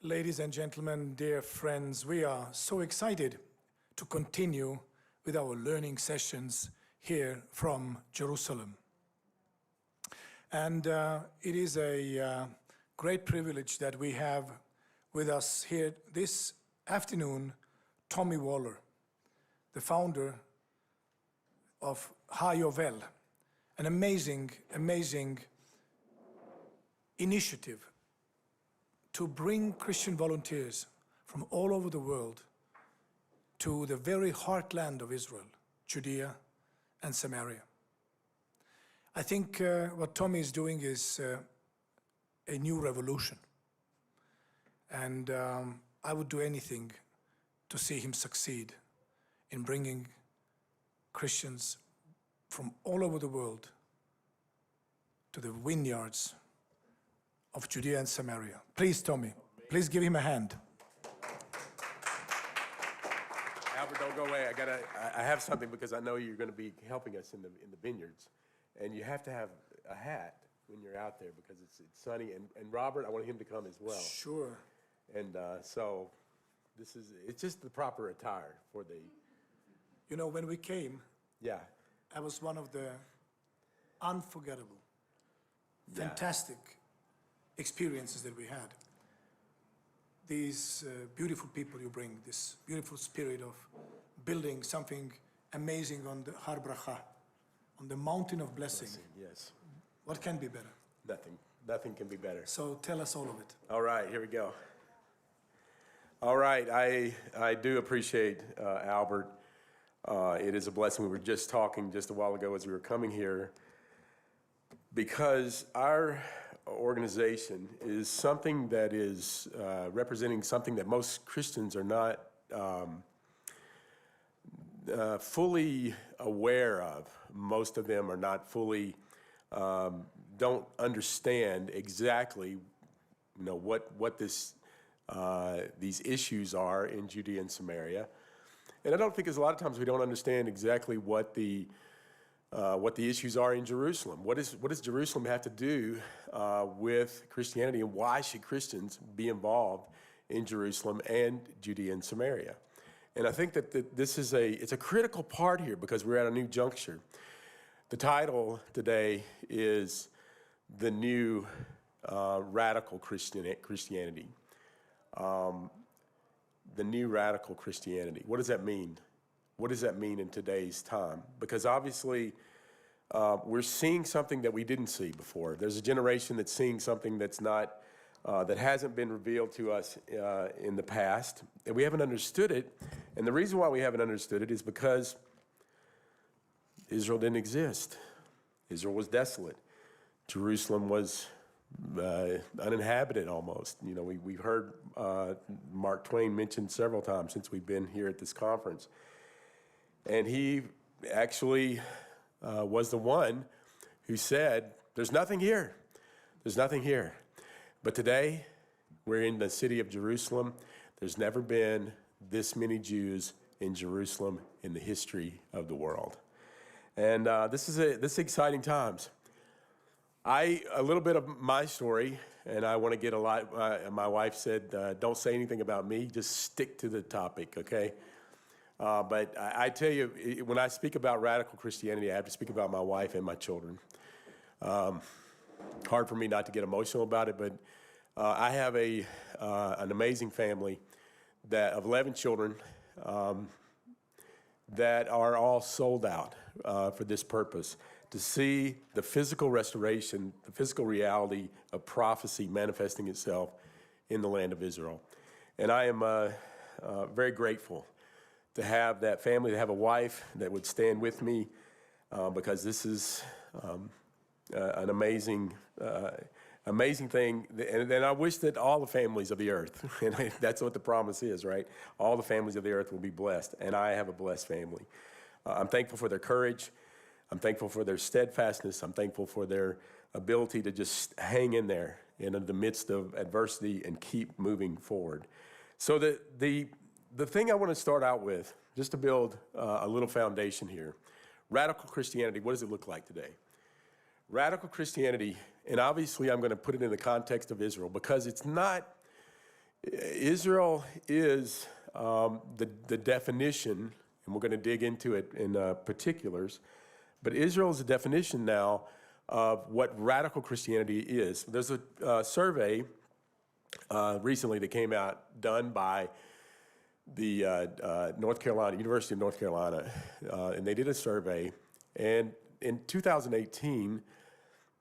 Ladies and gentlemen, dear friends, we are so excited to continue with our learning sessions here from Jerusalem. And it is a great privilege that we have with us here this afternoon Tommy Waller, the founder of HaYovel, an amazing initiative to bring Christian volunteers from all over the world to the very heartland of Israel, Judea and Samaria. I think what Tommy is doing is a new revolution. And I would do anything to see him succeed in bringing Christians from all over the world to the vineyards of Judea and Samaria. Please, Tommy, please give him a hand. Albert, don't go away. I have something because I know you're going to be helping us in the vineyards, and you have to have a hat when you're out there because it's sunny. And Robert, I want him to come as well. Sure. And so it's just the proper attire for the. You know, when we came, yeah, that was one of the unforgettable, fantastic experiences that we had. These beautiful people you bring, this beautiful spirit of building something amazing on the Har Bracha, on the mountain of blessing. Yes. What can be better? Nothing can be better. So tell us all of it. All right, here we go. All right, I do appreciate Albert. It is a blessing. We were just talking just a while ago as we were coming here, because our organization is something that is representing something that most Christians are not fully aware of. Most of them are not fully, don't understand exactly, what these issues are in Judea and Samaria. And I don't think a lot of times we don't understand exactly what the issues are in Jerusalem. What does Jerusalem have to do with Christianity, and why should Christians be involved in Jerusalem and Judea and Samaria? And I think that this is it's a critical part here because we're at a new juncture. The title today is The New Radical Christianity. The new radical Christianity. What does that mean? What does that mean in today's time? Because obviously, we're seeing something that we didn't see before. There's a generation that's seeing something that's not, that hasn't been revealed to us in the past, and we haven't understood it. And the reason why we haven't understood it is because Israel didn't exist. Israel was desolate. Jerusalem was uninhabited almost. We've heard Mark Twain mentioned several times since we've been here at this conference. And he actually was the one who said, there's nothing here. There's nothing here. But today, we're in the city of Jerusalem. There's never been this many Jews in Jerusalem in the history of the world. And this is exciting times. A little bit of my story, and I want to get a lot, my wife said, don't say anything about me, just stick to the topic, okay? But I tell you, when I speak about radical Christianity, I have to speak about my wife and my children. Hard for me not to get emotional about it, but I have an amazing family of 11 children that are all sold out for this purpose, to see the physical restoration, the physical reality of prophecy manifesting itself in the land of Israel. And I am very grateful to have that family, to have a wife that would stand with me, because this is an amazing thing. And I wish that all the families of the earth, and that's what the promise is, right? All the families of the earth will be blessed, and I have a blessed family. I'm thankful for their courage. I'm thankful for their steadfastness. I'm thankful for their ability to just hang in there in the midst of adversity and keep moving forward. So the thing I want to start out with, just to build a little foundation here, radical Christianity, what does it look like today? Radical Christianity, and obviously I'm going to put it in the context of Israel because it's not Israel is the definition, and we're going to dig into it in particulars, but Israel is a definition now of what radical Christianity is. There's a survey recently that came out done by the University of North Carolina, and they did a survey, and in 2018,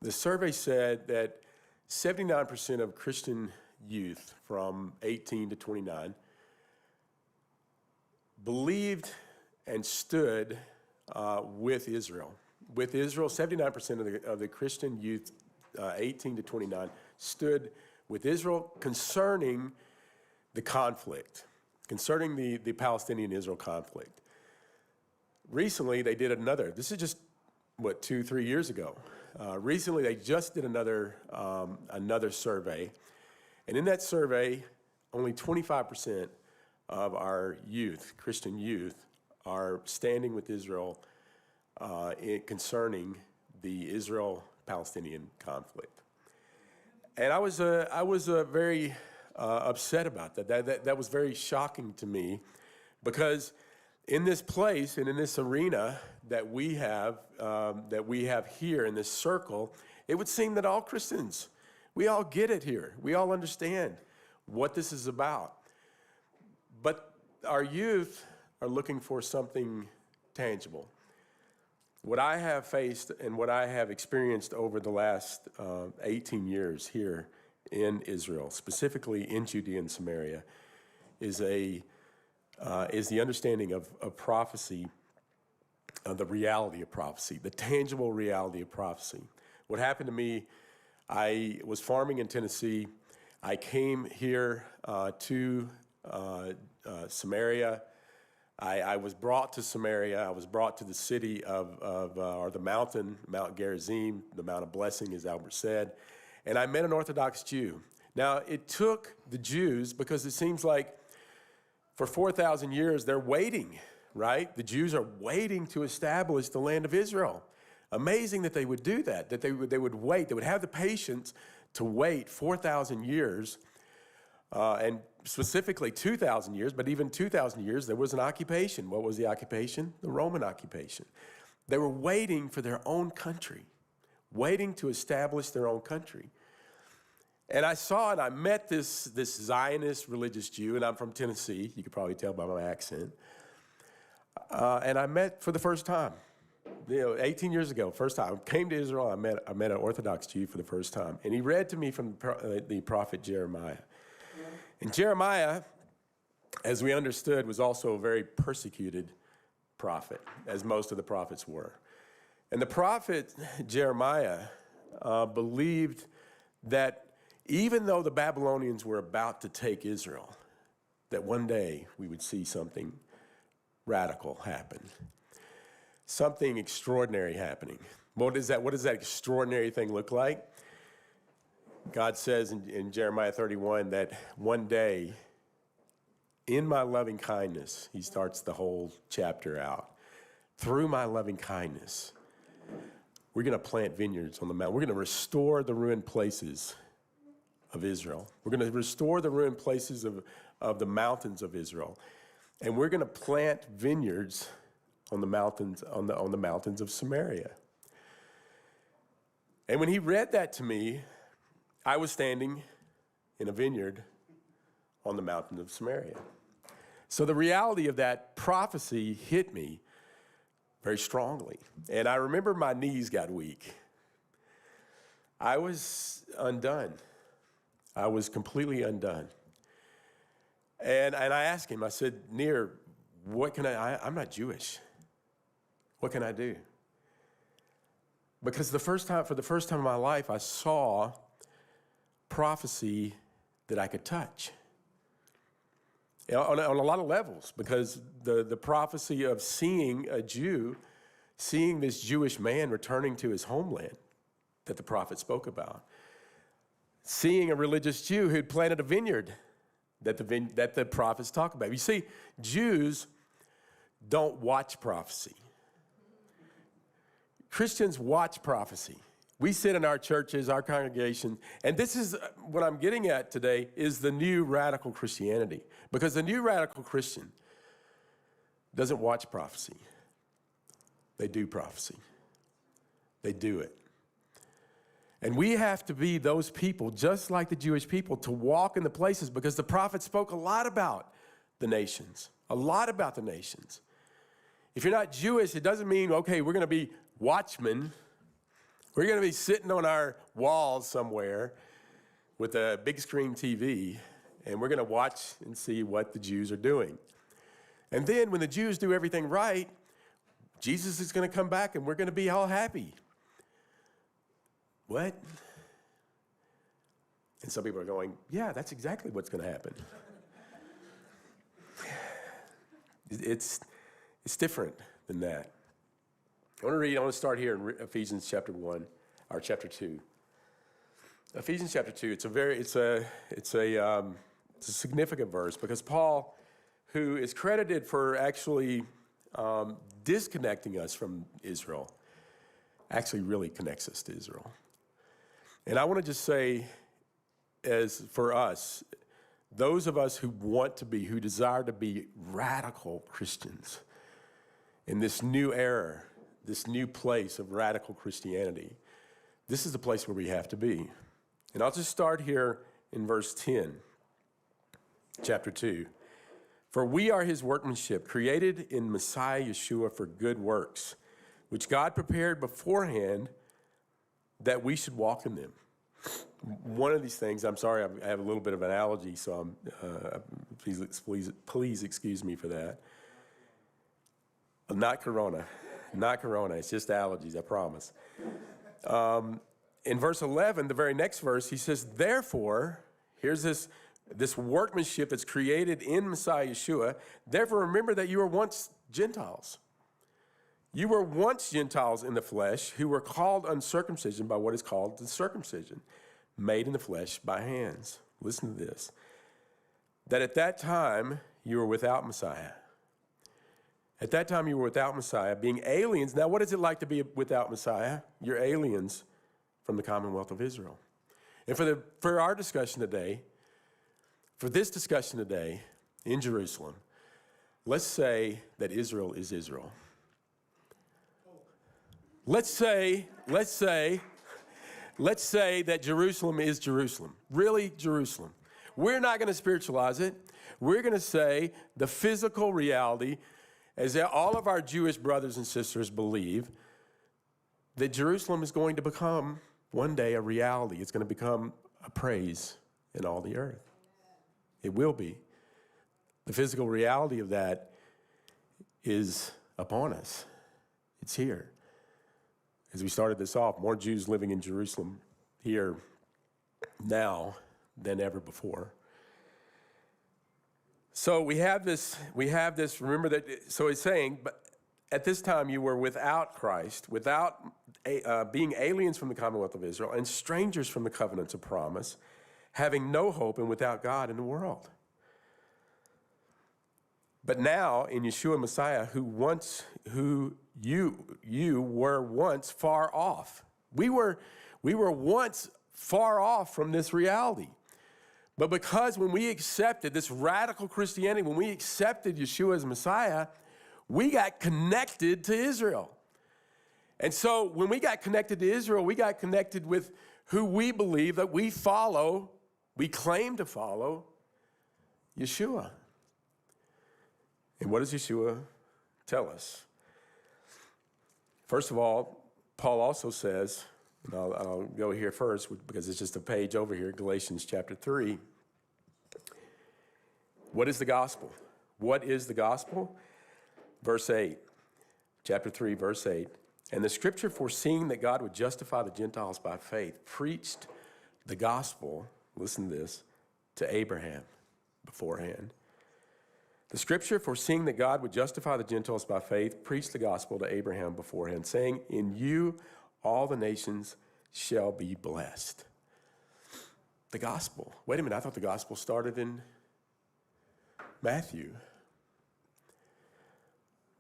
the survey said that 79% of Christian youth from 18 to 29 believed and stood with Israel. With Israel, 79% of the Christian youth 18 to 29 stood with Israel concerning the conflict, concerning the Palestinian-Israel conflict. Recently, they did another. This is just, 2-3 years ago. Recently, they just did another survey. And in that survey, only 25% of our youth, Christian youth, are standing with Israel concerning the Israel-Palestinian conflict. And I was very upset about that. That was very shocking to me, because in this place and in this arena that we have here in this circle, it would seem that all Christians, we all get it here. We all understand what this is about. But our youth are looking for something tangible. What I have faced and what I have experienced over the last 18 years here in Israel, specifically in Judea and Samaria, is the understanding of prophecy, the reality of prophecy, the tangible reality of prophecy. What happened to me, I was farming in Tennessee. I came here to Samaria. I was brought to Samaria. I was brought to the city or the mountain, Mount Gerizim, the Mount of Blessing, as Albert said. And I met an Orthodox Jew. Now, it took the Jews, because it seems like for 4,000 years, they're waiting, right? The Jews are waiting to establish the land of Israel. Amazing that they would do that they would wait. They would have the patience to wait 4,000 years, and specifically 2,000 years, but even 2,000 years, there was an occupation. What was the occupation? The Roman occupation. They were waiting for their own country, waiting to establish their own country. And I saw and I met this Zionist religious Jew, and I'm from Tennessee. You could probably tell by my accent. And I met for the first time, 18 years ago, first time. I came to Israel, I met an Orthodox Jew for the first time. And he read to me from the prophet Jeremiah. And Jeremiah, as we understood, was also a very persecuted prophet, as most of the prophets were. And the prophet Jeremiah believed that even though the Babylonians were about to take Israel, that one day we would see something radical happen, something extraordinary happening. What does that extraordinary thing look like? God says in Jeremiah 31 that one day, in my loving kindness, he starts the whole chapter out. Through my loving kindness, we're going to plant vineyards on the mountain. We're going to restore the ruined places of Israel. We're going to restore the ruined places of the mountains of Israel. And we're going to plant vineyards on the mountains, on the mountains of Samaria. And when he read that to me, I was standing in a vineyard on the mountain of Samaria. So the reality of that prophecy hit me very strongly. And I remember my knees got weak. I was undone. I was completely undone. And I asked him, I said, Nir, what can I'm not Jewish. What can I do? Because for the first time in my life, I saw prophecy that I could touch on a lot of levels, because the prophecy of seeing a Jew, seeing this Jewish man returning to his homeland that the prophet spoke about, seeing a religious Jew who'd planted a vineyard that the prophets talk about. You see, Jews don't watch prophecy. Christians watch prophecy. We sit in our churches, our congregation, and this is what I'm getting at today is the new radical Christianity. Because the new radical Christian doesn't watch prophecy. They do prophecy. They do it. And we have to be those people, just like the Jewish people, to walk in the places, because the prophet spoke a lot about the nations, a lot about the nations. If you're not Jewish, it doesn't mean, okay, we're going to be watchmen. We're going to be sitting on our walls somewhere with a big screen TV, and we're going to watch and see what the Jews are doing. And then when the Jews do everything right, Jesus is going to come back and we're going to be all happy. What? And some people are going, yeah, that's exactly what's going to happen. It's different than that. I want to start here in Ephesians chapter 1, or chapter 2. Ephesians chapter 2, it's a significant verse because Paul, who is credited for actually disconnecting us from Israel, actually really connects us to Israel. And I want to just say, as for us, those of us who who desire to be radical Christians in this new era, this new place of radical Christianity, this is the place where we have to be. And I'll just start here in verse 10, chapter 2. For we are his workmanship, created in Messiah Yeshua for good works, which God prepared beforehand that we should walk in them. One of these things, I'm sorry, I have a little bit of an allergy, so please excuse me for that. Not corona, it's just allergies, I promise. In verse 11, the very next verse, he says, therefore, here's this workmanship that's created in Messiah Yeshua. Therefore, remember that you were once Gentiles. You were once Gentiles in the flesh who were called uncircumcision by what is called the circumcision, made in the flesh by hands. Listen to this. That at that time you were without Messiah. At that time you were without Messiah, being aliens. Now, what is it like to be without Messiah? You're aliens from the commonwealth of Israel. And for our discussion today, for this discussion today in Jerusalem, let's say that Israel is Israel. Let's say that Jerusalem is Jerusalem, really Jerusalem. We're not going to spiritualize it. We're going to say the physical reality, as all of our Jewish brothers and sisters believe, that Jerusalem is going to become one day a reality. It's going to become a praise in all the earth. It will be. The physical reality of that is upon us. It's here. As we started this off, more Jews living in Jerusalem here now than ever before. So we have this, remember that, so he's saying, but at this time you were without Christ, without being aliens from the commonwealth of Israel and strangers from the covenants of promise, having no hope and without God in the world. But now in Yeshua Messiah, who you were once far off. We were once far off from this reality. But because when we accepted this radical Christianity, when we accepted Yeshua as Messiah, we got connected to Israel. And so when we got connected to Israel, we got connected with who we believe that we follow, we claim to follow, Yeshua. And what does Yeshua tell us? First of all, Paul also says, and I'll go here first because it's just a page over here, Galatians chapter 3. What is the gospel? What is the gospel? Verse 8, chapter 3, verse 8. And the scripture, foreseeing that God would justify the Gentiles by faith, preached the gospel, listen to this, to Abraham beforehand. The scripture, foreseeing that God would justify the Gentiles by faith, preached the gospel to Abraham beforehand, saying, in you all the nations shall be blessed. The gospel. Wait a minute, I thought the gospel started in Matthew.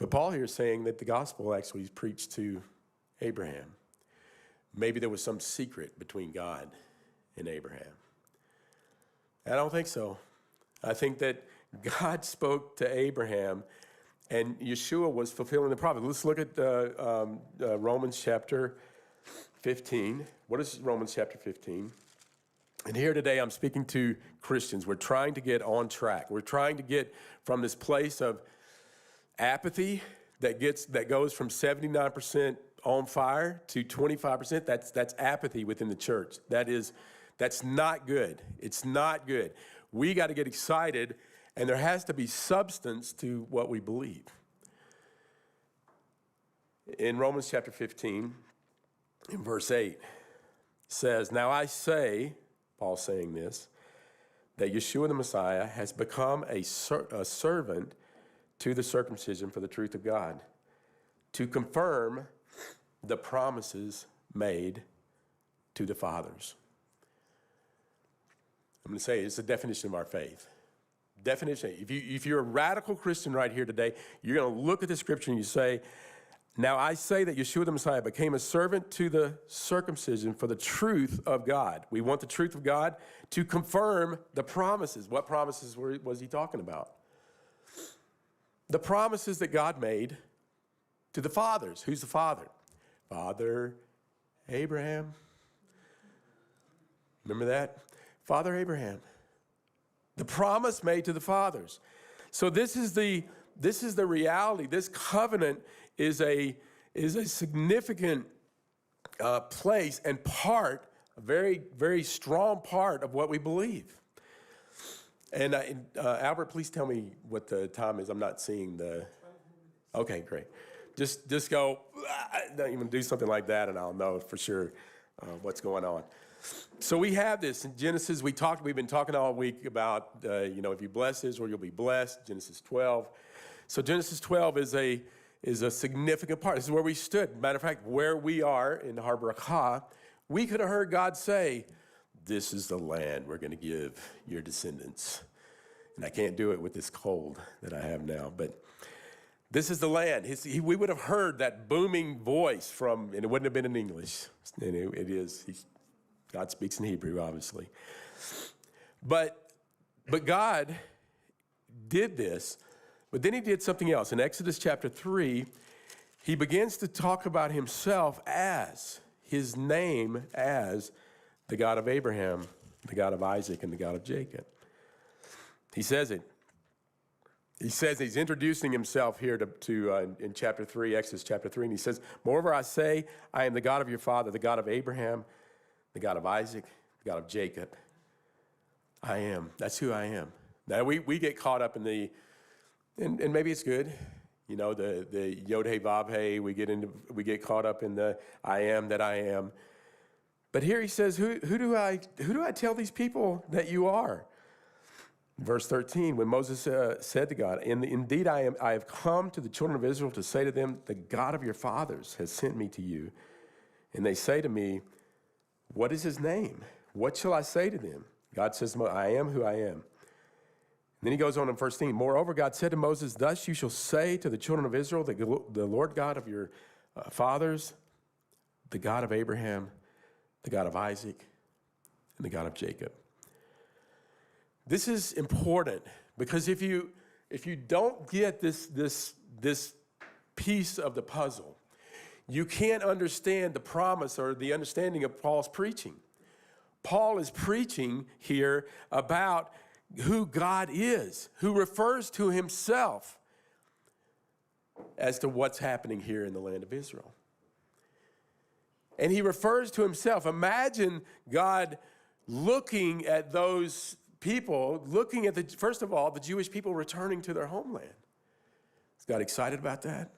But Paul here is saying that the gospel actually is preached to Abraham. maybe there was some secret between God and Abraham. I don't think so. I think that God spoke to Abraham, and Yeshua was fulfilling the prophet. Let's look at Romans chapter 15. What is Romans chapter 15? And here today I'm speaking to Christians. We're trying to get on track. We're trying to get from this place of apathy that goes from 79% on fire to 25%. That's apathy within the church. That's not good. It's not good. We got to get excited, and there has to be substance to what we believe. In Romans chapter 15, in verse 8, says, "Now I say," Paul's saying this, "that Yeshua the Messiah has become a servant to the circumcision for the truth of God, to confirm the promises made to the fathers." I'm going to say it's the definition of our faith. Definition. If you're a radical Christian right here today, you're going to look at the scripture and you say, "Now I say that Yeshua the Messiah became a servant to the circumcision for the truth of God." We want the truth of God to confirm the promises. What promises was he talking about? The promises that God made to the fathers. Who's the father? Father Abraham. Remember that? Father Abraham. The promise made to the fathers. So this is the reality. This covenant is a significant place and part, a very, very strong part of what we believe. And Albert, please tell me what the time is. I'm not seeing the. Okay, great. Just go. Don't even do something like that, and I'll know for sure what's going on. So we have this in Genesis. We've been talking all week about, if you bless Israel, you'll be blessed. Genesis 12. So Genesis 12 is a significant part. This is where we stood. Matter of fact, where we are in Har Barakah, we could have heard God say, "This is the land we're going to give your descendants." And I can't do it with this cold that I have now, but this is the land. We would have heard that booming voice and it wouldn't have been in English. And it is. God speaks in Hebrew, obviously. But God did this, but then he did something else. In Exodus chapter 3, he begins to talk about himself as, his name as the God of Abraham, the God of Isaac, and the God of Jacob. He says it. He says he's introducing himself here in chapter 3, Exodus chapter 3, and he says, "Moreover, I say, I am the God of your father, the God of Abraham, the God of Isaac, the God of Jacob. I am." That's who I am. Now, we get caught up in and maybe it's good, the Yod He Vav He. We get caught up in the I am that I am. But here he says, who do I tell these people that you are? Verse 13, when Moses said to God, "Indeed, I have come to the children of Israel to say to them, the God of your fathers has sent me to you. And they say to me, 'What is his name? What shall I say to them?' God says, 'I am who I am.'" And then he goes on in verse 13, "Moreover, God said to Moses, 'Thus you shall say to the children of Israel, the Lord God of your fathers, the God of Abraham, the God of Isaac, and the God of Jacob.'" This is important because if you don't get this piece of the puzzle, you can't understand the promise or the understanding of Paul's preaching. Paul is preaching here about who God is, who refers to himself as to what's happening here in the land of Israel. And he refers to himself. Imagine God looking at those people, looking at first of all, the Jewish people returning to their homeland. Is God excited about that?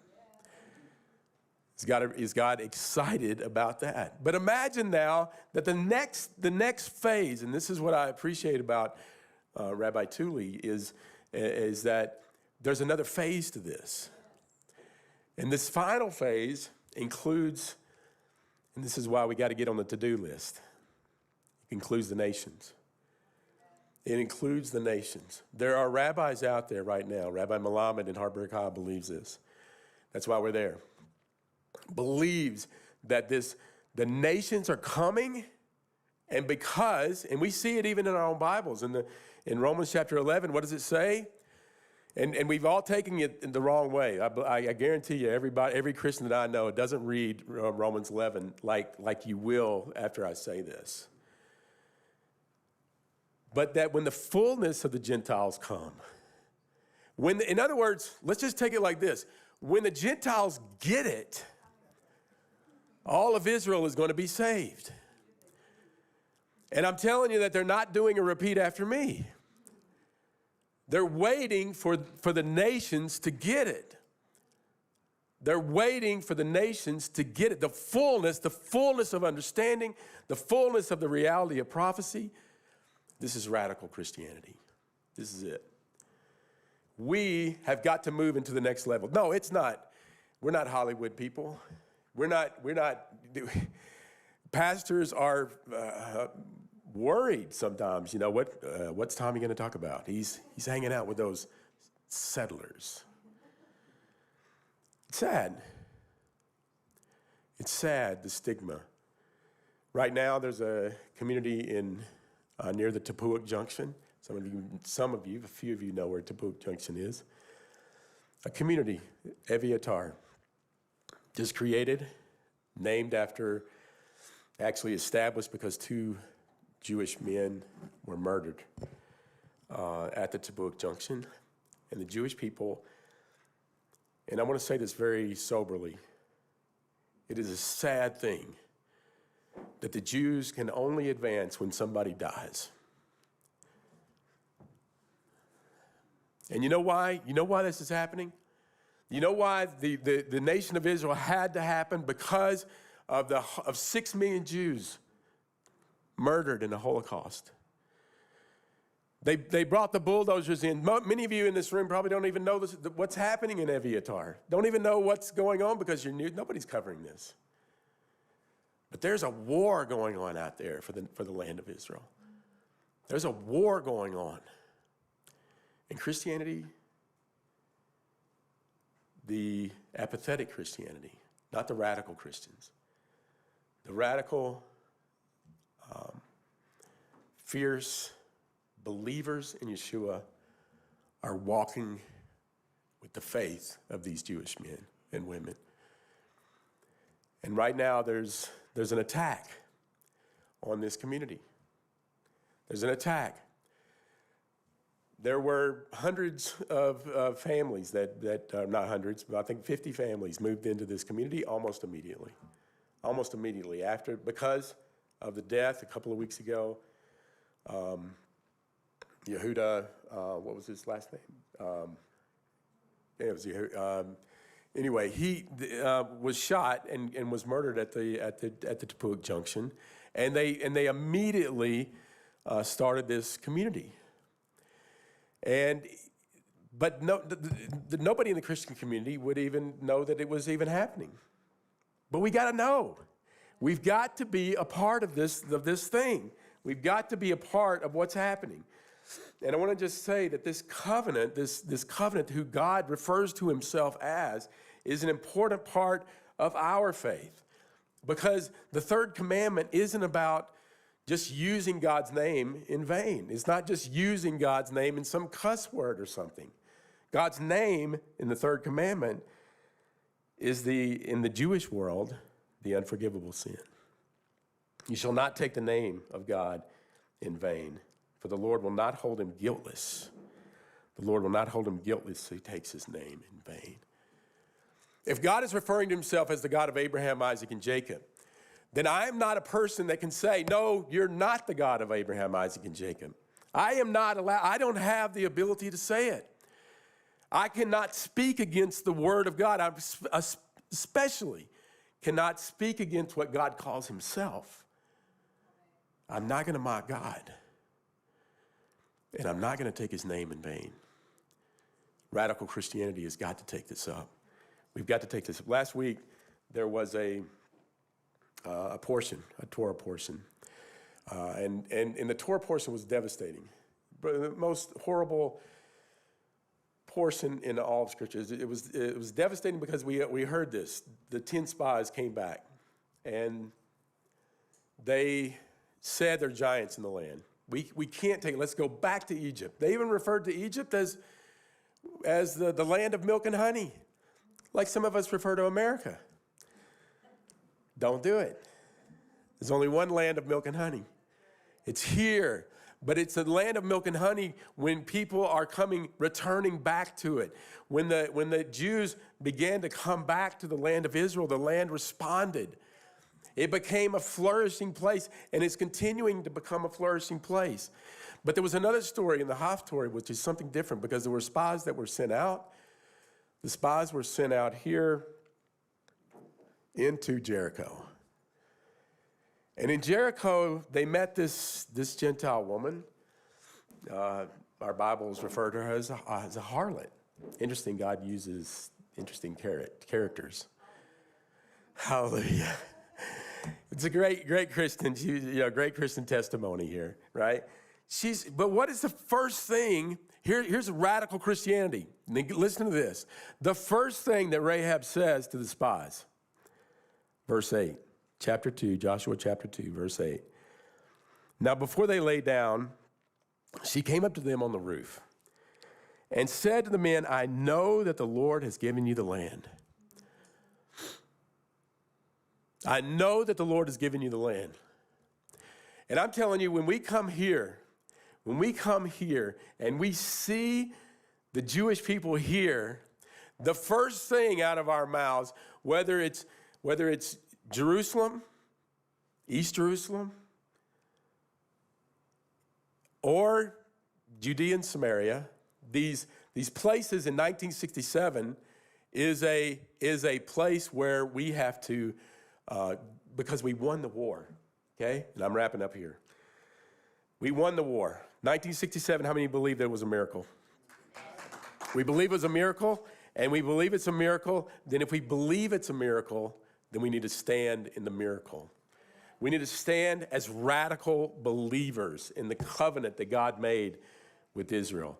Is God excited about that? But imagine now that the next phase, and this is what I appreciate about Rabbi Tully, is that there's another phase to this. And this final phase includes, and this is why we got to get on the to-do list, it includes the nations. It includes the nations. There are rabbis out there right now. Rabbi Melamed in Har Barakah believes this. That's why we're there. Believes that this the nations are coming, and we see it even in our own Bibles. In Romans chapter 11, what does it say? And we've all taken it in the wrong way. I guarantee you, every Christian that I know doesn't read Romans 11 like you will after I say this. But that when the fullness of the Gentiles come, in other words, let's just take it like this. When the Gentiles get it, all of Israel is going to be saved. And I'm telling you that they're not doing a repeat after me. They're waiting for the nations to get it. They're waiting for the nations to get it. The fullness of understanding, the fullness of the reality of prophecy. This is radical Christianity. This is it. We have got to move into the next level. No, it's not. We're not Hollywood people. We're not. Pastors are worried sometimes. You know, what's Tommy going to talk about? He's hanging out with those settlers. It's sad. It's sad, the stigma. Right now, there's a community near the Tepuic Junction. Some of you, a few of you know where Tepuic Junction is. A community, Eviatar, just created, named after, actually established because 2 Jewish men were murdered at the Tepuic Junction. And the Jewish people, and I want to say this very soberly, it is a sad thing that the Jews can only advance when somebody dies. And you know why? You know why this is happening? You know why the nation of Israel had to happen? Because of 6 million Jews murdered in the Holocaust. They brought the bulldozers in. Many of you in this room probably don't even know what's happening in Eviatar. Don't even know what's going on because you're new. Nobody's covering this. But there's a war going on out there for the land of Israel. There's a war going on. In Christianity, the apathetic Christianity, not the radical Christians. The radical, fierce believers in Yeshua are walking with the faith of these Jewish men and women. And right now there's an attack on this community. There's an attack. There were hundreds of families not hundreds, but I think 50 families moved into this community almost immediately. Almost immediately because of the death a couple of weeks ago. Yehuda, what was his last name? It was Yehuda. Anyway, he was shot and was murdered at the Tepuic Junction, and they immediately started this community. But nobody in the Christian community would even know that it was even happening. But we got to know. We've got to be a part of this thing. We've got to be a part of what's happening. And I want to just say that this covenant, this covenant who God refers to himself as, is an important part of our faith. Because the third commandment isn't about just using God's name in vain. It's not just using God's name in some cuss word or something. God's name in the third commandment is in the Jewish world, the unforgivable sin. You shall not take the name of God in vain, for the Lord will not hold him guiltless. The Lord will not hold him guiltless, so he takes his name in vain. If God is referring to himself as the God of Abraham, Isaac, and Jacob, then I am not a person that can say, no, you're not the God of Abraham, Isaac, and Jacob. I am not allowed, I don't have the ability to say it. I cannot speak against the word of God. I especially cannot speak against what God calls himself. I'm not going to mock God. And I'm not going to take his name in vain. Radical Christianity has got to take this up. We've got to take this up. Last week, there was a Torah portion. And the Torah portion was devastating. But the most horrible portion in all of Scripture. It was devastating because we heard this. The 10 spies came back, and they said there are giants in the land. We can't take it. Let's go back to Egypt. They even referred to Egypt as the land of milk and honey, like some of us refer to America. Don't do it. There's only one land of milk and honey. It's here. But it's a land of milk and honey when people are returning back to it. When the Jews began to come back to the land of Israel, the land responded. It became a flourishing place, and it's continuing to become a flourishing place. But there was another story in the Haftorah, which is something different, because there were spies that were sent out. The spies were sent out here into Jericho. And in Jericho, they met this Gentile woman. Our Bibles refer to her as a harlot. Interesting, God uses interesting characters. Hallelujah. It's a great Christian, great Christian testimony here, right? But what is the first thing? Here's radical Christianity. Listen to this. The first thing that Rahab says to the spies, verse 8. Chapter 2, Joshua chapter 2, verse 8. Now, before they lay down, she came up to them on the roof and said to the men, I know that the Lord has given you the land. I know that the Lord has given you the land. And I'm telling you, when we come here and we see the Jewish people here, the first thing out of our mouths, whether it's Jerusalem, East Jerusalem, or Judea and Samaria, these places in 1967 is a place where we have to, because we won the war, okay? And I'm wrapping up here. We won the war. 1967, how many believe there was a miracle? We believe it was a miracle, and we believe it's a miracle. Then if we believe it's a miracle, then we need to stand in the miracle. We need to stand as radical believers in the covenant that God made with Israel.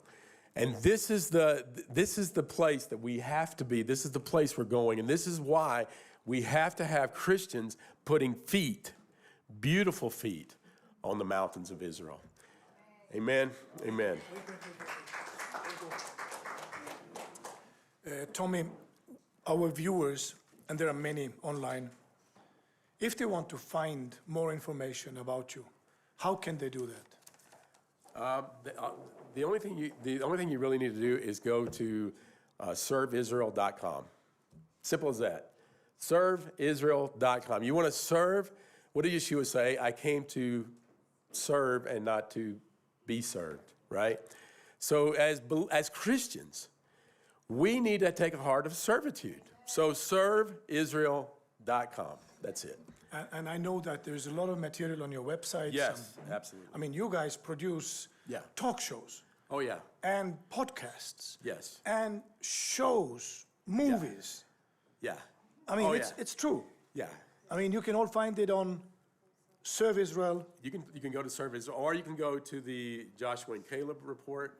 And this is the place that we have to be. This is the place we're going. And this is why we have to have Christians putting feet, beautiful feet, on the mountains of Israel. Amen. Amen. Tommy, our viewers, and there are many online, if they want to find more information about you, how can they do that? The only thing you really need to do is go to serveisrael.com. Simple as that. Serveisrael.com. You want to serve? What did Yeshua say? I came to serve and not to be served, right? So as Christians, we need to take a heart of servitude. So serveisrael.com. That's it. And I know that there's a lot of material on your website. Yes, absolutely. I mean, you guys produce talk shows. Oh, yeah. And podcasts. Yes. And shows, movies. Yeah. I mean, it's true. Yeah. I mean, you can all find it on Serve Israel. You can go to Serve Israel, or you can go to the Joshua and Caleb Report.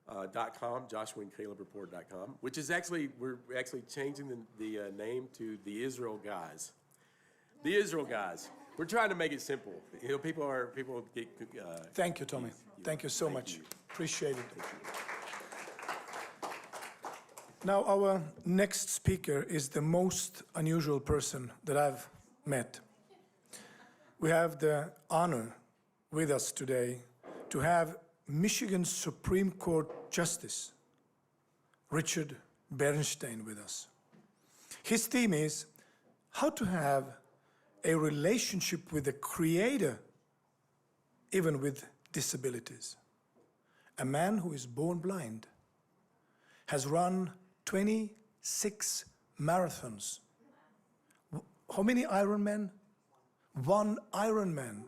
.com, JoshuaandCalebReport.com, which is we're actually changing the name to the Israel Guys. The Israel Guys. We're trying to make it simple. People get. Thank you, Tommy. Thank you so much. Appreciate it. Now, our next speaker is the most unusual person that I've met. We have the honor with us today to have Michigan Supreme Court Justice Richard Bernstein with us. His theme is how to have a relationship with the Creator, even with disabilities. A man who is born blind has run 26 marathons. How many Ironman? 1 Ironman.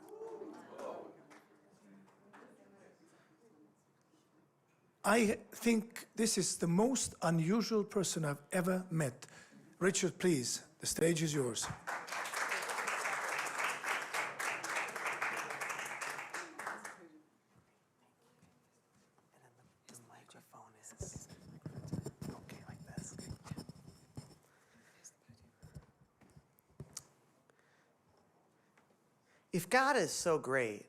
I think this is the most unusual person I've ever met. Richard, please, the stage is yours. The microphone is okay like this. If God is so great,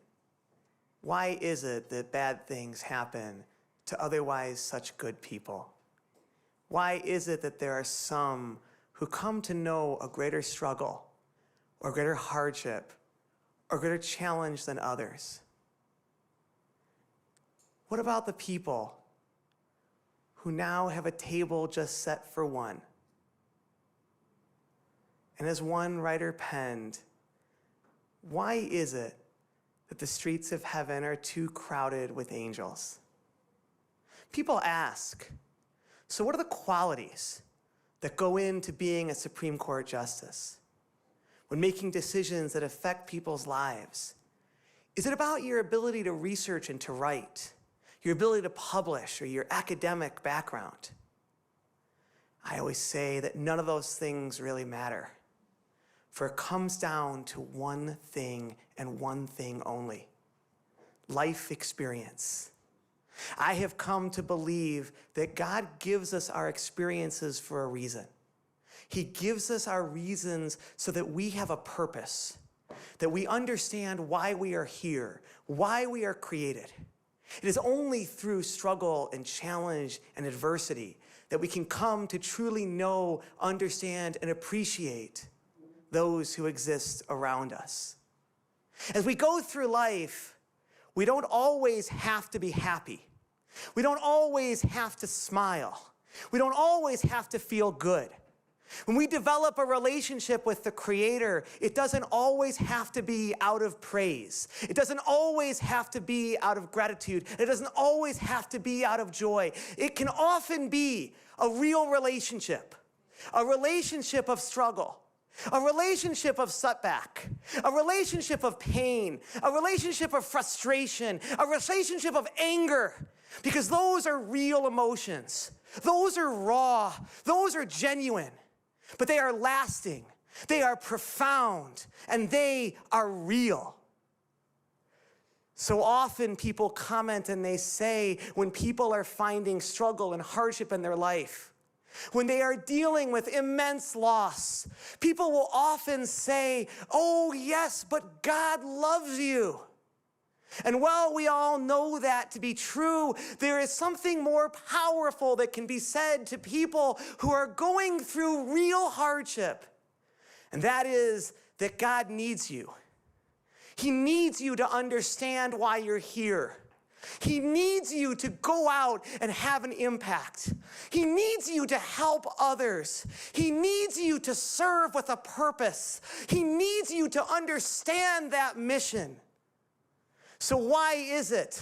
why is it that bad things happen to otherwise such good people? Why is it that there are some who come to know a greater struggle or greater hardship or greater challenge than others? What about the people who now have a table just set for one? And as one writer penned, why is it that the streets of heaven are too crowded with angels? People ask, so what are the qualities that go into being a Supreme Court justice? When making decisions that affect people's lives, is it about your ability to research and to write, your ability to publish, or your academic background? I always say that none of those things really matter, for it comes down to one thing and one thing only: life experience. I have come to believe that God gives us our experiences for a reason. He gives us our reasons so that we have a purpose, that we understand why we are here, why we are created. It is only through struggle and challenge and adversity that we can come to truly know, understand, and appreciate those who exist around us. As we go through life, we don't always have to be happy. We don't always have to smile. We don't always have to feel good. When we develop a relationship with the Creator, it doesn't always have to be out of praise. It doesn't always have to be out of gratitude. It doesn't always have to be out of joy. It can often be a real relationship, a relationship of struggle, a relationship of setback, a relationship of pain, a relationship of frustration, a relationship of anger, because those are real emotions. Those are raw. Those are genuine. But they are lasting, they are profound, and they are real. So often people comment and they say, when people are finding struggle and hardship in their life, when they are dealing with immense loss, people will often say, "Oh yes, but God loves you." And while we all know that to be true, there is something more powerful that can be said to people who are going through real hardship. And that is that God needs you. He needs you to understand why you're here. He needs you to go out and have an impact. He needs you to help others. He needs you to serve with a purpose. He needs you to understand that mission. So why is it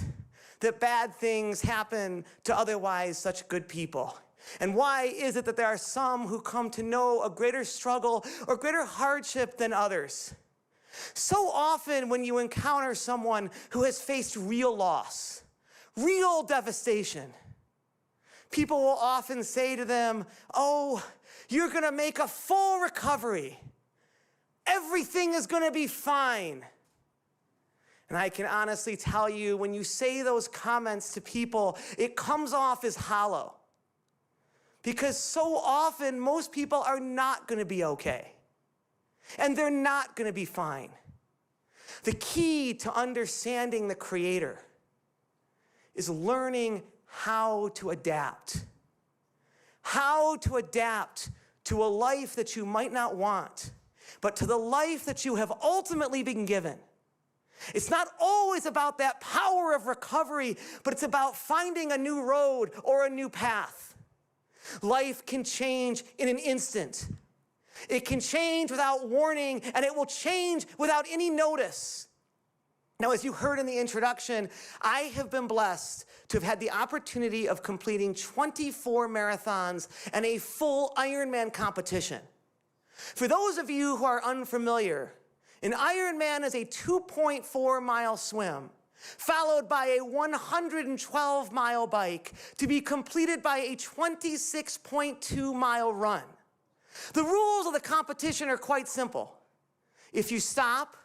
that bad things happen to otherwise such good people? And why is it that there are some who come to know a greater struggle or greater hardship than others? So often when you encounter someone who has faced real loss, real devastation, people will often say to them, "Oh, you're going to make a full recovery. Everything is going to be fine." And I can honestly tell you, when you say those comments to people, it comes off as hollow. Because so often, most people are not going to be okay. And they're not going to be fine. The key to understanding the Creator is learning how to adapt. How to adapt to a life that you might not want, but to the life that you have ultimately been given. It's not always about that power of recovery, but it's about finding a new road or a new path. Life can change in an instant. It can change without warning, and it will change without any notice. Now, as you heard in the introduction, I have been blessed to have had the opportunity of completing 24 marathons and a full Ironman competition. For those of you who are unfamiliar, an Ironman is a 2.4-mile swim, followed by a 112-mile bike to be completed by a 26.2-mile run. The rules of the competition are quite simple. If you stop,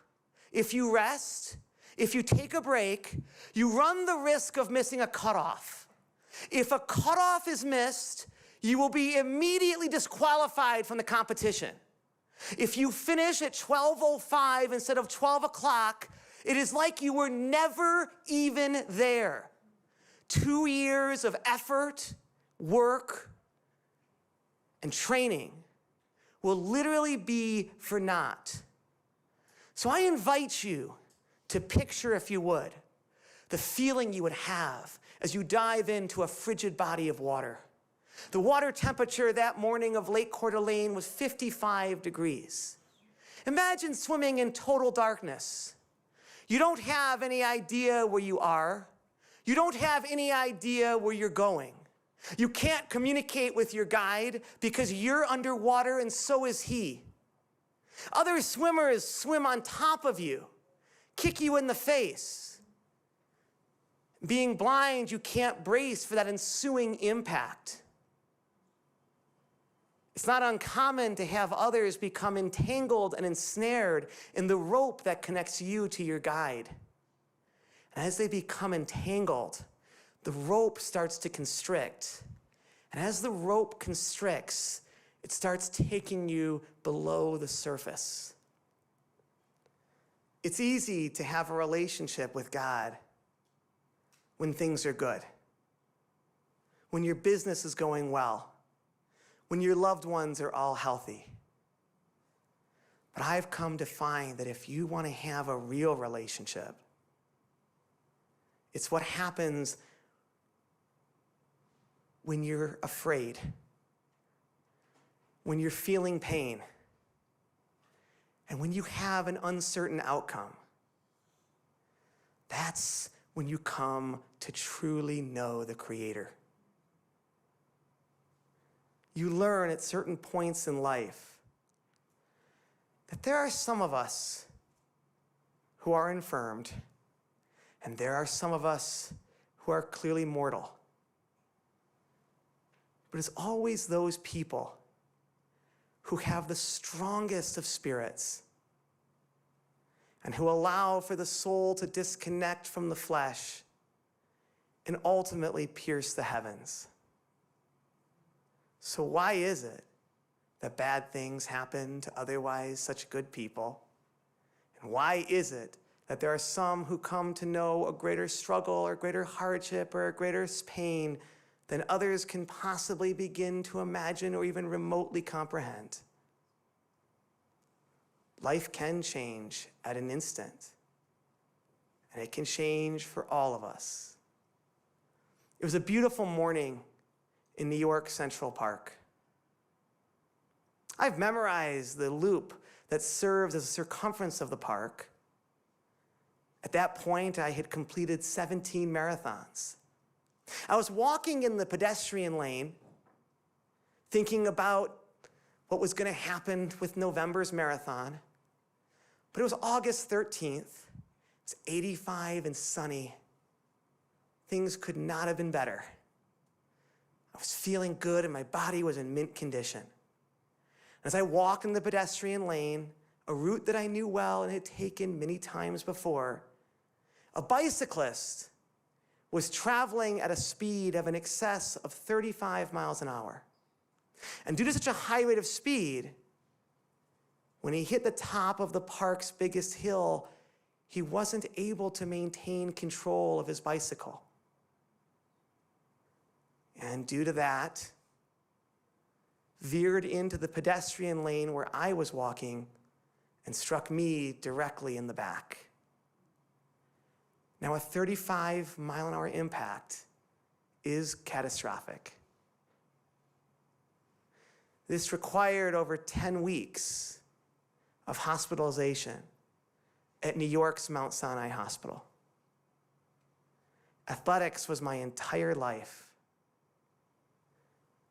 if you rest, if you take a break, you run the risk of missing a cutoff. If a cutoff is missed, you will be immediately disqualified from the competition. If you finish at 12:05 instead of 12 o'clock, it is like you were never even there. 2 years of effort, work, and training will literally be for naught. So I invite you to picture, if you would, the feeling you would have as you dive into a frigid body of water. The water temperature that morning of Lake Coeur d'Alene was 55 degrees. Imagine swimming in total darkness. You don't have any idea where you are. You don't have any idea where you're going. You can't communicate with your guide because you're underwater and so is he. Other swimmers swim on top of you, kick you in the face. Being blind, you can't brace for that ensuing impact. It's not uncommon to have others become entangled and ensnared in the rope that connects you to your guide. And as they become entangled, the rope starts to constrict. And as the rope constricts, it starts taking you below the surface. It's easy to have a relationship with God when things are good, when your business is going well, when your loved ones are all healthy. But I've come to find that if you want to have a real relationship, it's what happens when you're afraid, when you're feeling pain, and when you have an uncertain outcome. That's when you come to truly know the Creator. You learn at certain points in life that there are some of us who are infirmed, and there are some of us who are clearly mortal. But it's always those people who have the strongest of spirits and who allow for the soul to disconnect from the flesh and ultimately pierce the heavens. So why is it that bad things happen to otherwise such good people? And why is it that there are some who come to know a greater struggle or greater hardship or a greater pain than others can possibly begin to imagine or even remotely comprehend? Life can change at an instant, and it can change for all of us. It was a beautiful morning in New York Central Park. I've memorized the loop that serves as the circumference of the park. At that point, I had completed 17 marathons. I was walking in the pedestrian lane, thinking about what was going to happen with November's marathon. But it was August 13th. It's 85 and sunny. Things could not have been better. I was feeling good and my body was in mint condition. As I walked in the pedestrian lane, a route that I knew well and had taken many times before, a bicyclist was traveling at a speed of in excess of 35 miles an hour. And due to such a high rate of speed, when he hit the top of the park's biggest hill, he wasn't able to maintain control of his bicycle. And due to that, veered into the pedestrian lane where I was walking and struck me directly in the back. Now, a 35-mile-an-hour impact is catastrophic. This required over 10 weeks of hospitalization at New York's Mount Sinai Hospital. Athletics was my entire life.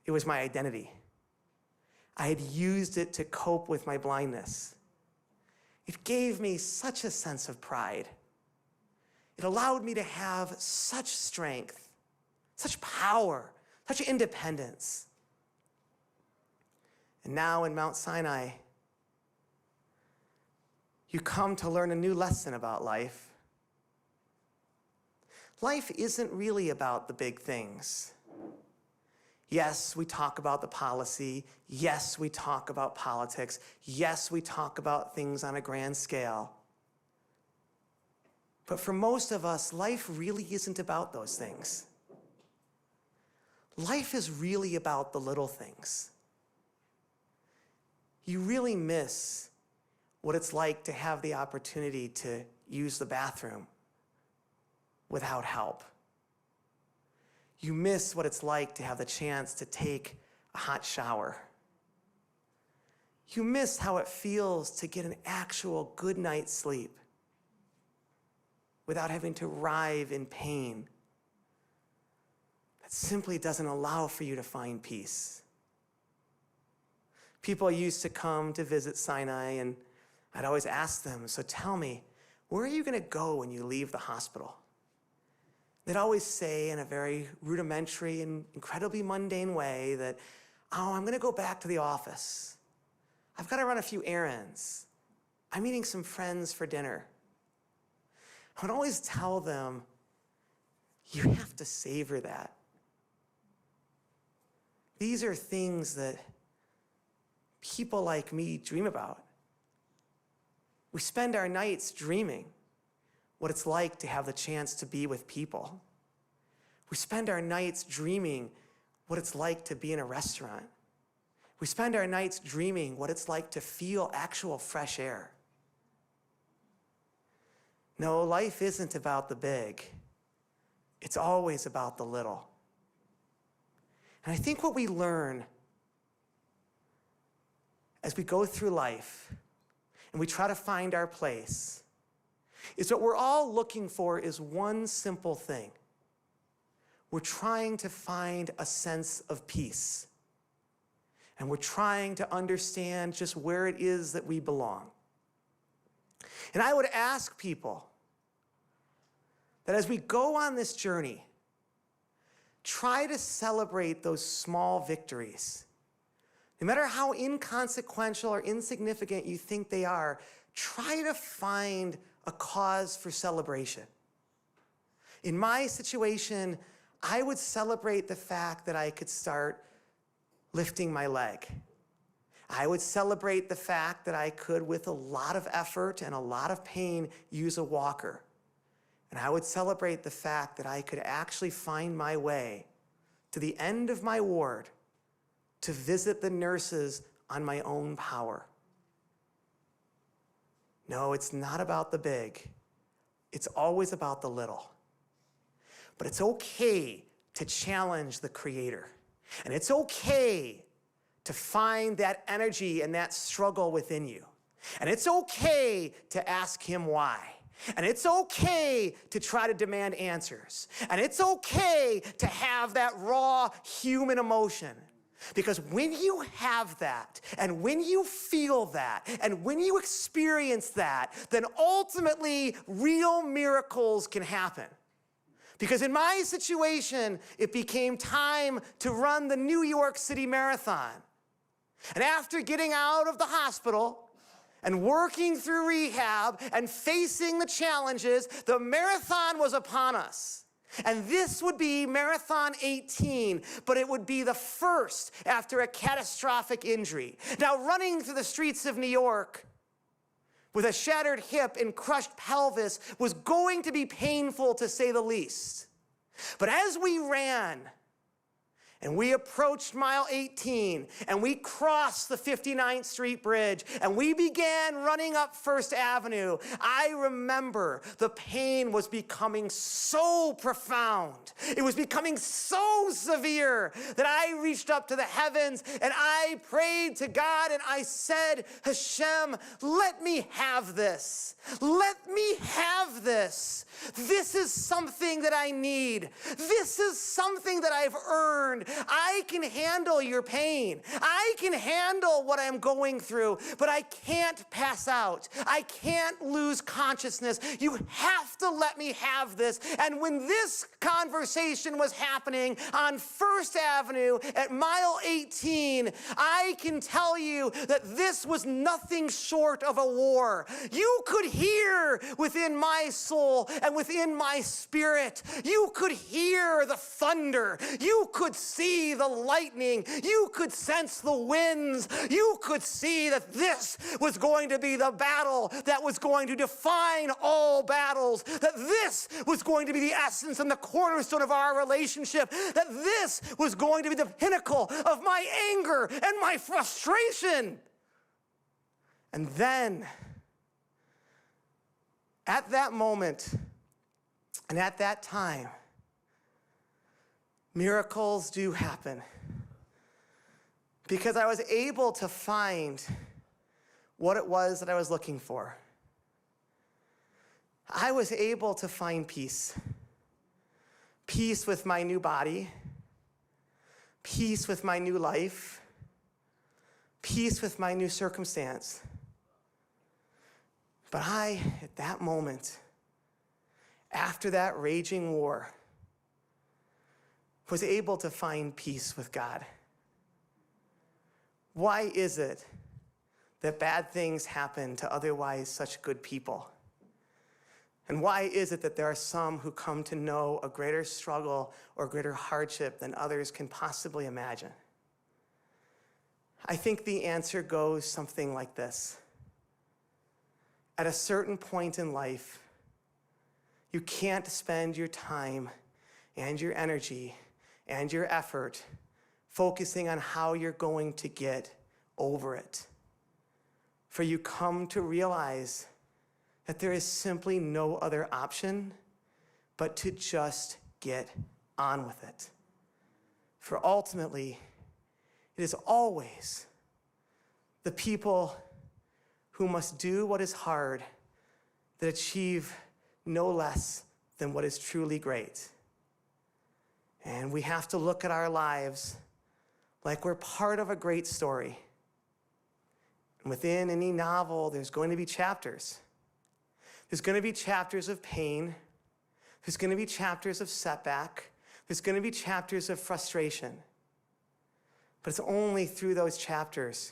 It was my identity. I had used it to cope with my blindness. It gave me such a sense of pride. It allowed me to have such strength, such power, such independence. And now in Mount Sinai, you come to learn a new lesson about life. Life isn't really about the big things. Yes, we talk about the policy. Yes, we talk about politics. Yes, we talk about things on a grand scale. But for most of us, life really isn't about those things. Life is really about the little things. You really miss what it's like to have the opportunity to use the bathroom without help. You miss what it's like to have the chance to take a hot shower. You miss how it feels to get an actual good night's sleep without having to writhe in pain. That simply doesn't allow for you to find peace. People used to come to visit Sinai, and I'd always ask them, so tell me, where are you going to go when you leave the hospital? They'd always say in a very rudimentary and incredibly mundane way that, oh, I'm going to go back to the office. I've got to run a few errands. I'm meeting some friends for dinner. I would always tell them, you have to savor that. These are things that people like me dream about. We spend our nights dreaming what it's like to have the chance to be with people. We spend our nights dreaming what it's like to be in a restaurant. We spend our nights dreaming what it's like to feel actual fresh air. No, life isn't about the big. It's always about the little. And I think what we learn as we go through life and we try to find our place is what we're all looking for is one simple thing. We're trying to find a sense of peace. And we're trying to understand just where it is that we belong. And I would ask people that as we go on this journey, try to celebrate those small victories. No matter how inconsequential or insignificant you think they are, try to find a cause for celebration. In my situation, I would celebrate the fact that I could start lifting my leg. I would celebrate the fact that I could, with a lot of effort and a lot of pain, use a walker. And I would celebrate the fact that I could actually find my way to the end of my ward to visit the nurses on my own power. No, it's not about the big. It's always about the little. But it's okay to challenge the Creator. And it's okay to find that energy and that struggle within you. And it's okay to ask Him why. And it's okay to try to demand answers. And it's okay to have that raw human emotion. Because when you have that, and when you feel that, and when you experience that, then ultimately real miracles can happen. Because in my situation, it became time to run the New York City Marathon. And after getting out of the hospital and working through rehab and facing the challenges, the marathon was upon us. And this would be Marathon 18, but it would be the first after a catastrophic injury. Now, running through the streets of New York with a shattered hip and crushed pelvis was going to be painful, to say the least. But as we ran, and we approached mile 18, and we crossed the 59th Street Bridge, and we began running up First Avenue, I remember the pain was becoming so profound. It was becoming so severe that I reached up to the heavens, and I prayed to God, and I said, Hashem, let me have this. Let me have this. This is something that I need. This is something that I've earned. I can handle your pain. I can handle what I'm going through, but I can't pass out. I can't lose consciousness. You have to let me have this. And when this conversation was happening on First Avenue at mile 18, I can tell you that this was nothing short of a war. You could hear within my soul and within my spirit, you could hear the thunder. You could see the lightning. You could sense the winds. You could see that this was going to be the battle that was going to define all battles, that this was going to be the essence and the cornerstone of our relationship, that this was going to be the pinnacle of my anger and my frustration. And then, at that moment and at that time, miracles do happen, because I was able to find what it was that I was looking for. I was able to find peace. Peace with my new body, peace with my new life, peace with my new circumstance. But I, at that moment, after that raging war, was able to find peace with God. Why is it that bad things happen to otherwise such good people? And why is it that there are some who come to know a greater struggle or greater hardship than others can possibly imagine? I think the answer goes something like this. At a certain point in life, you can't spend your time and your energy and your effort focusing on how you're going to get over it. For you come to realize that there is simply no other option but to just get on with it. For ultimately, it is always the people who must do what is hard that achieve no less than what is truly great. And we have to look at our lives like we're part of a great story. And within any novel, there's going to be chapters. There's going to be chapters of pain. There's going to be chapters of setback. There's going to be chapters of frustration. But it's only through those chapters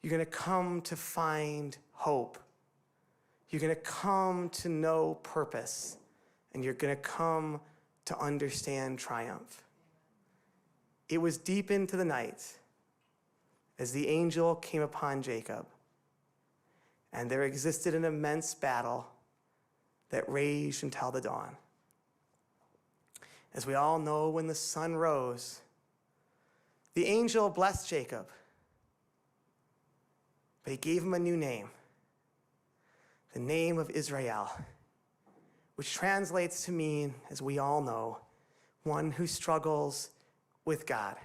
you're going to come to find hope. You're going to come to know purpose. And you're going to come to understand triumph. It was deep into the night as the angel came upon Jacob, and there existed an immense battle that raged until the dawn. As we all know, when the sun rose, the angel blessed Jacob, but he gave him a new name, the name of Israel, which translates to mean, as we all know, one who struggles with God.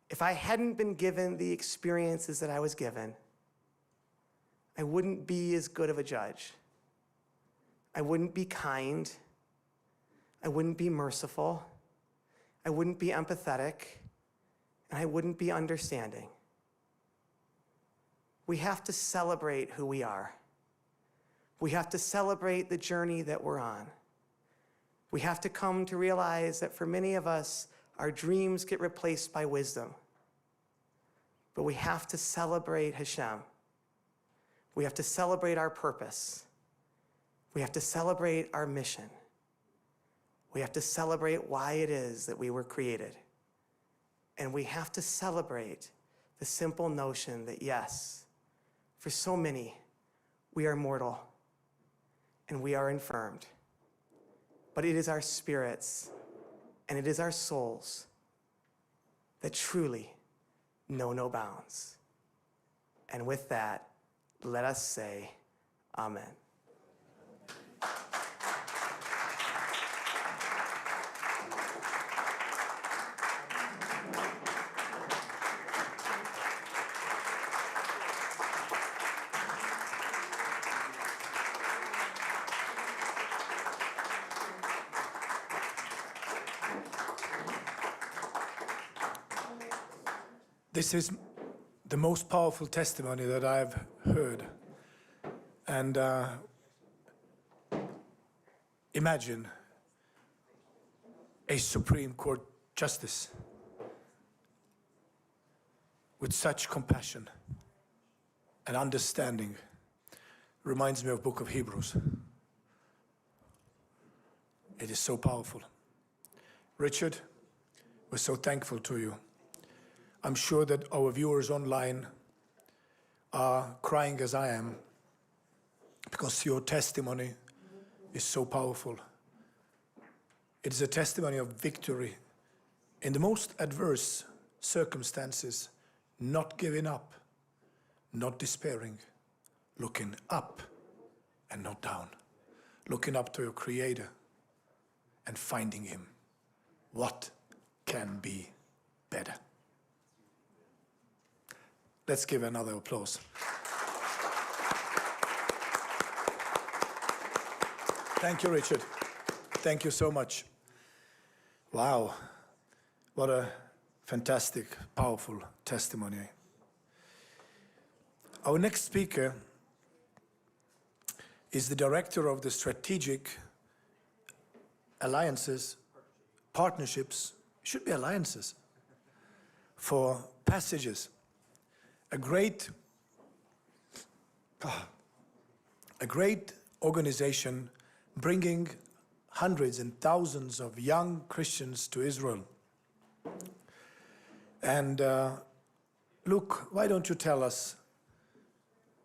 If I hadn't been given the experiences that I was given, I wouldn't be as good of a judge. I wouldn't be kind. I wouldn't be merciful. I wouldn't be empathetic. And I wouldn't be understanding. We have to celebrate who we are. We have to celebrate the journey that we're on. We have to come to realize that for many of us, our dreams get replaced by wisdom. But we have to celebrate Hashem. We have to celebrate our purpose. We have to celebrate our mission. We have to celebrate why it is that we were created. And we have to celebrate the simple notion that yes, for so many, we are mortal and we are infirmed. But it is our spirits and it is our souls that truly know no bounds. And with that, let us say, Amen. This is the most powerful testimony that I've heard. And imagine a Supreme Court justice with such compassion and understanding. Reminds me of the book of Hebrews. It is so powerful. Richard, We're so thankful to you. I'm sure that our viewers online are crying as I am, because your testimony is so powerful. It is a testimony of victory in the most adverse circumstances, not giving up, not despairing, looking up and not down, looking up to your Creator and finding Him. What can be better? Let's give another applause. Thank you, Richard. Thank you so much. Wow, what a fantastic, powerful testimony. Our next speaker is the director of the Strategic Alliances, Partnerships, should be alliances, for Passages, a great organization bringing hundreds and thousands of young Christians to Israel. And Luke, why don't you tell us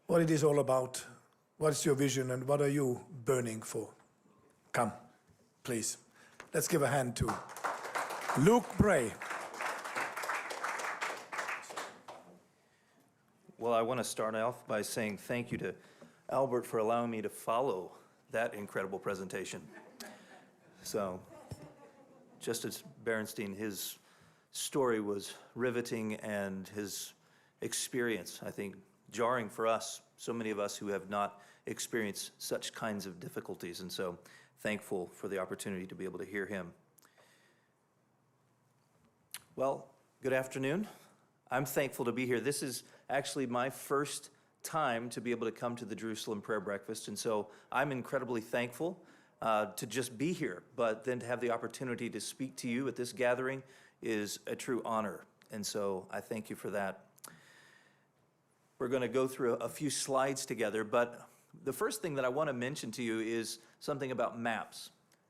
what it is all about? What is your vision and what are you burning for? Come, please. Let's give a hand to Luke Bray. Well, I want to start off by saying thank you to Albert for allowing me to follow that incredible presentation. So, Justice Berenstein, his story was riveting and his experience, I think, jarring for us, so many of us who have not experienced such kinds of difficulties, and so thankful for the opportunity to be able to hear him. Well, good afternoon. I'm thankful to be here. This is actually my first time to be able to come to the Jerusalem Prayer Breakfast, and so I'm incredibly thankful to just be here, but then to have the opportunity to speak to you at this gathering is a true honor, and so I thank you for that. We're going to go through a few slides together, but the first thing that I want to mention to you is something about maps.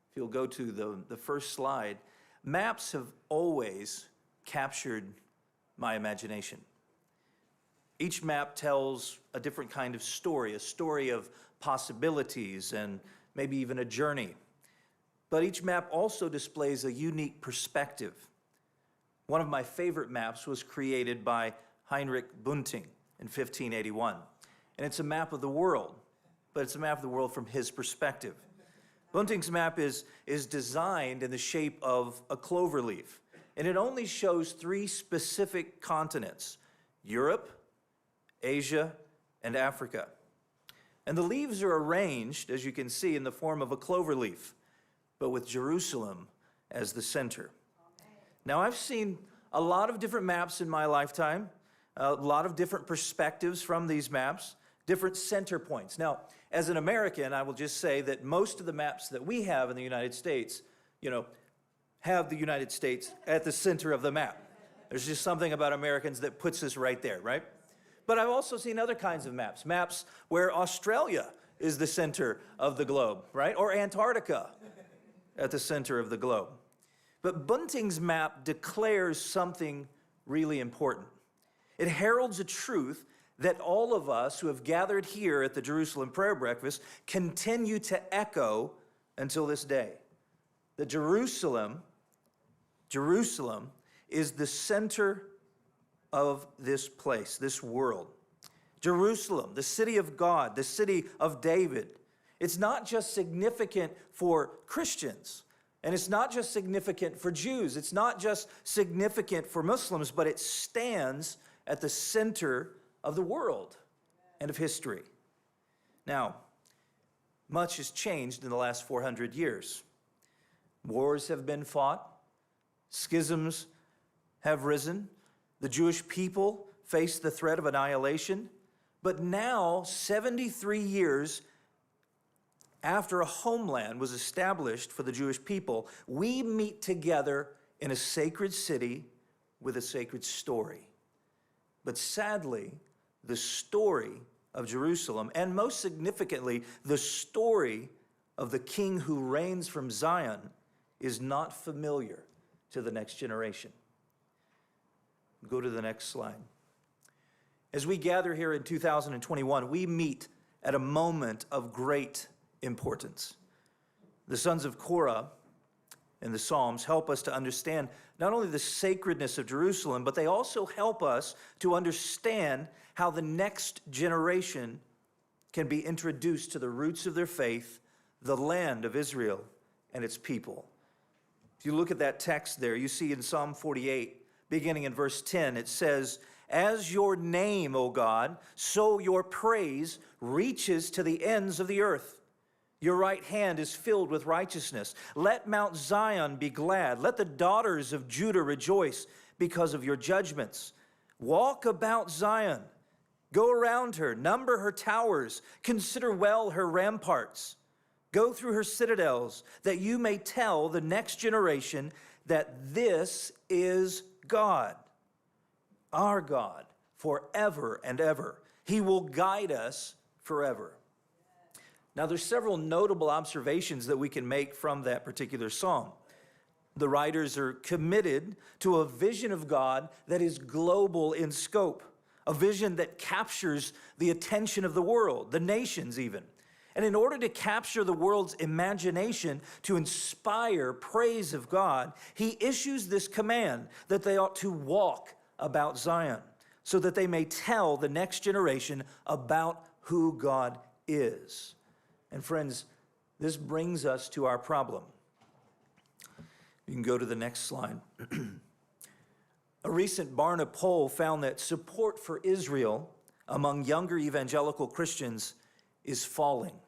If you'll go to the first slide, maps have always captured my imagination. Each map tells a different kind of story, a story of possibilities and maybe even a journey. But each map also displays a unique perspective. One of my favorite maps was created by Heinrich Bunting in 1581. And it's a map of the world, but it's a map of the world from his perspective. Bunting's map is designed in the shape of a clover leaf, and it only shows 3 specific continents: Europe, Asia, and Africa. And the leaves are arranged, as you can see, in the form of a clover leaf, but with Jerusalem as the center. Now, I've seen a lot of different maps in my lifetime, a lot of different perspectives from these maps, different center points. Now, as an American, I will just say that most of the maps that we have in the United States, have the United States at the center of the map. There's just something about Americans that puts us right there, right? But I've also seen other kinds of maps, maps where Australia is the center of the globe, right? Or Antarctica at the center of the globe. But Bunting's map declares something really important. It heralds a truth that all of us who have gathered here at the Jerusalem Prayer Breakfast continue to echo until this day. That Jerusalem is the center of this place, this world. Jerusalem, the city of God, the city of David. It's not just significant for Christians, and it's not just significant for Jews. It's not just significant for Muslims, but it stands at the center of the world and of history. Now, much has changed in the last 400 years. Wars have been fought. Schisms have risen. The Jewish people face the threat of annihilation. But now, 73 years after a homeland was established for the Jewish people, we meet together in a sacred city with a sacred story. But sadly, the story of Jerusalem, and most significantly, the story of the King who reigns from Zion, is not familiar to the next generation. Go to the next slide. As we gather here in 2021, we meet at a moment of great importance. The sons of Korah in the Psalms help us to understand not only the sacredness of Jerusalem, but they also help us to understand how the next generation can be introduced to the roots of their faith, the land of Israel and its people. If you look at that text there, you see in Psalm 48, beginning in verse 10, it says, "As your name, O God, so your praise reaches to the ends of the earth. Your right hand is filled with righteousness. Let Mount Zion be glad. Let the daughters of Judah rejoice because of your judgments. Walk about Zion. Go around her. Number her towers. Consider well her ramparts. Go through her citadels, that you may tell the next generation that this is God, our God, forever and ever. He will guide us forever." Now, there's several notable observations that we can make from that particular psalm. The writers are committed to a vision of God that is global in scope, a vision that captures the attention of the world, the nations even. And in order to capture the world's imagination, to inspire praise of God, he issues this command that they ought to walk about Zion, so that they may tell the next generation about who God is. And friends, this brings us to our problem. You can go to the next slide. A recent Barna poll found that support for Israel among younger evangelical Christians is falling.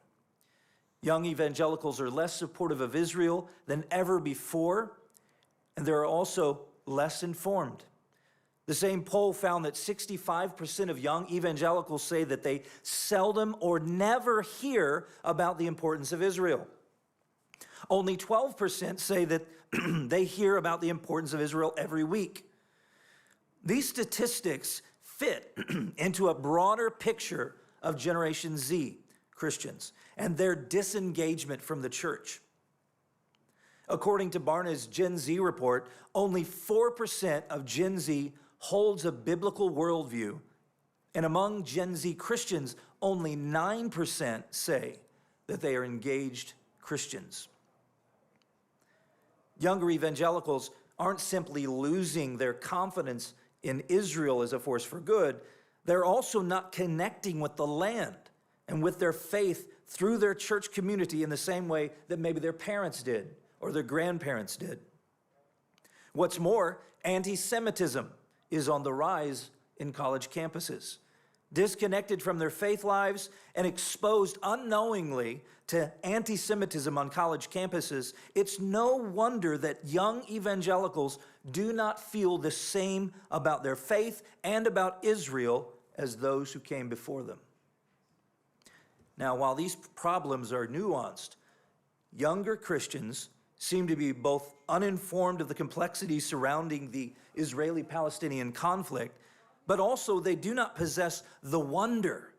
Young evangelicals are less supportive of Israel than ever before, and they're also less informed. The same poll found that 65% of young evangelicals say that they seldom or never hear about the importance of Israel. Only 12% say that they hear about the importance of Israel every week. These statistics fit into a broader picture of Generation Z Christians and their disengagement from the church. According to Barna's Gen Z report, only 4% of Gen Z holds a biblical worldview, and among Gen Z Christians, only 9% say that they are engaged Christians. Younger evangelicals aren't simply losing their confidence in Israel as a force for good, they're also not connecting with the land and with their faith through their church community in the same way that maybe their parents did or their grandparents did. What's more, anti-Semitism is on the rise in college campuses. Disconnected from their faith lives and exposed unknowingly to anti-Semitism on college campuses, it's no wonder that young evangelicals do not feel the same about their faith and about Israel as those who came before them. Now, while these problems are nuanced, younger Christians seem to be both uninformed of the complexities surrounding the Israeli-Palestinian conflict, but also they do not possess the wonder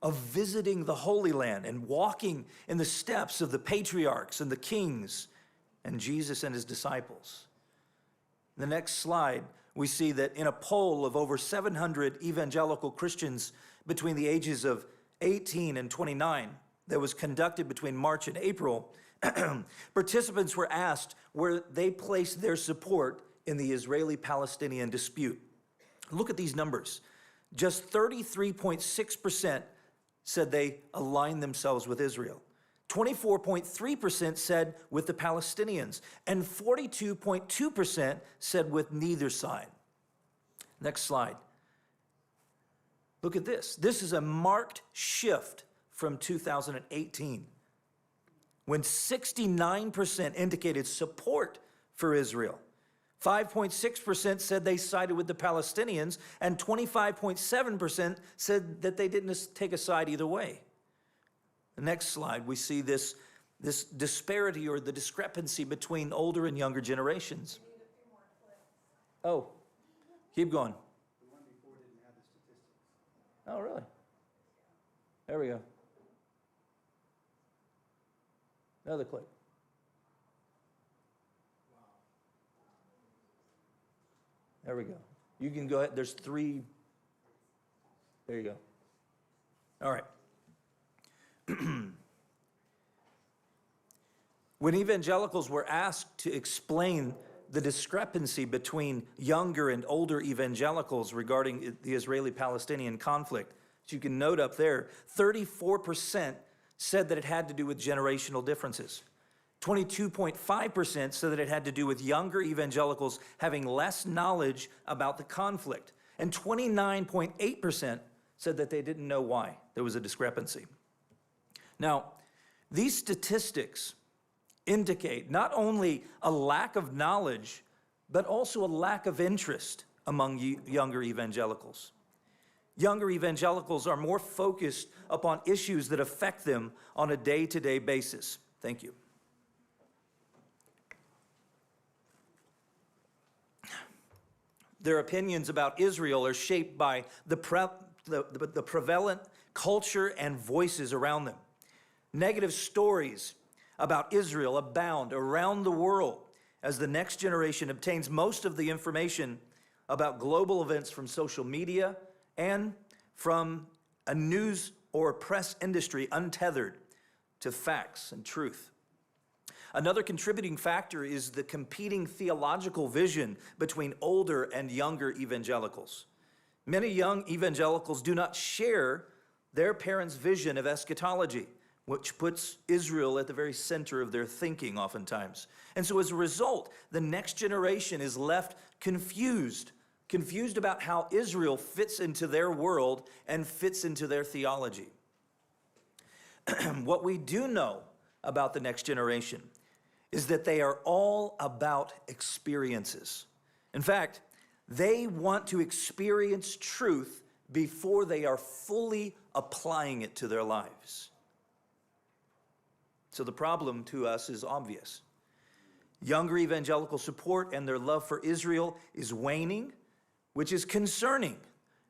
of visiting the Holy Land and walking in the steps of the patriarchs and the kings and Jesus and his disciples. In the next slide, we see that in a poll of over 700 evangelical Christians between the ages of 18 and 29 that was conducted between March and April, participants were asked where they placed their support in the Israeli-Palestinian dispute. Look at these numbers. Just 33.6% said they aligned themselves with Israel. 24.3% said with the Palestinians, and 42.2% said with neither side. Next slide. Look at this. This is a marked shift from 2018, when 69% indicated support for Israel. 5.6% said they sided with the Palestinians, and 25.7% said that they didn't take a side either way. The next slide, we see this disparity or the discrepancy between older and younger generations. Oh, keep going. The one before didn't have the statistics. Oh, really? There we go. Another clip. There we go. You can go ahead. There's 3. There you go. All right. When evangelicals were asked to explain the discrepancy between younger and older evangelicals regarding the Israeli-Palestinian conflict, as you can note up there, 34% said that it had to do with generational differences. 22.5% said that it had to do with younger evangelicals having less knowledge about the conflict. And 29.8% said that they didn't know why there was a discrepancy. Now, these statistics indicate not only a lack of knowledge, but also a lack of interest among younger evangelicals. Younger evangelicals are more focused upon issues that affect them on a day-to-day basis. Thank you. Their opinions about Israel are shaped by the prevalent culture and voices around them. Negative stories about Israel abound around the world as the next generation obtains most of the information about global events from social media and from a news or press industry untethered to facts and truth. Another contributing factor is the competing theological vision between older and younger evangelicals. Many young evangelicals do not share their parents' vision of eschatology, which puts Israel at the very center of their thinking oftentimes. And so as a result, the next generation is left confused about how Israel fits into their world and fits into their theology. What we do know about the next generation is that they are all about experiences. In fact, they want to experience truth before they are fully applying it to their lives. So the problem to us is obvious. Younger evangelical support and their love for Israel is waning, which is concerning,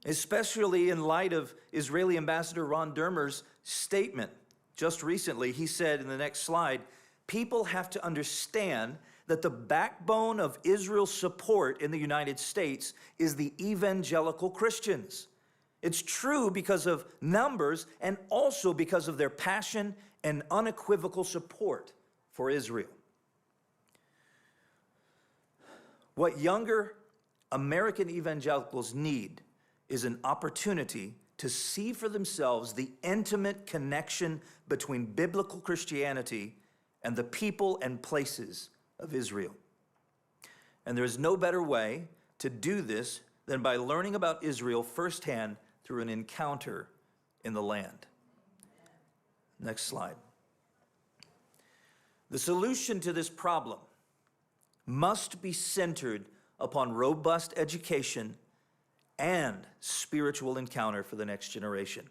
especially in light of Israeli Ambassador Ron Dermer's statement. Just recently, he said in the next slide, people have to understand that the backbone of Israel's support in the United States is the evangelical Christians. It's true because of numbers and also because of their passion and unequivocal support for Israel. What younger American evangelicals need is an opportunity to see for themselves the intimate connection between biblical Christianity and the people and places of Israel. And there is no better way to do this than by learning about Israel firsthand through an encounter in the land. Next slide. The solution to this problem must be centered upon robust education and spiritual encounter for the next generation.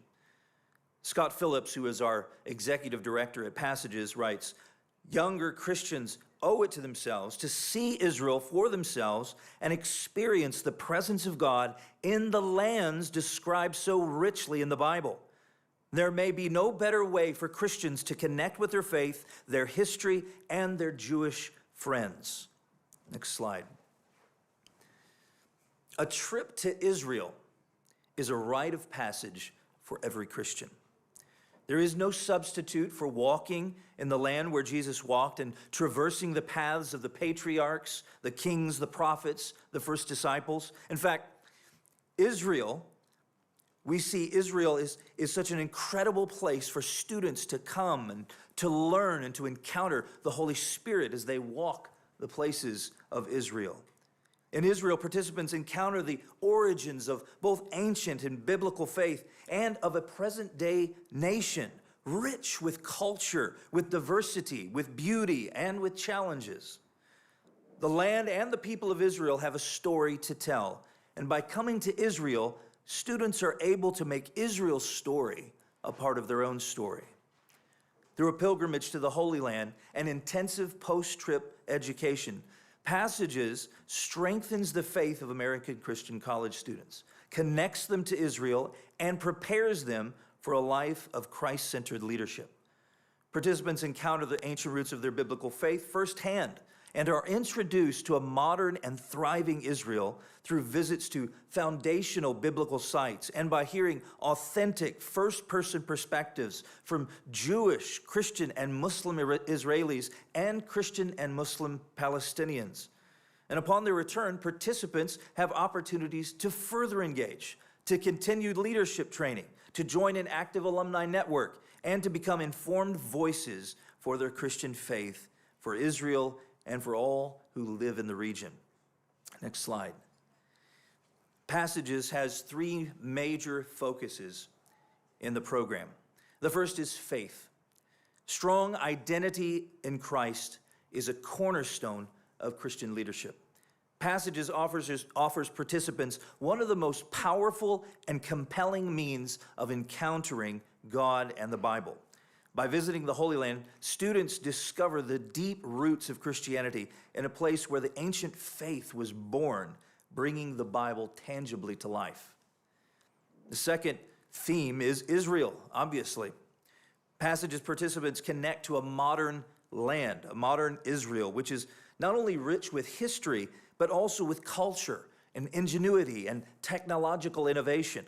Scott Phillips, who is our executive director at Passages, writes, younger Christians owe it to themselves to see Israel for themselves and experience the presence of God in the lands described so richly in the Bible. There may be no better way for Christians to connect with their faith, their history, and their Jewish friends. Next slide. A trip to Israel is a rite of passage for every Christian. There is no substitute for walking in the land where Jesus walked and traversing the paths of the patriarchs, the kings, the prophets, the first disciples. In fact, Israel, we see Israel is such an incredible place for students to come and to learn and to encounter the Holy Spirit as they walk the places of Israel. In Israel, participants encounter the origins of both ancient and biblical faith and of a present-day nation, rich with culture, with diversity, with beauty, and with challenges. The land and the people of Israel have a story to tell, and by coming to Israel, students are able to make Israel's story a part of their own story. Through a pilgrimage to the Holy Land and intensive post-trip education, Passages strengthens the faith of American Christian college students, connects them to Israel, and prepares them for a life of Christ-centered leadership. Participants encounter the ancient roots of their biblical faith firsthand and are introduced to a modern and thriving Israel through visits to foundational biblical sites and by hearing authentic first-person perspectives from Jewish, Christian, and Muslim Israelis and Christian and Muslim Palestinians. And upon their return, participants have opportunities to further engage, to continue leadership training, to join an active alumni network, and to become informed voices for their Christian faith, for Israel, and for all who live in the region. Next slide. Passages has three major focuses in the program. The first is faith. Strong identity in Christ is a cornerstone of Christian leadership. Passages offers participants one of the most powerful and compelling means of encountering God and the Bible. By visiting the Holy Land, students discover the deep roots of Christianity in a place where the ancient faith was born, bringing the Bible tangibly to life. The second theme is Israel, obviously. Passages participants connect to a modern land, a modern Israel, which is not only rich with history, but also with culture and ingenuity and technological innovation.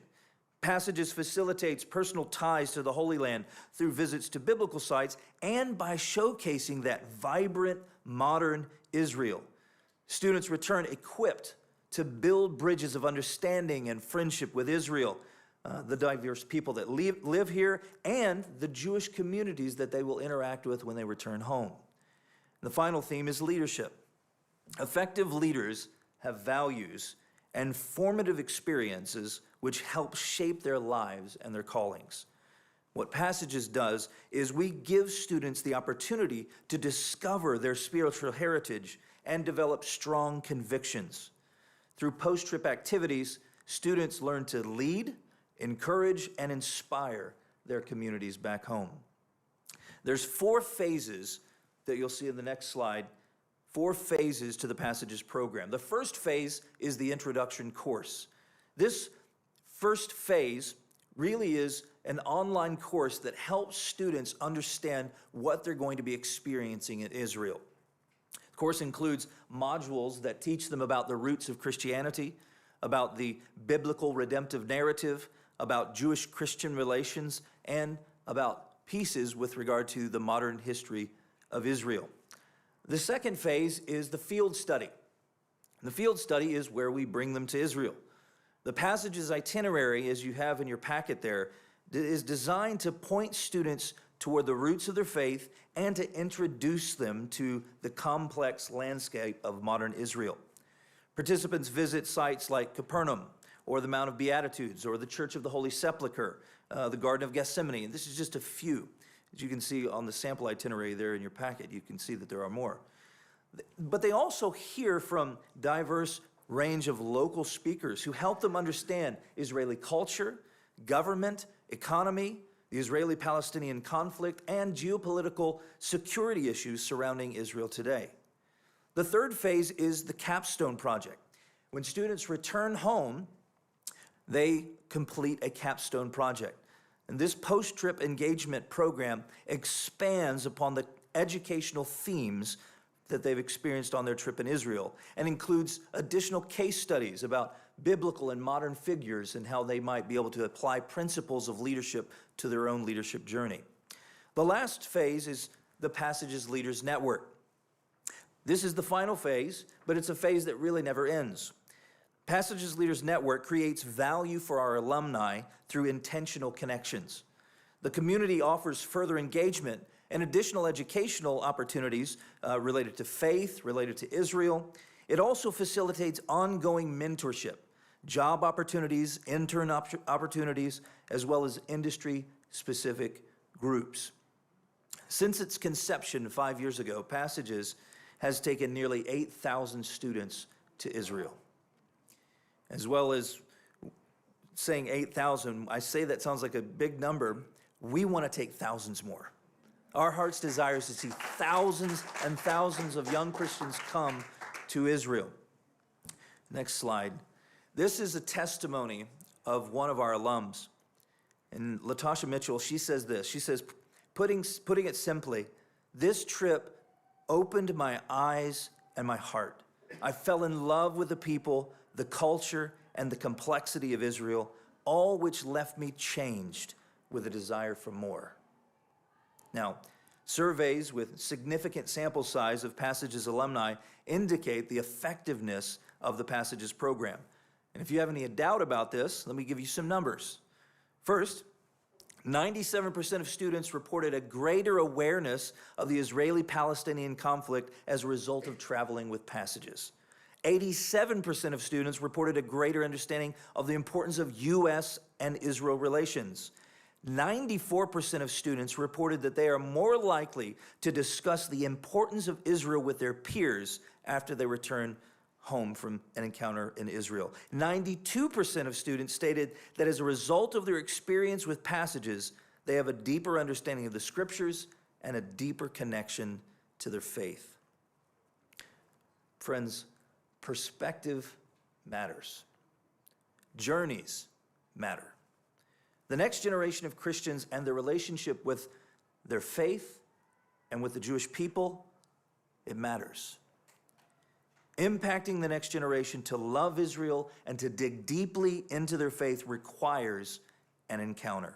Passages facilitates personal ties to the Holy Land through visits to biblical sites and by showcasing that vibrant, modern Israel. Students return equipped to build bridges of understanding and friendship with Israel, the diverse people that live here, and the Jewish communities that they will interact with when they return home. The final theme is leadership. Effective leaders have values and formative experiences which help shape their lives and their callings. What Passages does is we give students the opportunity to discover their spiritual heritage and develop strong convictions. Through post-trip activities, students learn to lead, encourage, and inspire their communities back home. There's 4 phases that you'll see in the next slide, 4 phases to the Passages program. The first phase is the introduction course. This first phase really is an online course that helps students understand what they're going to be experiencing in Israel. The course includes modules that teach them about the roots of Christianity, about the biblical redemptive narrative, about Jewish-Christian relations, and about pieces with regard to the modern history of Israel. The second phase is the field study. The field study is where we bring them to Israel. The Passages itinerary, as you have in your packet there, is designed to point students toward the roots of their faith and to introduce them to the complex landscape of modern Israel. Participants visit sites like Capernaum, or the Mount of Beatitudes, or the Church of the Holy Sepulchre, the Garden of Gethsemane, and this is just a few. As you can see on the sample itinerary there in your packet, you can see that there are more. But they also hear from diverse range of local speakers who help them understand Israeli culture, government, economy, the Israeli-Palestinian conflict, and geopolitical security issues surrounding Israel today. The third phase is the capstone project. When students return home, they complete a capstone project. And this post-trip engagement program expands upon the educational themes that they've experienced on their trip in Israel and includes additional case studies about biblical and modern figures and how they might be able to apply principles of leadership to their own leadership journey. The last phase is the Passages Leaders Network. This is the final phase, but it's a phase that really never ends. Passages Leaders Network creates value for our alumni through intentional connections. The community offers further engagement and additional educational opportunities related to faith, related to Israel. It also facilitates ongoing mentorship, job opportunities, intern opportunities, as well as industry-specific groups. Since its conception 5 years ago, Passages has taken nearly 8,000 students to Israel. As well as saying 8,000, I say that sounds like a big number. We want to take thousands more. Our heart's desire is to see thousands and thousands of young Christians come to Israel. Next slide. This is a testimony of one of our alums. And Latasha Mitchell, she says this. She says, putting it simply, this trip opened my eyes and my heart. I fell in love with the people, the culture, and the complexity of Israel, all which left me changed with a desire for more. Now, surveys with significant sample size of Passages alumni indicate the effectiveness of the Passages program. And if you have any doubt about this, let me give you some numbers. First, 97% of students reported a greater awareness of the Israeli-Palestinian conflict as a result of traveling with Passages. 87% of students reported a greater understanding of the importance of U.S. and Israel relations. 94% of students reported that they are more likely to discuss the importance of Israel with their peers after they return home from an encounter in Israel. 92% of students stated that as a result of their experience with Passages, they have a deeper understanding of the scriptures and a deeper connection to their faith. Friends, perspective matters. Journeys matter. The next generation of Christians and their relationship with their faith and with the Jewish people, it matters. Impacting the next generation to love Israel and to dig deeply into their faith requires an encounter.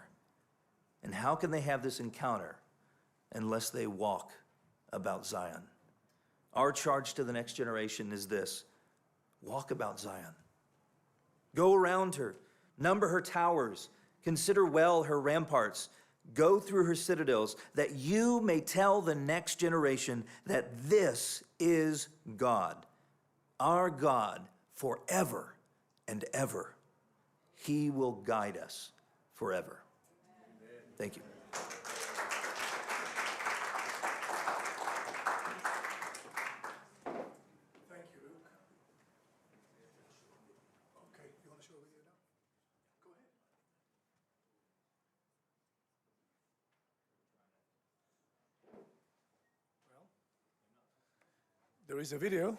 And how can they have this encounter unless they walk about Zion? Our charge to the next generation is this: walk about Zion. Go around her, number her towers, consider well her ramparts, go through her citadels, that you may tell the next generation that this is God, our God, forever and ever. He will guide us forever. Thank you. Thank you, Luke. Okay, you want to show a video now? Go ahead. Well, there is a video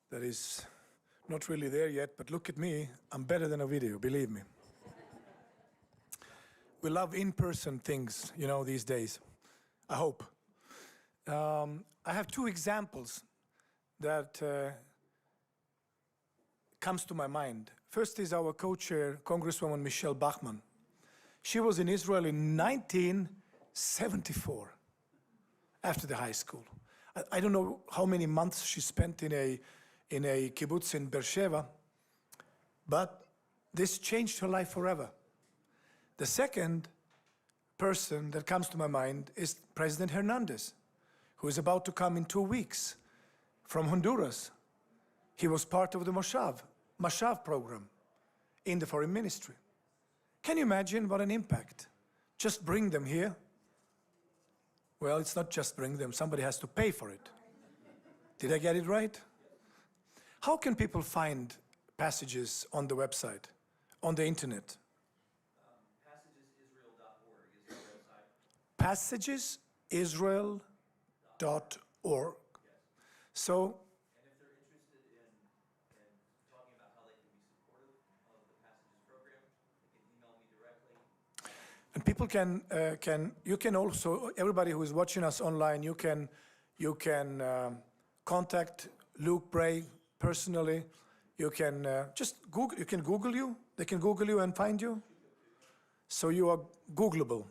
that is not really there yet, but look at me. I'm better than a video, believe me. We love in-person things, these days. I hope. I have two examples that comes to my mind. First is our co-chair, Congresswoman Michelle Bachmann. She was in Israel in 1974, after the high school. I don't know how many months she spent in a kibbutz in Beersheba, but this changed her life forever. The second person that comes to my mind is President Hernandez, who is about to come in 2 weeks from Honduras. He was part of the Mashav program in the foreign ministry. Can you imagine what an impact? Just bring them here. Well, it's not just bring them, somebody has to pay for it. Did I get it right? How can people find Passages on the website, on the internet? PassagesIsrael.org. So, And if they're interested in talking about how they can be supportive of the Passages program, they can email me directly. and people you can also, everybody who is watching us online, you can contact Luke Bray personally. You can just Google, they can Google you and find you. So you are Googleable.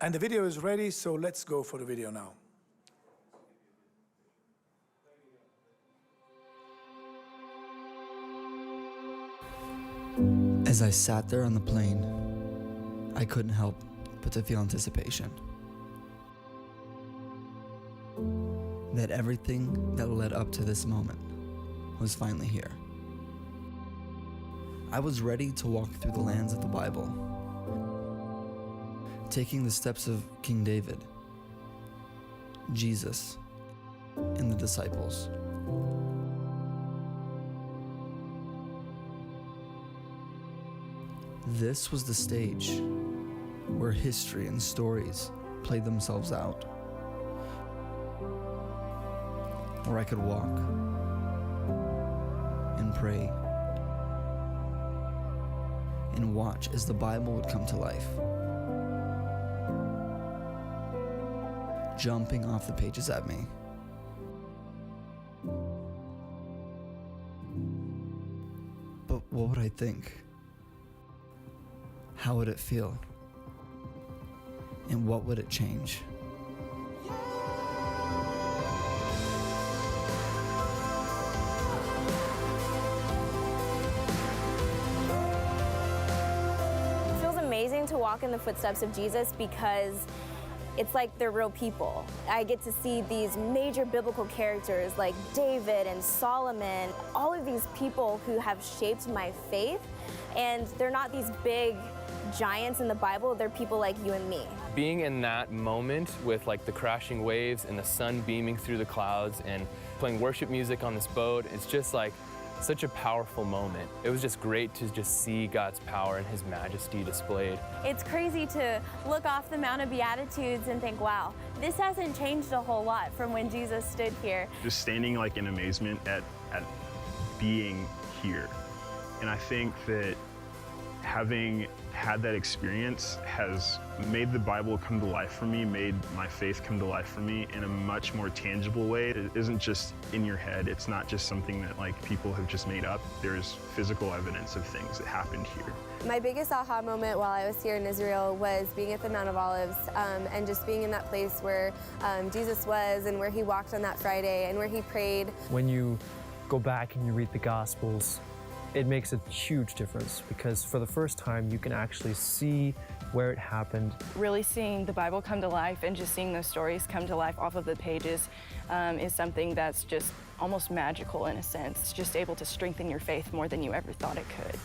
And the video is ready, so let's go for the video now. As I sat there on the plane, I couldn't help but to feel anticipation. That everything that led up to this moment was finally here. I was ready to walk through the lands of the Bible, taking the steps of King David, Jesus, and the disciples. This was the stage where history and stories played themselves out, where I could walk and pray and watch as the Bible would come to life. jumping off the pages at me. But what would I think? How would it feel? And what would it change? It feels amazing to walk in the footsteps of Jesus because it's like they're real people. I get to see these major biblical characters like David and Solomon, all of these people who have shaped my faith, and they're not these big giants in the Bible, they're people like you and me. Being in that moment with like the crashing waves and the sun beaming through the clouds and playing worship music on this boat, it's just like such a powerful moment. It was just great to just see God's power and His majesty displayed. It's crazy to look off the Mount of Beatitudes and think, wow, this hasn't changed a whole lot from when Jesus stood here. Just standing like in amazement at being here. And I think that having had that experience has made the Bible come to life for me, made my faith come to life for me in a much more tangible way. It isn't just in your head. It's not just something that like people have just made up. There's physical evidence of things that happened here. My biggest aha moment while I was here in Israel was being at the Mount of Olives and just being in that place where Jesus was and where He walked on that Friday and where He prayed. When you go back and you read the Gospels, it makes a huge difference because for the first time you can actually see where it happened. Really seeing the Bible come to life and just seeing those stories come to life off of the pages is something that's just almost magical in a sense, just able to strengthen your faith more than you ever thought it could.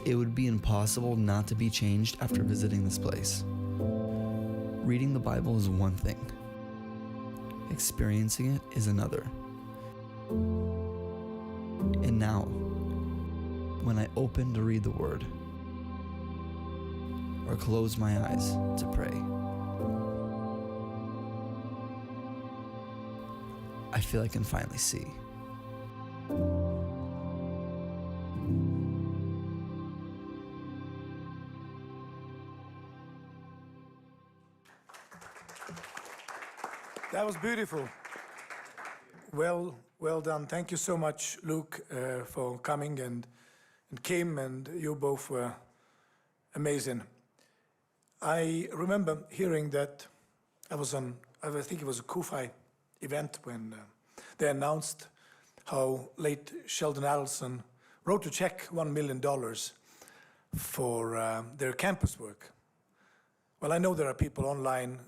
It would be impossible not to be changed after visiting this place. Reading the Bible is one thing. Experiencing it is another. And now, when I open to read the Word or close my eyes to pray, I feel I can finally see. That was beautiful. Well done. Thank you so much, Luke, for coming, and Kim, and you both were amazing. I remember hearing that I think it was a Kufi event when they announced how late Sheldon Adelson wrote a check $1 million for their campus work. Well, I know there are people online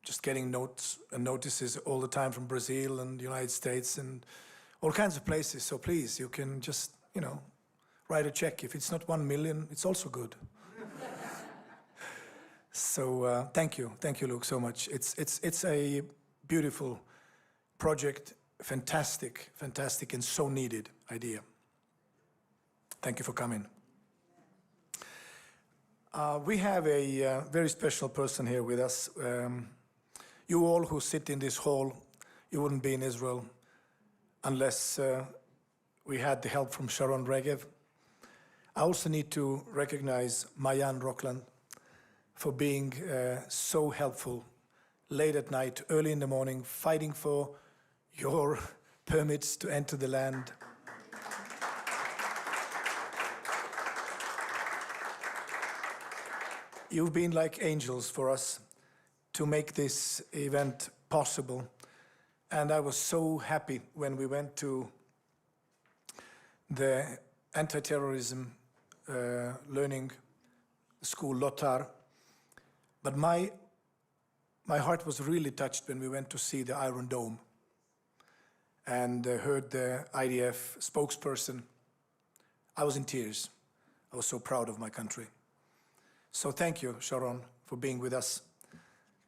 just getting notes and notices all the time from Brazil and the United States and all kinds of places. So please, you can just, write a check. If it's not 1 million, it's also good. So thank you, Luke, so much. It's a beautiful project, fantastic, and so needed idea. Thank you for coming. We have a very special person here with us. You all who sit in this hall, you wouldn't be in Israel unless we had the help from Sharon Regev. I also need to recognize Mayan Rockland for being so helpful late at night, early in the morning, fighting for your permits to enter the land. You've been like angels for us to make this event possible. And I was so happy when we went to the anti-terrorism learning school, Lotar. But my heart was really touched when we went to see the Iron Dome and heard the IDF spokesperson. I was in tears. I was so proud of my country. So thank you, Sharon, for being with us.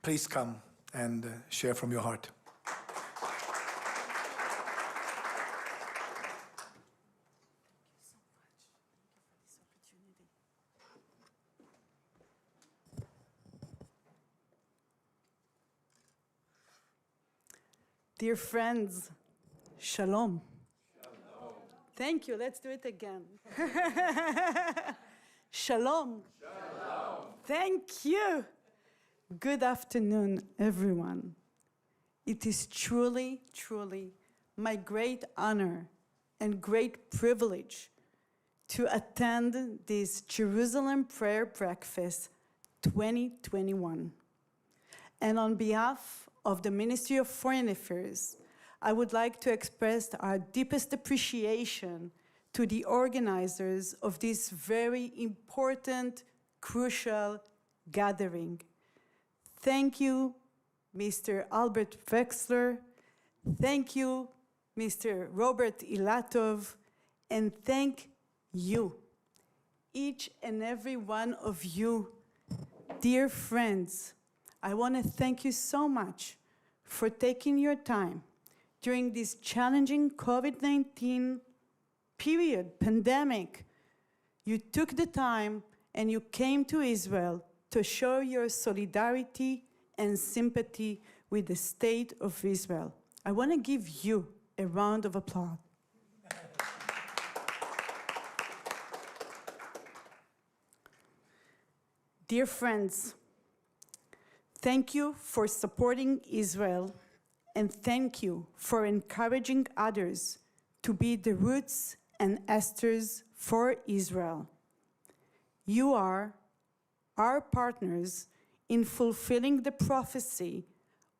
Please come and share from your heart. Dear friends, shalom. Thank you. Let's do it again. Shalom. Thank you. Good afternoon, everyone. It is truly, truly my great honor and great privilege to attend this Jerusalem Prayer Breakfast 2021. And on behalf of the Ministry of Foreign Affairs, I would like to express our deepest appreciation to the organizers of this very important, crucial gathering. Thank you, Mr. Albert Wexler. Thank you, Mr. Robert Ilatov. And thank you, each and every one of you, dear friends. I want to thank you so much for taking your time during this challenging COVID-19 period, pandemic. You took the time and you came to Israel to show your solidarity and sympathy with the state of Israel. I want to give you a round of applause. Dear friends, thank you for supporting Israel, and thank you for encouraging others to be the Ruths and Esthers for Israel. You are our partners in fulfilling the prophecy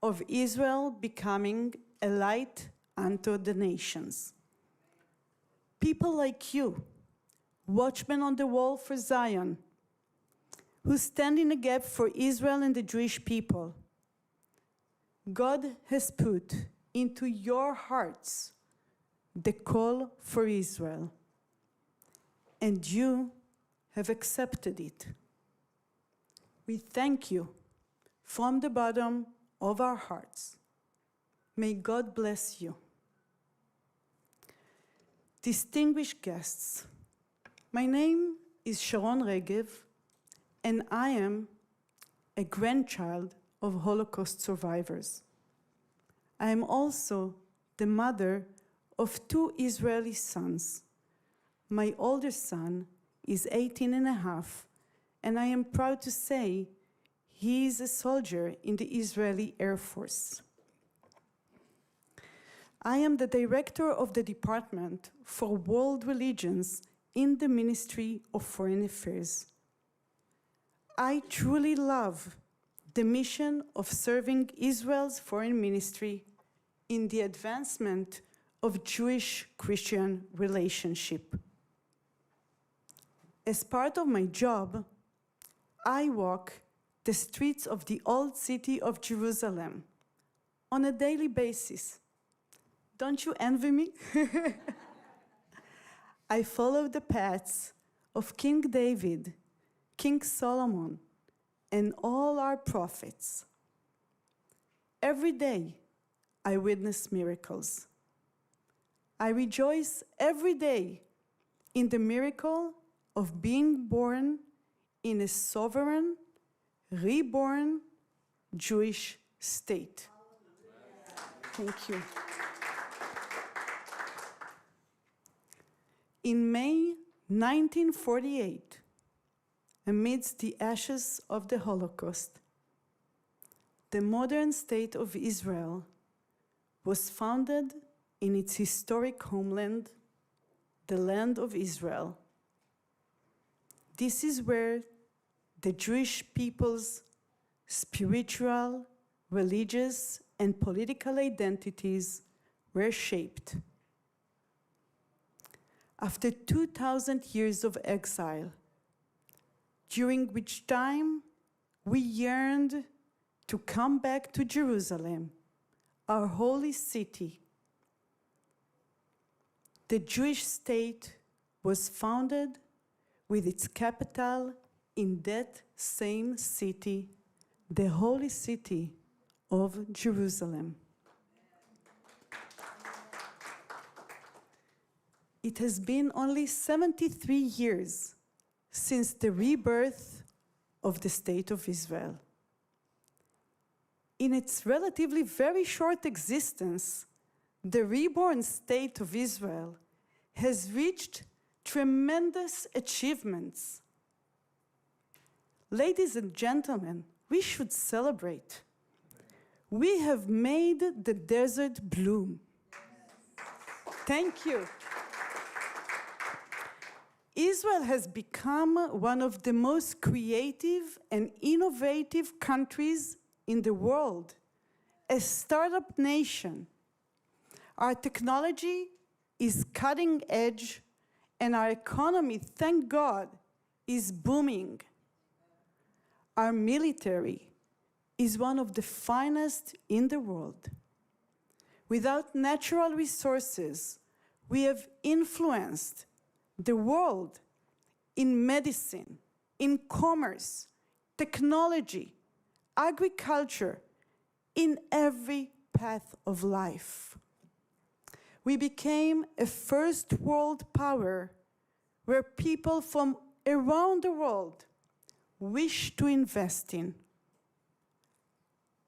of Israel becoming a light unto the nations. People like you, watchmen on the wall for Zion, who stand in the gap for Israel and the Jewish people. God has put into your hearts the call for Israel, and you have accepted it. We thank you from the bottom of our hearts. May God bless you. Distinguished guests, my name is Sharon Regev, and I am a grandchild of Holocaust survivors. I am also the mother of 2 Israeli sons. My older son is 18 and a half, and I am proud to say he is a soldier in the Israeli Air Force. I am the director of the Department for World Religions in the Ministry of Foreign Affairs. I truly love the mission of serving Israel's foreign ministry in the advancement of Jewish-Christian relationship. As part of my job, I walk the streets of the old city of Jerusalem on a daily basis. Don't you envy me? I follow the paths of King David, King Solomon, and all our prophets. Every day, I witness miracles. I rejoice every day in the miracle of being born in a sovereign, reborn Jewish state. Thank you. In May 1948, amidst the ashes of the Holocaust, the modern state of Israel was founded in its historic homeland, the land of Israel. This is where the Jewish people's spiritual, religious, and political identities were shaped. After 2,000 years of exile, during which time we yearned to come back to Jerusalem, our holy city, the Jewish state was founded with its capital in that same city, the holy city of Jerusalem. It has been only 73 years since the rebirth of the State of Israel. In its relatively very short existence, the reborn State of Israel has reached tremendous achievements. Ladies and gentlemen, we should celebrate. We have made the desert bloom. Thank you. Israel has become one of the most creative and innovative countries in the world, a startup nation. Our technology is cutting edge, and our economy, thank God, is booming. Our military is one of the finest in the world. Without natural resources, we have influenced the world in medicine, in commerce, technology, agriculture, in every path of life. We became a first world power where people from around the world wish to invest in.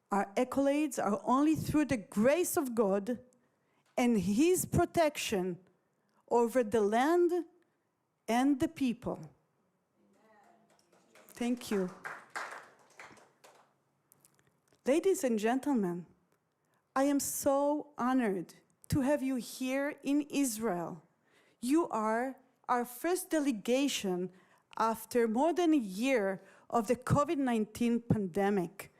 Our accolades are only through the grace of God and His protection over the land and the people. Thank you. Ladies and gentlemen, I am so honored to have you here in Israel. You are our first delegation after more than a year of the COVID-19 pandemic.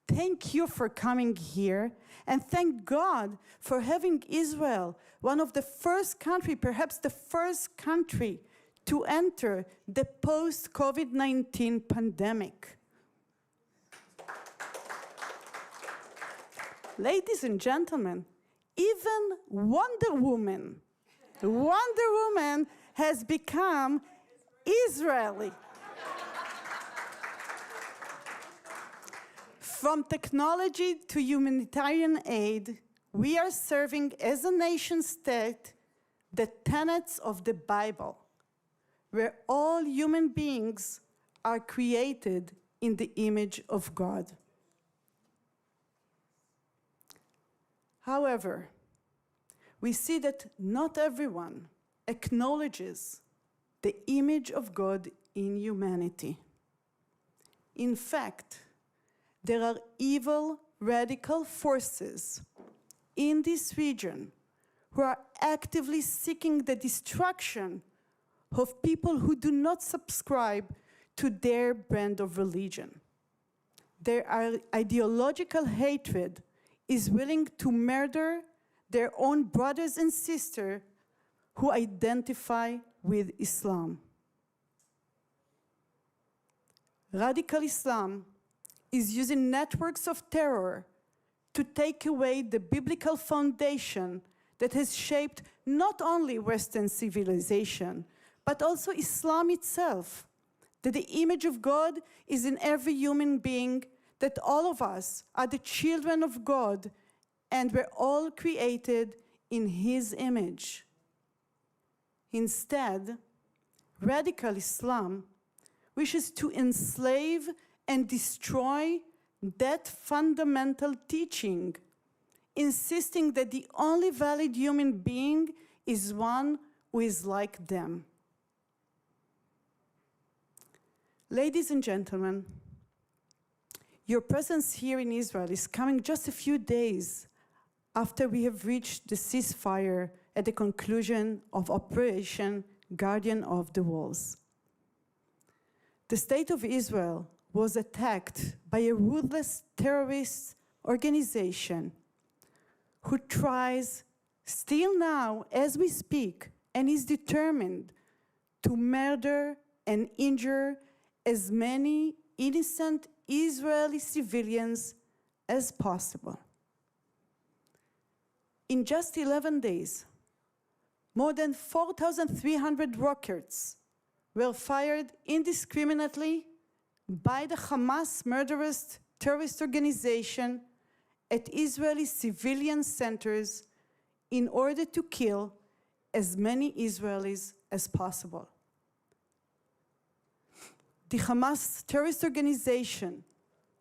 Thank you for coming here, and thank God for having Israel, one of the first country, perhaps the first country, to enter the post-COVID-19 pandemic. Ladies and gentlemen, even Wonder Woman has become Israeli. From technology to humanitarian aid, we are serving as a nation state the tenets of the Bible, where all human beings are created in the image of God. However, we see that not everyone acknowledges the image of God in humanity. In fact, there are evil, radical forces in this region who are actively seeking the destruction of people who do not subscribe to their brand of religion. Their ideological hatred is willing to murder their own brothers and sisters who identify with Islam. Radical Islam is using networks of terror to take away the biblical foundation that has shaped not only Western civilization, but also Islam itself, that the image of God is in every human being, that all of us are the children of God, and we're all created in His image. Instead, radical Islam wishes to enslave and destroy that fundamental teaching, insisting that the only valid human being is one who is like them. Ladies and gentlemen, your presence here in Israel is coming just a few days after we have reached the ceasefire at the conclusion of Operation Guardian of the Walls. The State of Israel was attacked by a ruthless terrorist organization who tries, still now as we speak, and is determined to murder and injure as many innocent Israeli civilians as possible. In just 11 days, more than 4,300 rockets were fired indiscriminately by the Hamas murderous terrorist organization at Israeli civilian centers in order to kill as many Israelis as possible. The Hamas terrorist organization,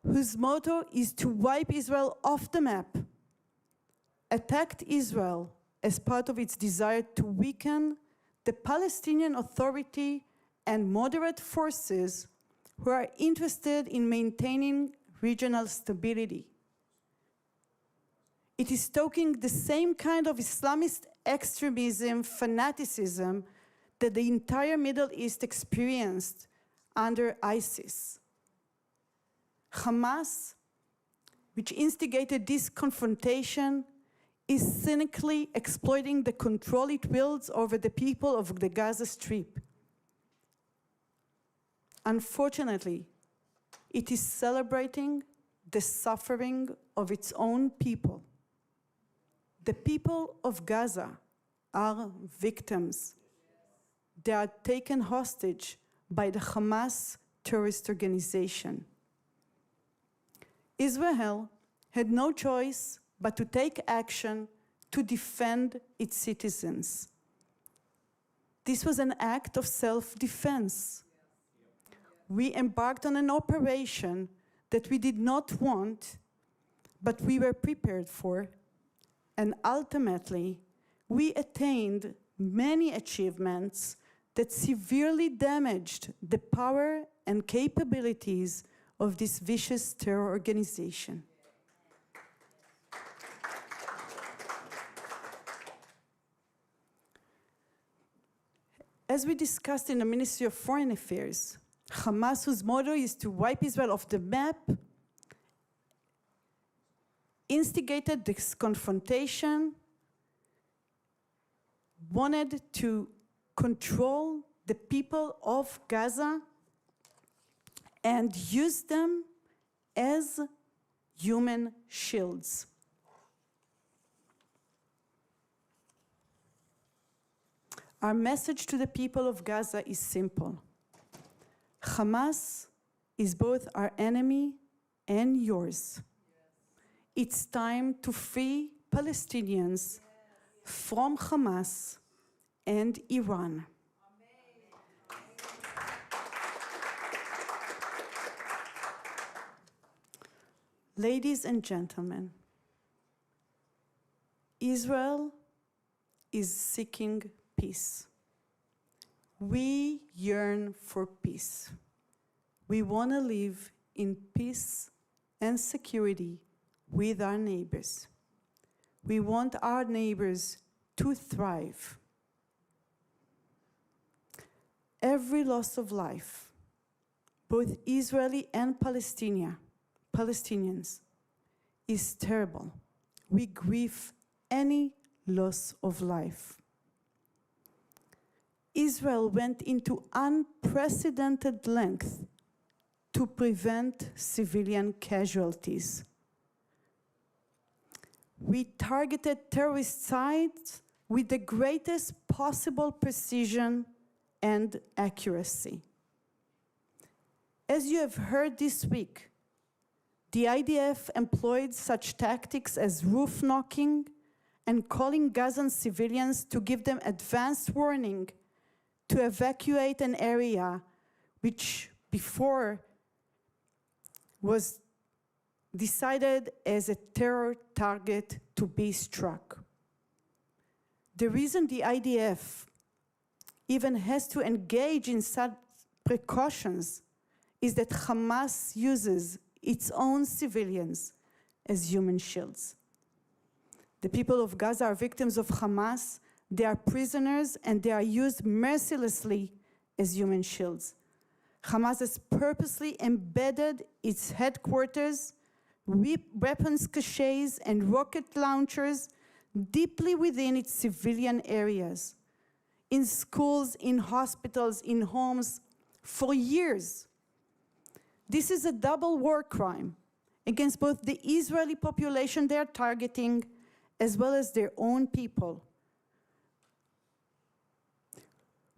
whose motto is to wipe Israel off the map, attacked Israel as part of its desire to weaken the Palestinian Authority and moderate forces who are interested in maintaining regional stability. It is stoking the same kind of Islamist extremism, fanaticism that the entire Middle East experienced under ISIS. Hamas, which instigated this confrontation, is cynically exploiting the control it wields over the people of the Gaza Strip. Unfortunately, it is celebrating the suffering of its own people. The people of Gaza are victims. They are taken hostage by the Hamas terrorist organization. Israel had no choice but to take action to defend its citizens. This was an act of self-defense. We embarked on an operation that we did not want, but we were prepared for, and ultimately, we attained many achievements that severely damaged the power and capabilities of this vicious terror organization. As we discussed in the Ministry of Foreign Affairs, Hamas, whose motto is to wipe Israel off the map, instigated this confrontation, wanted to control the people of Gaza and use them as human shields. Our message to the people of Gaza is simple. Hamas is both our enemy and yours. It's time to free Palestinians from Hamas and Iran. Ladies and gentlemen, Israel is seeking peace. We yearn for peace. We want to live in peace and security with our neighbors. We want our neighbors to thrive. Every loss of life, both Israeli and Palestinians, is terrible. We grieve any loss of life. Israel went into unprecedented length to prevent civilian casualties. We targeted terrorist sites with the greatest possible precision and accuracy. As you have heard this week, the IDF employed such tactics as roof knocking and calling Gazan civilians to give them advance warning to evacuate an area which before was decided as a terror target to be struck. The reason the IDF even has to engage in such precautions is that Hamas uses its own civilians as human shields. The people of Gaza are victims of Hamas. They are prisoners, and they are used mercilessly as human shields. Hamas has purposely embedded its headquarters, weapons caches, and rocket launchers deeply within its civilian areas, in schools, in hospitals, in homes, for years. This is a double war crime against both the Israeli population they are targeting as well as their own people.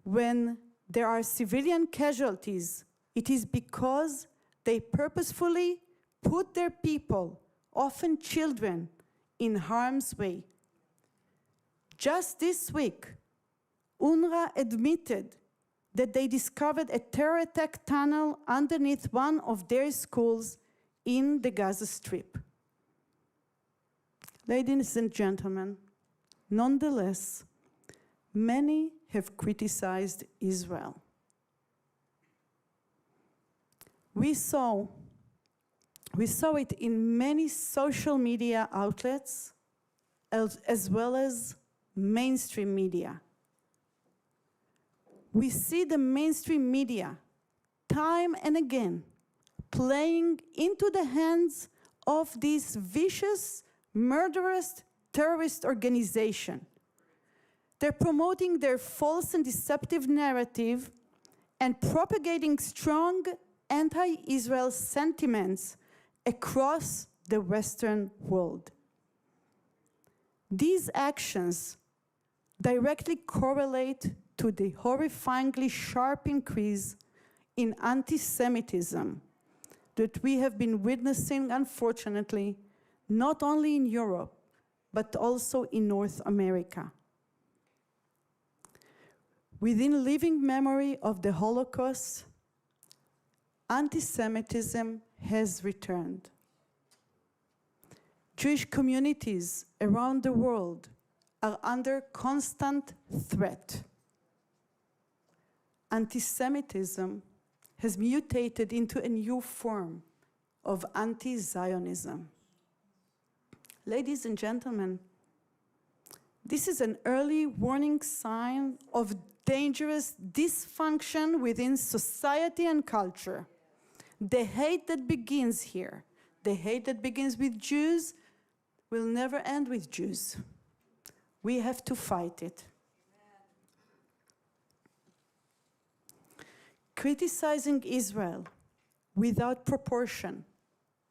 When there are civilian casualties, it is because they purposefully put their people, often children, in harm's way. Just this week, UNRWA admitted that they discovered a terror attack tunnel underneath one of their schools in the Gaza Strip. Ladies and gentlemen, nonetheless, many have criticized Israel. We saw We saw it in many social media outlets, as well as mainstream media. We see the mainstream media time and again playing into the hands of this vicious, murderous terrorist organization. They're promoting their false and deceptive narrative and propagating strong anti-Israel sentiments across the Western world. These actions directly correlate to the horrifyingly sharp increase in anti-Semitism that we have been witnessing, unfortunately, not only in Europe, but also in North America. Within living memory of the Holocaust, anti-Semitism has returned. Jewish communities around the world are under constant threat. Anti-Semitism has mutated into a new form of anti-Zionism. Ladies and gentlemen, this is an early warning sign of dangerous dysfunction within society and culture. The hate that begins here, the hate that begins with Jews, will never end with Jews. We have to fight it. Criticizing Israel without proportion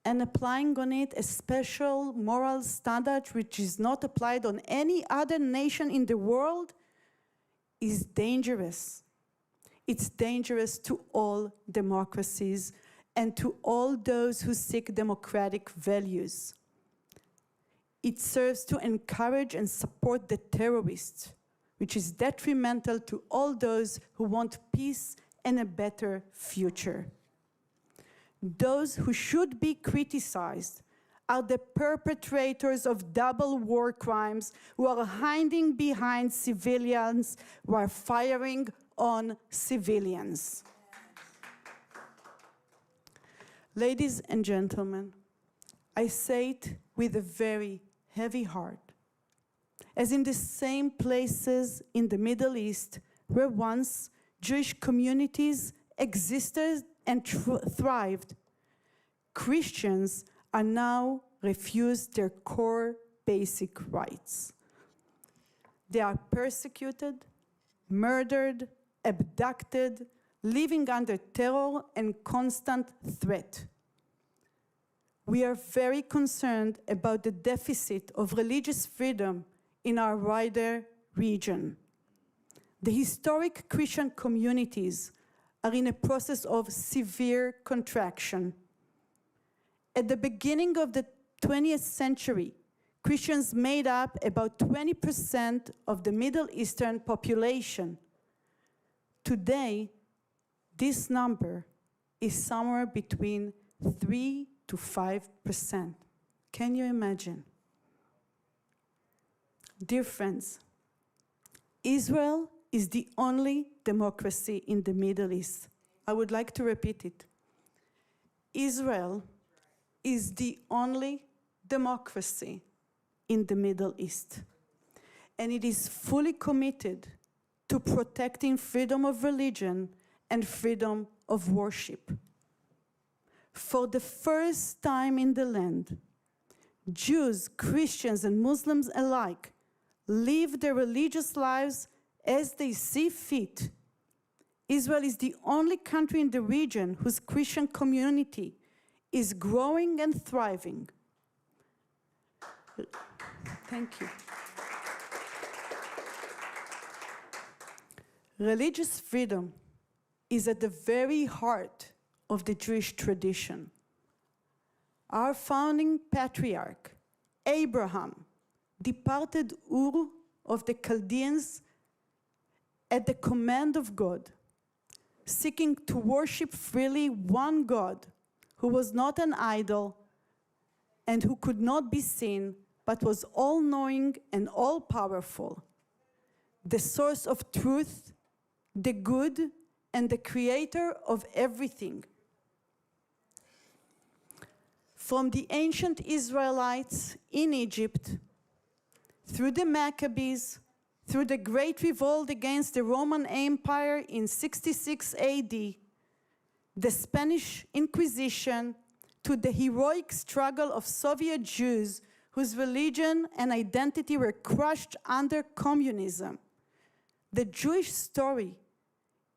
and applying on it a special moral standard which is not applied on any other nation in the world is dangerous. It's dangerous to all democracies and to all those who seek democratic values. It serves to encourage and support the terrorists, which is detrimental to all those who want peace and a better future. Those who should be criticized are the perpetrators of double war crimes who are hiding behind civilians who are firing on civilians. Ladies and gentlemen, I say it with a very heavy heart. As in the same places in the Middle East where once Jewish communities existed and thrived, Christians are now refused their core basic rights. They are persecuted, murdered, abducted, living under terror and constant threat. We are very concerned about the deficit of religious freedom in our wider region. The historic Christian communities are in a process of severe contraction. At the beginning of the 20th century, Christians made up about 20% of the Middle Eastern population. Today, this number is somewhere between 3 to 5%. Can you imagine? Dear friends, Israel is the only democracy in the Middle East. I would like to repeat it. Israel is the only democracy in the Middle East. And it is fully committed to protecting freedom of religion and freedom of worship. For the first time in the land, Jews, Christians, and Muslims alike live their religious lives as they see fit. Israel is the only country in the region whose Christian community is growing and thriving. Thank you. Religious freedom is at the very heart of the Jewish tradition. Our founding patriarch, Abraham, departed Ur of the Chaldeans at the command of God, seeking to worship freely one God who was not an idol and who could not be seen, but was all-knowing and all-powerful, the source of truth, the good, and the creator of everything. from the ancient Israelites in Egypt, through the Maccabees, through the great revolt against the Roman Empire in 66 AD, the Spanish Inquisition, to the heroic struggle of Soviet Jews whose religion and identity were crushed under communism. The Jewish story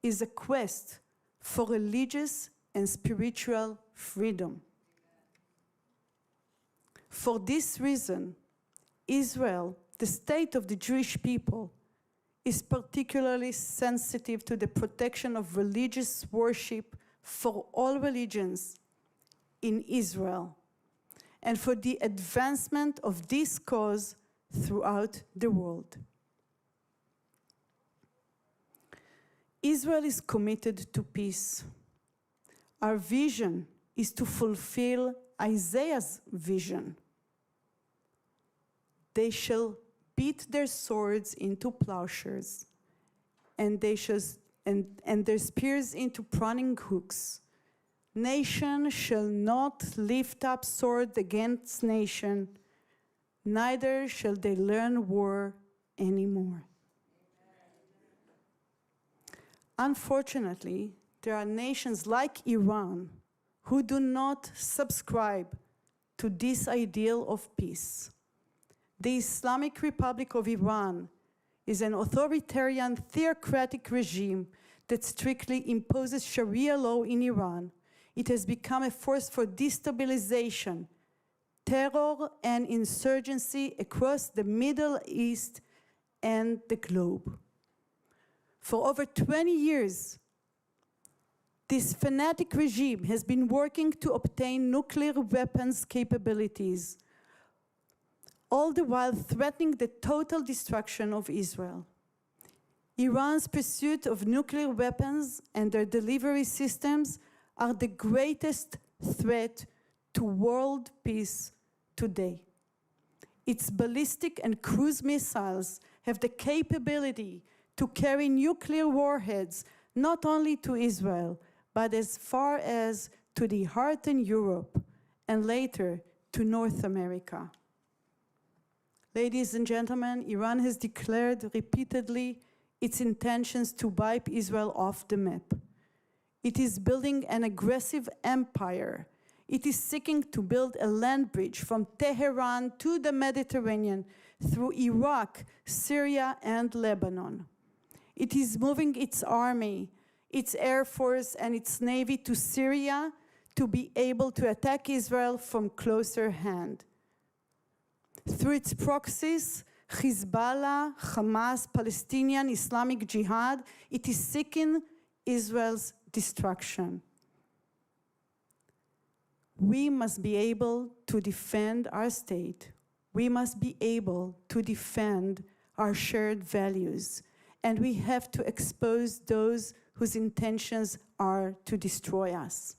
is a quest for religious and spiritual freedom. For this reason, Israel, the state of the Jewish people, is particularly sensitive to the protection of religious worship for all religions in Israel, and for the advancement of this cause throughout the world. Israel is committed to peace. Our vision is to fulfill Isaiah's vision. They shall beat their swords into plowshares, and their spears into pruning hooks. Nation shall not lift up sword against nation, neither shall they learn war anymore. Unfortunately, there are nations like Iran who do not subscribe to this ideal of peace. The Islamic Republic of Iran is an authoritarian, theocratic regime that strictly imposes Sharia law in Iran. It has become a force for destabilization, terror, and insurgency across the Middle East and the globe. For over 20 years, this fanatic regime has been working to obtain nuclear weapons capabilities, all the while threatening the total destruction of Israel. Iran's pursuit of nuclear weapons and their delivery systems are the greatest threat to world peace today. Its ballistic and cruise missiles have the capability to carry nuclear warheads not only to Israel, but as far as to the heart in Europe, and later to North America. Ladies and gentlemen, Iran has declared repeatedly its intentions to wipe Israel off the map. It is building an aggressive empire. It is seeking to build a land bridge from Tehran to the Mediterranean through Iraq, Syria, and Lebanon. It is moving its army, its air force, and its navy to Syria to be able to attack Israel from closer hand. Through its proxies, Hezbollah, Hamas, Palestinian Islamic Jihad, it is seeking Israel's destruction. We must be able to defend our state. We must be able to defend our shared values. And we have to expose those whose intentions are to destroy us.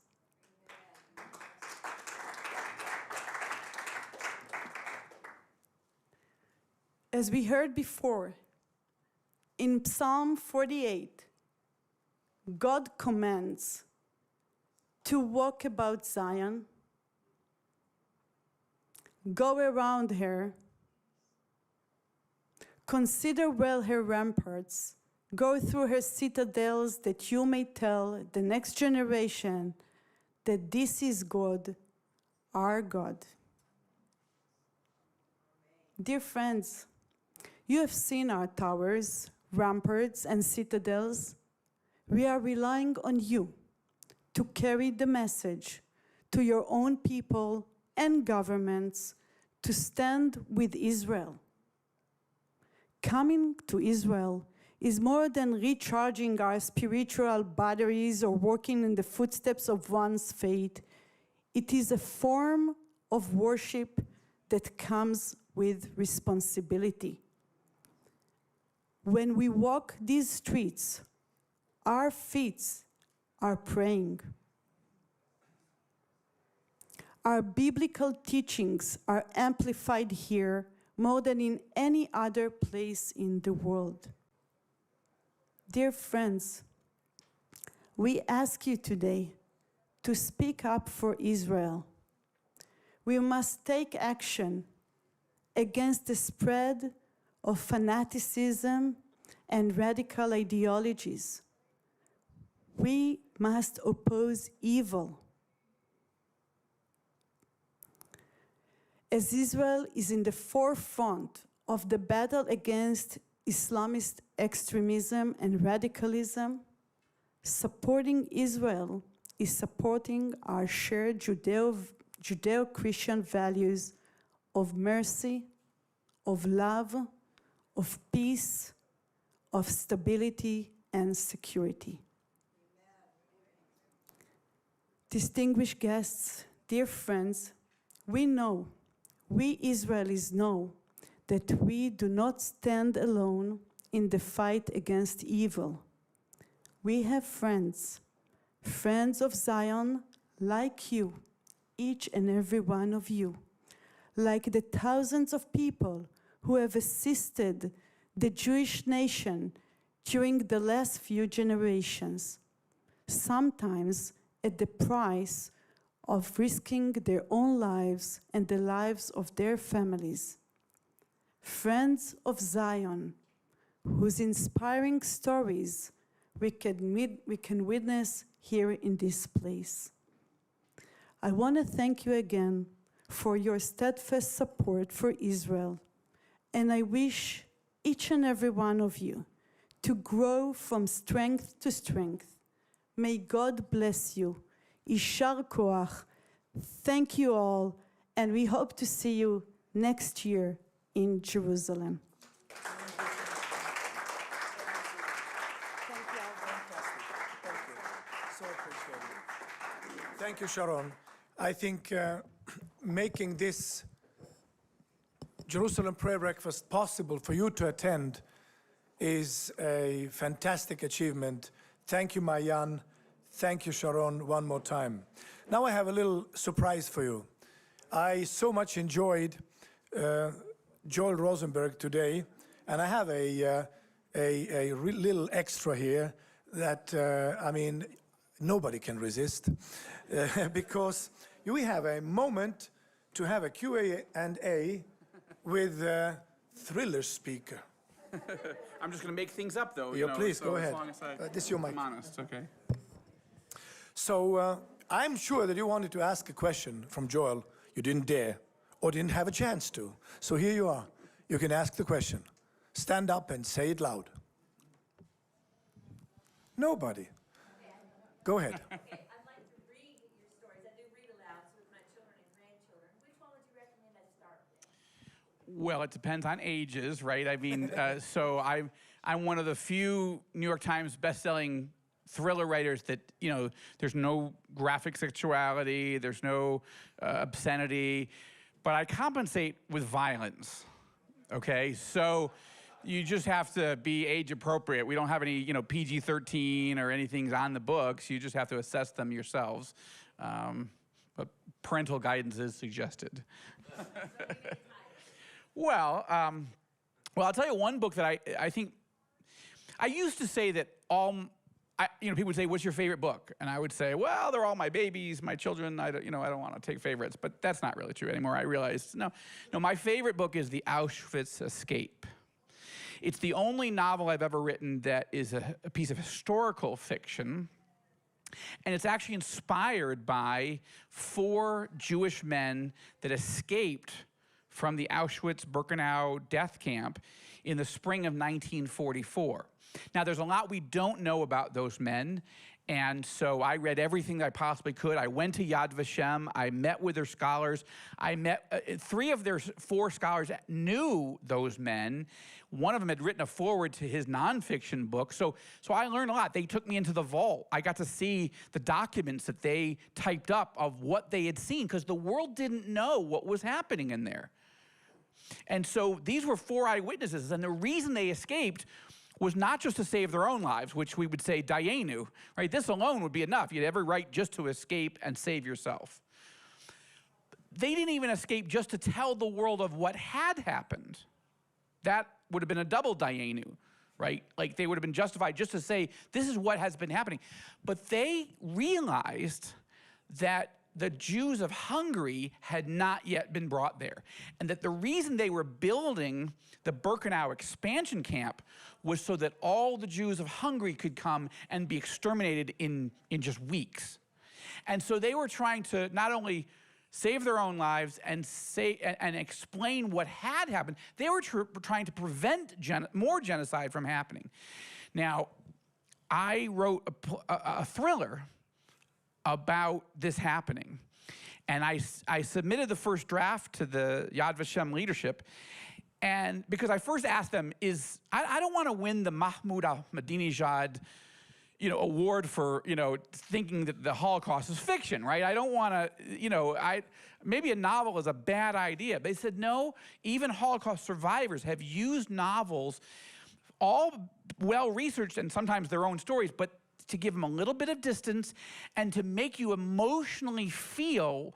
As we heard before, in Psalm 48, God commands to walk about Zion, go around her, consider well her ramparts, go through her citadels, that you may tell the next generation that this is God, our God. Dear friends, you have seen our towers, ramparts, and citadels. We are relying on you to carry the message to your own people and governments to stand with Israel. Coming to Israel is more than recharging our spiritual batteries or walking in the footsteps of one's faith. It is a form of worship that comes with responsibility. When we walk these streets, our feet are praying. Our biblical teachings are amplified here more than in any other place in the world. Dear friends, we ask you today to speak up for Israel. We must take action against the spread of fanaticism and radical ideologies. We must oppose evil. As Israel is in the forefront of the battle against Islamist extremism and radicalism, supporting Israel is supporting our shared Judeo-Christian values of mercy, of love, of peace, of stability and security. Distinguished guests, dear friends, we Israelis know that we do not stand alone in the fight against evil. We have friends of Zion like you, each and every one of you, like the thousands of people who have assisted the Jewish nation during the last few generations, sometimes at the price of risking their own lives and the lives of their families. Friends of Zion, whose inspiring stories we can witness here in this place. I want to thank you again for your steadfast support for Israel, and I wish each and every one of you to grow from strength to strength. May God bless you. Yishar koach. Thank you all, and we hope to see you next year in Jerusalem. Thank you, Sharon. I think making this Jerusalem prayer breakfast possible for you to attend is a fantastic achievement. Thank you, Mayan. Thank you, Sharon, one more time. Now I have a little surprise for you. I so much enjoyed Joel Rosenberg today, and I have a little extra here that, I mean, nobody can resist, because we have a moment to have a Q&A with a Thriller speaker. I'm just going to make things up, though. Yeah, please, so go as ahead. long as This is your mic. I'm honest, okay. So I'm sure that you wanted to ask a question from Joel. You didn't dare or didn't have a chance to. So here you are. You can ask the question. Stand up and say it loud. Nobody. Go ahead. Okay, I'd like to read your stories. I do read aloud with my children and grandchildren. Which one would you recommend I start with? Well, it depends on ages, right? I mean, so I'm one of the few New York Times best-selling thriller writers that, there's no graphic sexuality, there's no obscenity, but I compensate with violence, okay? So you just have to be age appropriate. We don't have any, PG-13 or anything on the books. You just have to assess them yourselves. But parental guidance is suggested. Well, I'll tell you one book that I think, I used to say that people would say, what's your favorite book? And I would say, well, they're all my babies, my children. I don't want to take favorites, but that's not really true anymore. I realized, no, my favorite book is The Auschwitz Escape. It's the only novel I've ever written that is a piece of historical fiction. And it's actually inspired by 4 Jewish men that escaped from the Auschwitz-Birkenau death camp in the spring of 1944. Now, there's a lot we don't know about those men, and so I read everything that I possibly could. I went to Yad Vashem. I met with their scholars. I met 3 of their 4 scholars knew those men. One of them had written a foreword to his nonfiction book, so I learned a lot. They took me into the vault. I got to see the documents that they typed up of what they had seen, because the world didn't know what was happening in there. And so these were 4 eyewitnesses, and the reason they escaped was not just to save their own lives, which we would say dayenu, right? This alone would be enough. You'd have every right just to escape and save yourself. They didn't even escape just to tell the world of what had happened. That would have been a double dayenu, right? Like they would have been justified just to say, this is what has been happening. But they realized that the Jews of Hungary had not yet been brought there. And that the reason they were building the Birkenau expansion camp was so that all the Jews of Hungary could come and be exterminated in just weeks. And so they were trying to not only save their own lives and explain what had happened, they were trying to prevent more genocide from happening. Now, I wrote a thriller about this happening. And I submitted the first draft to the Yad Vashem leadership. And because I first asked them, I don't want to win the Mahmoud Ahmadinejad, award for, thinking that the Holocaust is fiction, right? I don't want to, maybe a novel is a bad idea. They said, no, even Holocaust survivors have used novels, all well-researched and sometimes their own stories, but to give them a little bit of distance and to make you emotionally feel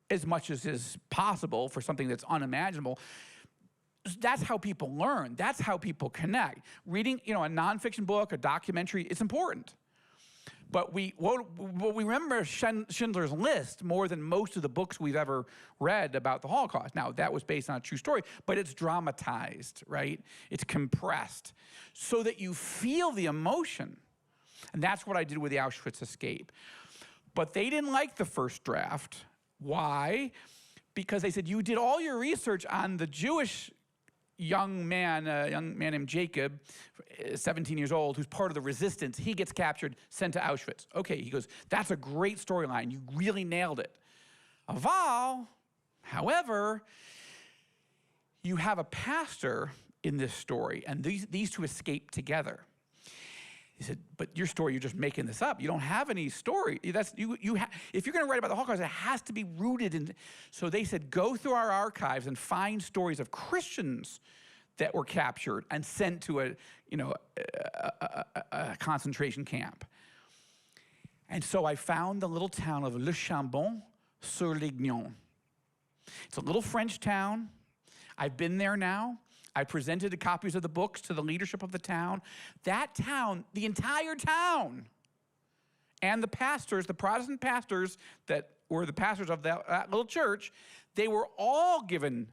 as much as is possible for something that's unimaginable. That's how people learn. That's how people connect. Reading, a nonfiction book, a documentary, it's important. But we remember Schindler's List more than most of the books we've ever read about the Holocaust. Now, that was based on a true story, but it's dramatized, right? It's compressed so that you feel the emotion. And that's what I did with the Auschwitz Escape. But they didn't like the first draft. Why? Because they said, you did all your research on the Jewish young man named Jacob, 17 years old, who's part of the resistance. He gets captured, sent to Auschwitz. Okay, he goes, that's a great storyline. You really nailed it. Aval, however, you have a pastor in this story, and these two escape together. He said, but your story, you're just making this up. You don't have any story. If you're going to write about the Holocaust, it has to be rooted in. So they said, go through our archives and find stories of Christians that were captured and sent to a concentration camp. And so I found the little town of Le Chambon-sur-Lignon. It's a little French town. I've been there now. I presented the copies of the books to the leadership of the town. That town, the entire town, and the pastors, the Protestant pastors that were the pastors of that little church, they were all given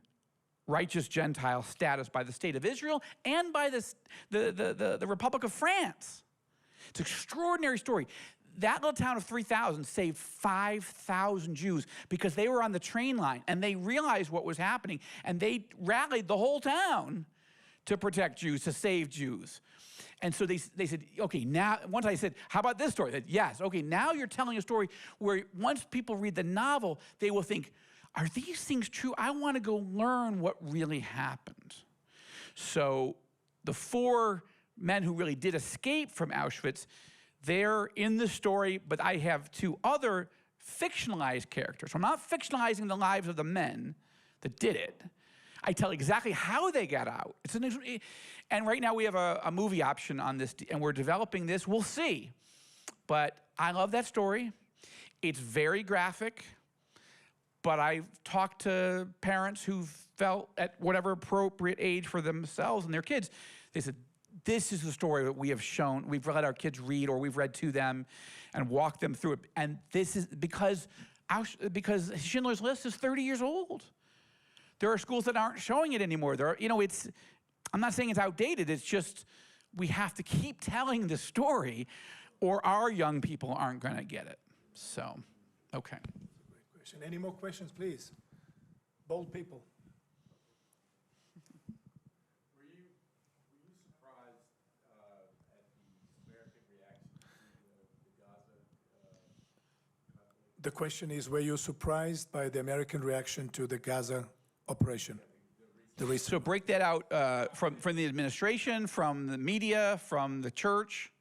righteous Gentile status by the state of Israel and by the Republic of France. It's an extraordinary story. That little town of 3,000 saved 5,000 Jews because they were on the train line and they realized what was happening and they rallied the whole town to protect Jews, to save Jews. And so they said, okay, now, once I said, how about this story? They said, yes, okay, now you're telling a story where once people read the novel, they will think, are these things true? I want to go learn what really happened. So the 4 men who really did escape from Auschwitz, they're in the story, but I have 2 other fictionalized characters. So I'm not fictionalizing the lives of the men that did it. I tell exactly how they got out. And right now we have a movie option on this, and we're developing this. We'll see. But I love that story. It's very graphic, but I've talked to parents who felt at whatever appropriate age for themselves and their kids. They said, this is the story that we have shown, we've let our kids read or we've read to them and walked them through it. And this is because Schindler's List is 30 years old. There are schools that aren't showing it anymore. I'm not saying it's outdated, it's just we have to keep telling the story or our young people aren't gonna get it. So, okay. Great question. Any more questions, please? Bold people. The question is, were you surprised by the American reaction to the Gaza operation? So break that out from the administration, from the media, from the church.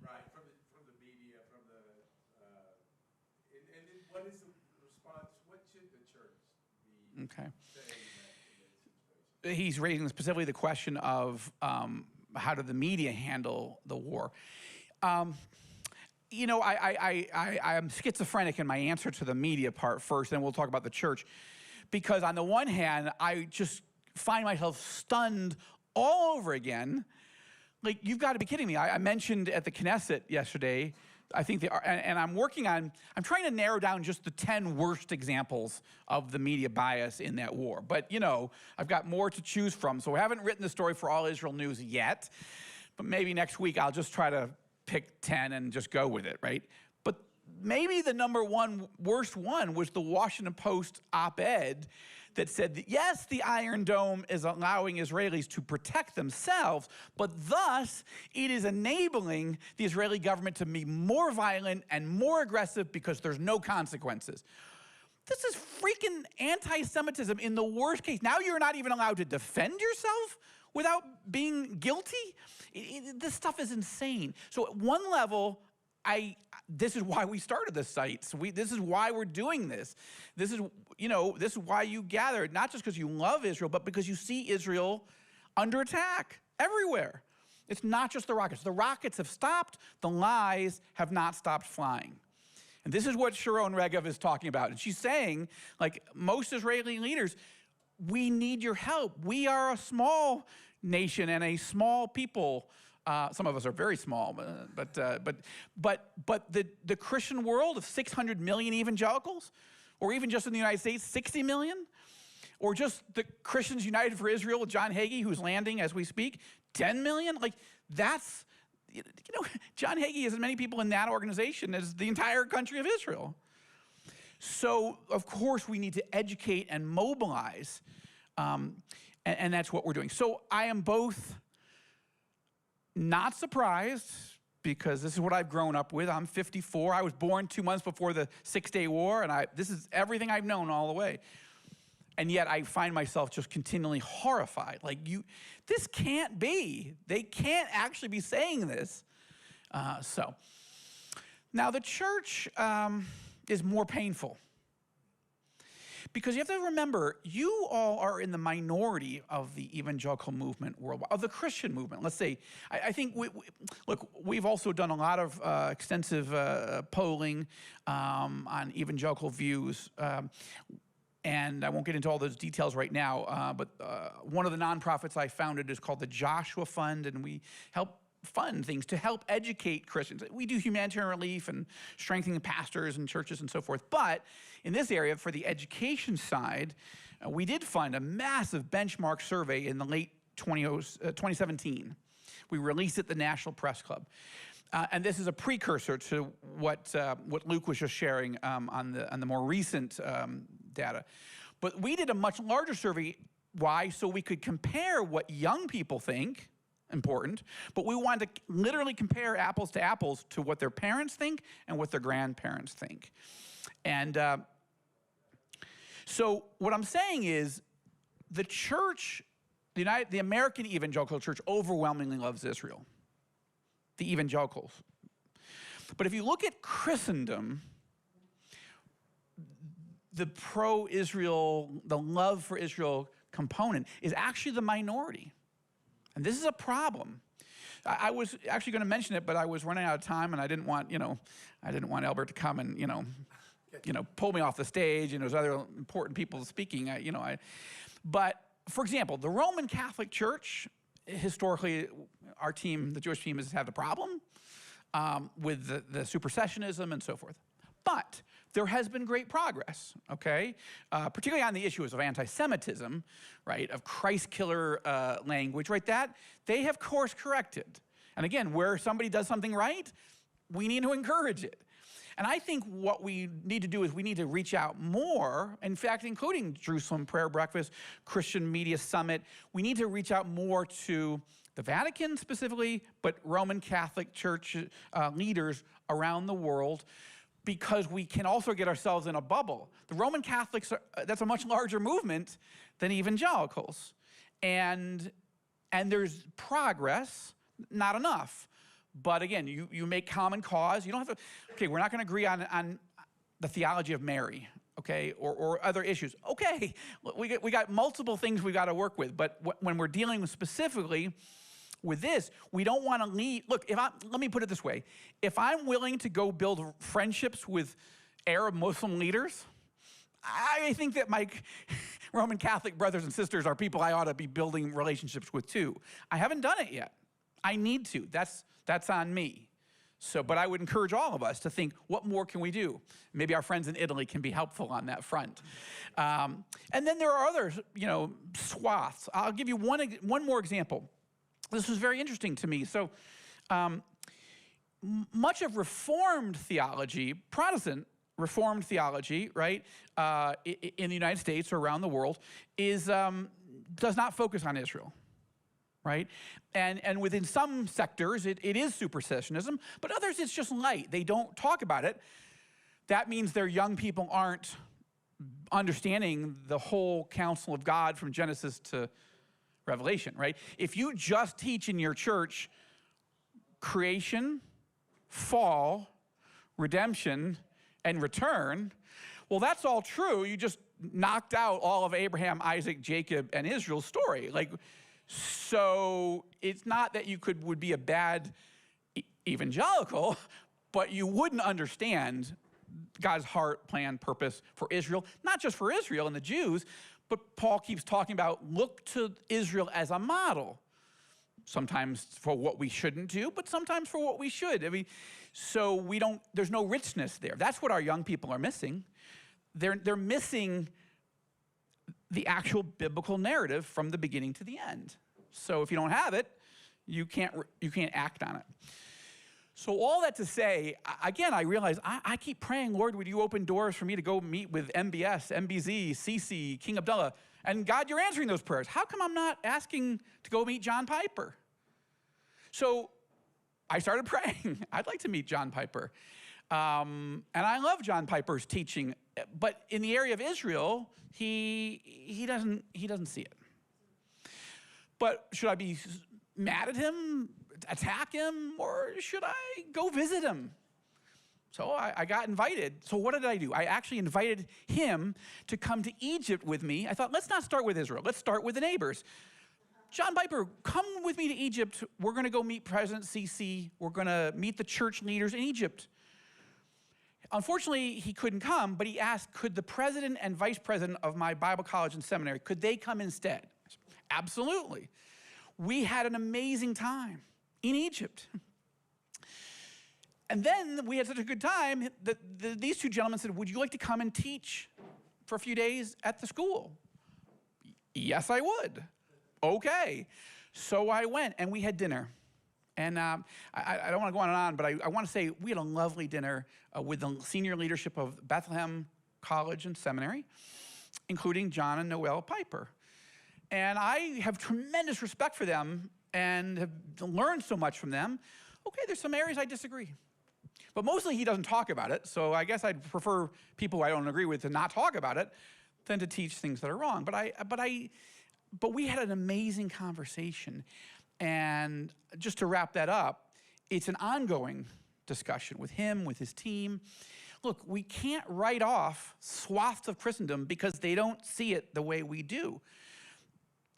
Right, from the media, and then what is the response? What should the church be Okay. saying? He's raising specifically the question of how did the media handle the war? I'm schizophrenic in my answer to the media part first, then we'll talk about the church. Because on the one hand, I just find myself stunned all over again. Like, you've got to be kidding me. I mentioned at the Knesset yesterday I think they are, and I'm trying to narrow down just the 10 worst examples of the media bias in that war. But, you know, I've got more to choose from. So I haven't written the story for All Israel News yet, but maybe next week I'll just try to pick 10 and just go with it, right? But maybe the number one worst one was the Washington Post op-ed that said that, yes, the Iron Dome is allowing Israelis to protect themselves, but thus it is enabling the Israeli government to be more violent and more aggressive because there's no consequences. This is freaking anti-Semitism in the worst case. Now you're not even allowed to defend yourself without being guilty? This stuff is insane. So at one level, this is why we started this site. So this is why we're doing this. This is why you gather, not just because you love Israel, but because you see Israel under attack everywhere. It's not just the rockets. The rockets have stopped. The lies have not stopped flying. And this is what Sharon Regev is talking about. And she's saying, like most Israeli leaders, we need your help. We are a small nation and a small people. Some of us are very small, but the Christian world of 600 million evangelicals, or even just in the United States, 60 million, or just the Christians United for Israel with John Hagee, who's landing as we speak, 10 million? Like, that's, John Hagee has as many people in that organization as the entire country of Israel. So, of course, we need to educate and mobilize, and that's what we're doing. So I am both not surprised, because this is what I've grown up with. I'm 54. I was born 2 months before the Six-Day War, and this is everything I've known all the way. And yet I find myself just continually horrified. Like, this can't be. They can't actually be saying this. Now the church is more painful. Because you have to remember, you all are in the minority of the evangelical movement worldwide, of the Christian movement. Let's say, I think, we've also done a lot of extensive polling on evangelical views. And I won't get into all those details right now, but one of the nonprofits I founded is called the Joshua Fund, and we help fund things to help educate Christians. We do humanitarian relief and strengthening pastors and churches and so forth. But in this area, for the education side, we did fund a massive benchmark survey in the late 2017. We released it at the National Press Club. And this is a precursor to what Luke was just sharing on the more recent data. But we did a much larger survey. Why? So we could compare what young people think, important, but we wanted to literally compare apples to apples to what their parents think and what their grandparents think. And so what I'm saying is, the church, the American evangelical church overwhelmingly loves Israel, the evangelicals. But if you look at Christendom, the pro-Israel, the love for Israel component is actually the minority. And this is a problem. I was actually going to mention it, but I was running out of time, and I didn't want Albert to come and pull me off the stage, and there's other important people speaking. But for example, the Roman Catholic Church, historically, our team, the Jewish team, has had a problem with the supersessionism and so forth. But there has been great progress, okay? Particularly on the issues of anti-Semitism, right, of Christ killer language, right? That they have course corrected. And again, where somebody does something right, we need to encourage it. And I think what we need to do is we need to reach out more, in fact, including Jerusalem Prayer Breakfast, Christian Media Summit. We need to reach out more to the Vatican specifically, but Roman Catholic Church leaders around the world, because we can also get ourselves in a bubble. The Roman Catholics, that's a much larger movement than evangelicals. And there's progress, not enough. But again, you make common cause. You don't have to, okay, we're not going to agree on the theology of Mary, okay, or other issues. Okay, we got multiple things we got to work with. But when we're dealing with specifically with this, we don't want to lead. Look, let me put it this way. If I'm willing to go build friendships with Arab Muslim leaders, I think that my Roman Catholic brothers and sisters are people I ought to be building relationships with too. I haven't done it yet. I need to. That's on me. So, but I would encourage all of us to think, what more can we do? Maybe our friends in Italy can be helpful on that front. And then there are other, swaths. I'll give you one more example. This was very interesting to me. So, much of Reformed theology, Protestant Reformed theology, right, in the United States or around the world, does not focus on Israel. Right? And within some sectors, it is supersessionism, but others it's just light. They don't talk about it. That means their young people aren't understanding the whole counsel of God from Genesis to Revelation, right? If you just teach in your church creation, fall, redemption, and return, well, that's all true. You just knocked out all of Abraham, Isaac, Jacob, and Israel's story. So it's not that you would be a bad evangelical, but you wouldn't understand God's heart, plan, purpose for Israel, not just for Israel and the Jews, but Paul keeps talking about look to Israel as a model, sometimes for what we shouldn't do, but sometimes for what we should. I mean, so there's no richness there. That's what our young people are missing. They're missing the actual biblical narrative from the beginning to the end. So if you don't have it, you can't act on it. So all that to say, again, I realize I keep praying, Lord, would you open doors for me to go meet with MBS, MBZ, CC, King Abdullah? And God, you're answering those prayers. How come I'm not asking to go meet John Piper? So I started praying. I'd like to meet John Piper. And I love John Piper's teaching, but in the area of Israel, he doesn't see it. But should I be mad at him, attack him, or should I go visit him? So I got invited. So what did I do? I actually invited him to come to Egypt with me. I thought, let's not start with Israel. Let's start with the neighbors. John Piper, come with me to Egypt. We're going to go meet President Sisi. We're going to meet the church leaders in Egypt. Unfortunately, he couldn't come, but he asked, could the president and vice president of my Bible college and seminary, could they come instead? I said, absolutely. We had an amazing time in Egypt. And then we had such a good time that these two gentlemen said, would you like to come and teach for a few days at the school? Yes, I would. Okay. So I went, and we had dinner. And I don't want to go on and on, but I want to say we had a lovely dinner with the senior leadership of Bethlehem College and Seminary, including John and Noel Piper. And I have tremendous respect for them and have learned so much from them. Okay, there's some areas I disagree. But mostly he doesn't talk about it, so I guess I'd prefer people I don't agree with to not talk about it than to teach things that are wrong. But we had an amazing conversation. And just to wrap that up, it's an ongoing discussion with him, with his team. Look, we can't write off swaths of Christendom because they don't see it the way we do.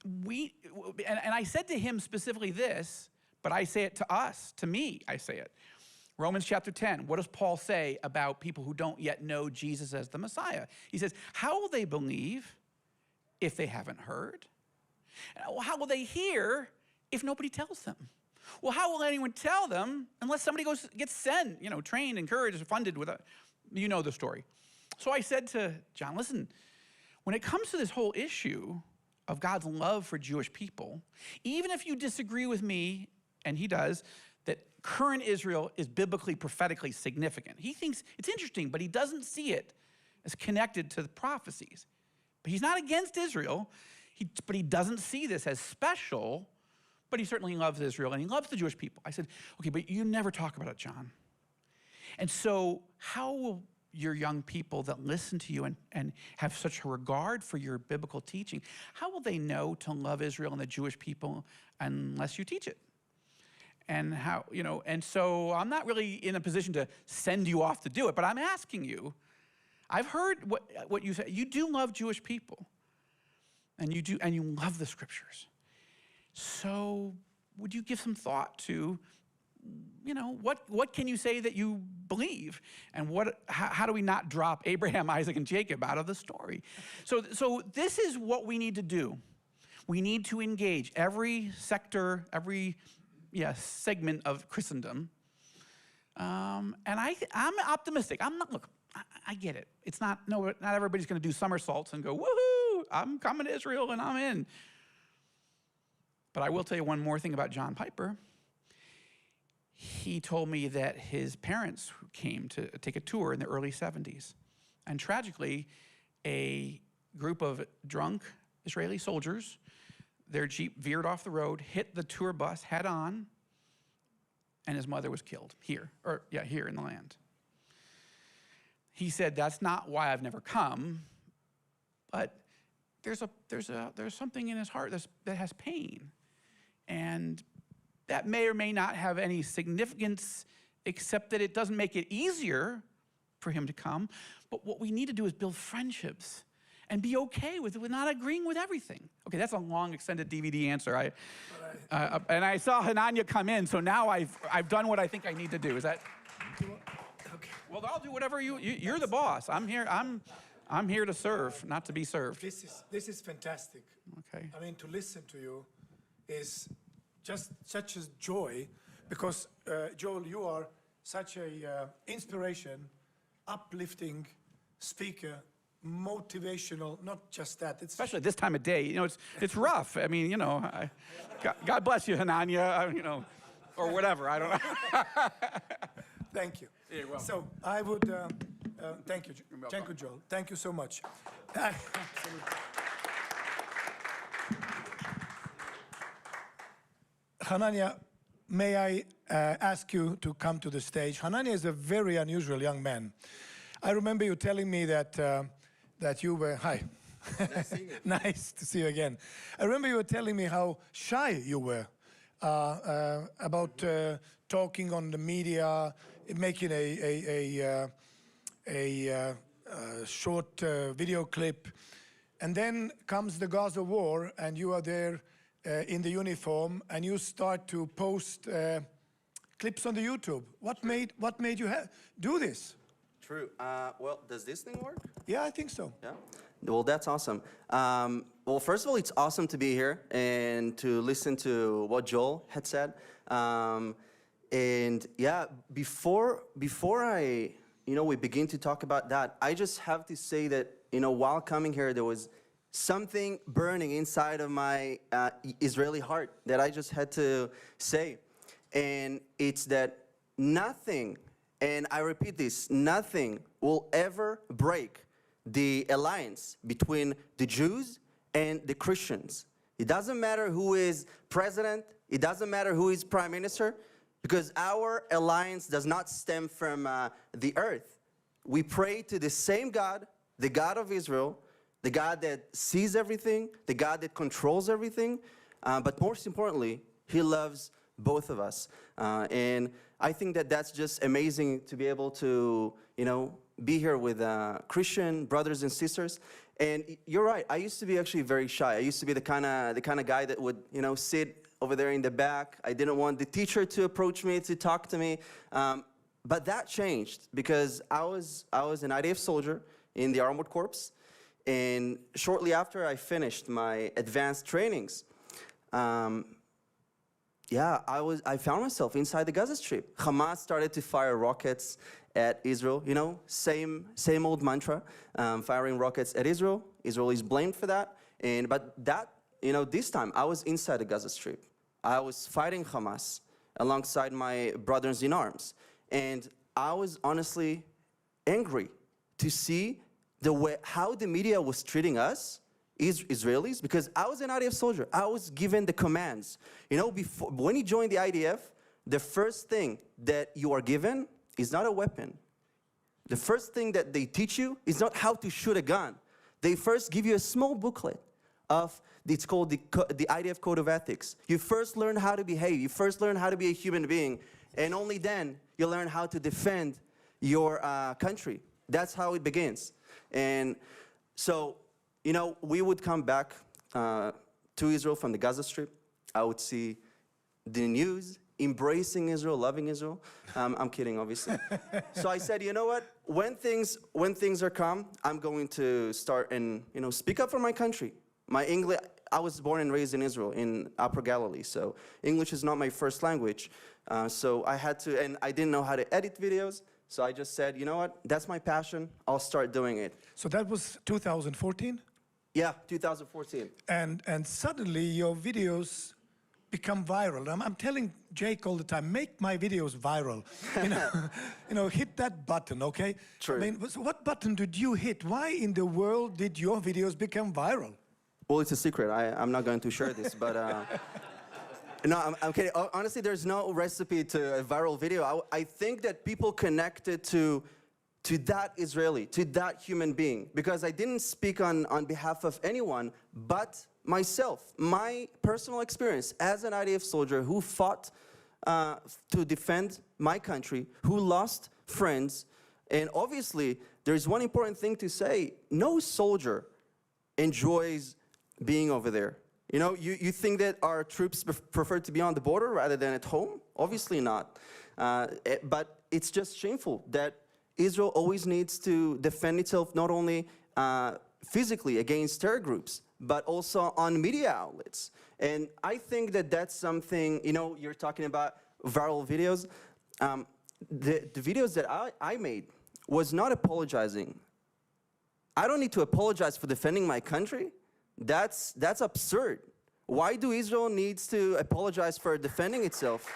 And I said to him specifically this, but I say it to us, to me, I say it. Romans chapter 10, what does Paul say about people who don't yet know Jesus as the Messiah? He says, how will they believe if they haven't heard? How will they hear if nobody tells them? Well, how will anyone tell them unless somebody gets sent, trained, encouraged, funded with the story. So I said to John, listen, when it comes to this whole issue of God's love for Jewish people, even if you disagree with me, and he does, that current Israel is biblically, prophetically significant. He thinks it's interesting, but he doesn't see it as connected to the prophecies. But he's not against Israel, but he doesn't see this as special, but he certainly loves Israel and he loves the Jewish people. I said, okay, but you never talk about it, John. And so how will your young people that listen to you and have such a regard for your biblical teaching, how will they know to love Israel and the Jewish people unless you teach it? And and so I'm not really in a position to send you off to do it, but I'm asking you, I've heard what you say. You do love Jewish people, and you love the scriptures. So would you give some thought to, what can you say that you believe? And how do we not drop Abraham, Isaac, and Jacob out of the story? So this is what we need to do. We need to engage every sector, every segment of Christendom And I'm optimistic. Look, I get it. It's not everybody's going to do somersaults and go, woohoo, I'm coming to Israel and I'm in. But I will tell you one more thing about John Piper. He told me that his parents came to take a tour in the early 70s. And tragically, a group of drunk Israeli soldiers, their Jeep veered off the road, hit the tour bus head on, and his mother was killed here in the land. He said, that's not why I've never come, but there's something in his heart that has pain. And that may or may not have any significance, except that it doesn't make it easier for him to come. But what we need to do is build friendships and be okay with not agreeing with everything. Okay, that's a long, extended DVD answer. And I saw Hanania come in, so now I've done what I think I need to do. Is that? Okay. Well, I'll do whatever you're the boss. I'm here. I'm here to serve, not to be served. This is fantastic. Okay. I mean, to listen to you is just such a joy, because Joel, you are such a inspiration, uplifting speaker, motivational. Not just that. It's especially this time of day. You know, it's rough. I mean, you know, God bless you, Hanania. You know, or whatever. I don't know. Thank you. You're welcome. So I would thank you. Thank you, Joel. Thank you so much. Hanania, may I ask you to come to the stage? Hanania is a very unusual young man. I remember you telling me that you were, hi. Nice seeing you. Nice to see you again. I remember you were telling me how shy you were about talking on the media, making a short video clip. And then comes the Gaza war, and you are there in the uniform, and you start to post clips on the YouTube. What made you do this? True. Well, does this thing work? Yeah, I think so. Yeah. Well, that's awesome. Well, first of all, it's awesome to be here and to listen to what Joel had said. And yeah, before we begin to talk about that, I just have to say that, while coming here, there was something burning inside of my Israeli heart that I just had to say. And it's that nothing, and I repeat this, nothing will ever break the alliance between the Jews and the Christians. It doesn't matter who is president, it doesn't matter who is prime minister, because our alliance does not stem from the earth. We pray to the same God, the God of Israel, the God that sees everything, the God that controls everything, but most importantly, He loves both of us. And I think that that's just amazing to be able to, be here with Christian brothers and sisters. And you're right, I used to be actually very shy. I used to be the kind of guy that would, sit over there in the back. I didn't want the teacher to approach me, to talk to me. But that changed because I was an IDF soldier in the Armored Corps. And shortly after I finished my advanced trainings, I found myself inside the Gaza Strip. Hamas started to fire rockets at Israel, same old mantra, firing rockets at Israel. Israel is blamed for that. But this time I was inside the Gaza Strip. I was fighting Hamas alongside my brothers in arms. And I was honestly angry to see how the media was treating us, Israelis, because I was an IDF soldier. I was given the commands. When you join the IDF, the first thing that you are given is not a weapon. The first thing that they teach you is not how to shoot a gun. They first give you a small booklet it's called the IDF Code of Ethics. You first learn how to behave. You first learn how to be a human being. And only then you learn how to defend your country. That's how it begins. And so, we would come back to Israel from the Gaza Strip. I would see the news embracing Israel, loving Israel. I'm kidding, obviously. So I said, you know what? When things are calm, I'm going to start and speak up for my country. My English, I was born and raised in Israel, in Upper Galilee, so English is not my first language. So I had to, and I didn't know how to edit videos, so I just said, you know what, that's my passion, I'll start doing it. So that was 2014? Yeah, 2014. And suddenly your videos become viral. I'm telling Jake all the time, make my videos viral. You know, hit that button, okay? True. I mean, so what button did you hit? Why in the world did your videos become viral? Well, it's a secret. I'm not going to share this, but no, I'm kidding. Honestly, there's no recipe to a viral video. I think that people connected to that Israeli, to that human being, because I didn't speak on behalf of anyone but myself, my personal experience as an IDF soldier who fought to defend my country, who lost friends. And obviously, there's one important thing to say. No soldier enjoys being over there. You know, you think that our troops prefer to be on the border rather than at home? Obviously not. But it's just shameful that Israel always needs to defend itself not only physically against terror groups, but also on media outlets. And I think that that's something, you know, you're talking about viral videos. The videos that I made was not apologizing. I don't need to apologize for defending my country. That's absurd. Why do Israel needs to apologize for defending itself,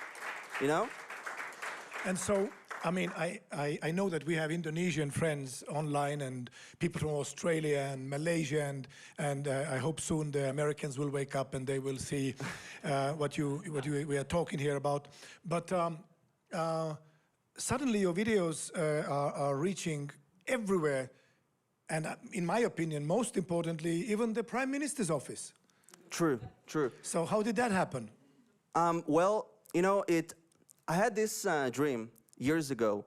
you know? And so, I mean, I know that we have Indonesian friends online and people from Australia and Malaysia, and I hope soon the Americans will wake up and they will see what we are talking here about. But suddenly your videos are reaching everywhere, and in my opinion, most importantly, even the Prime Minister's office. True, true. So how did that happen? Well, you know, I had this dream years ago.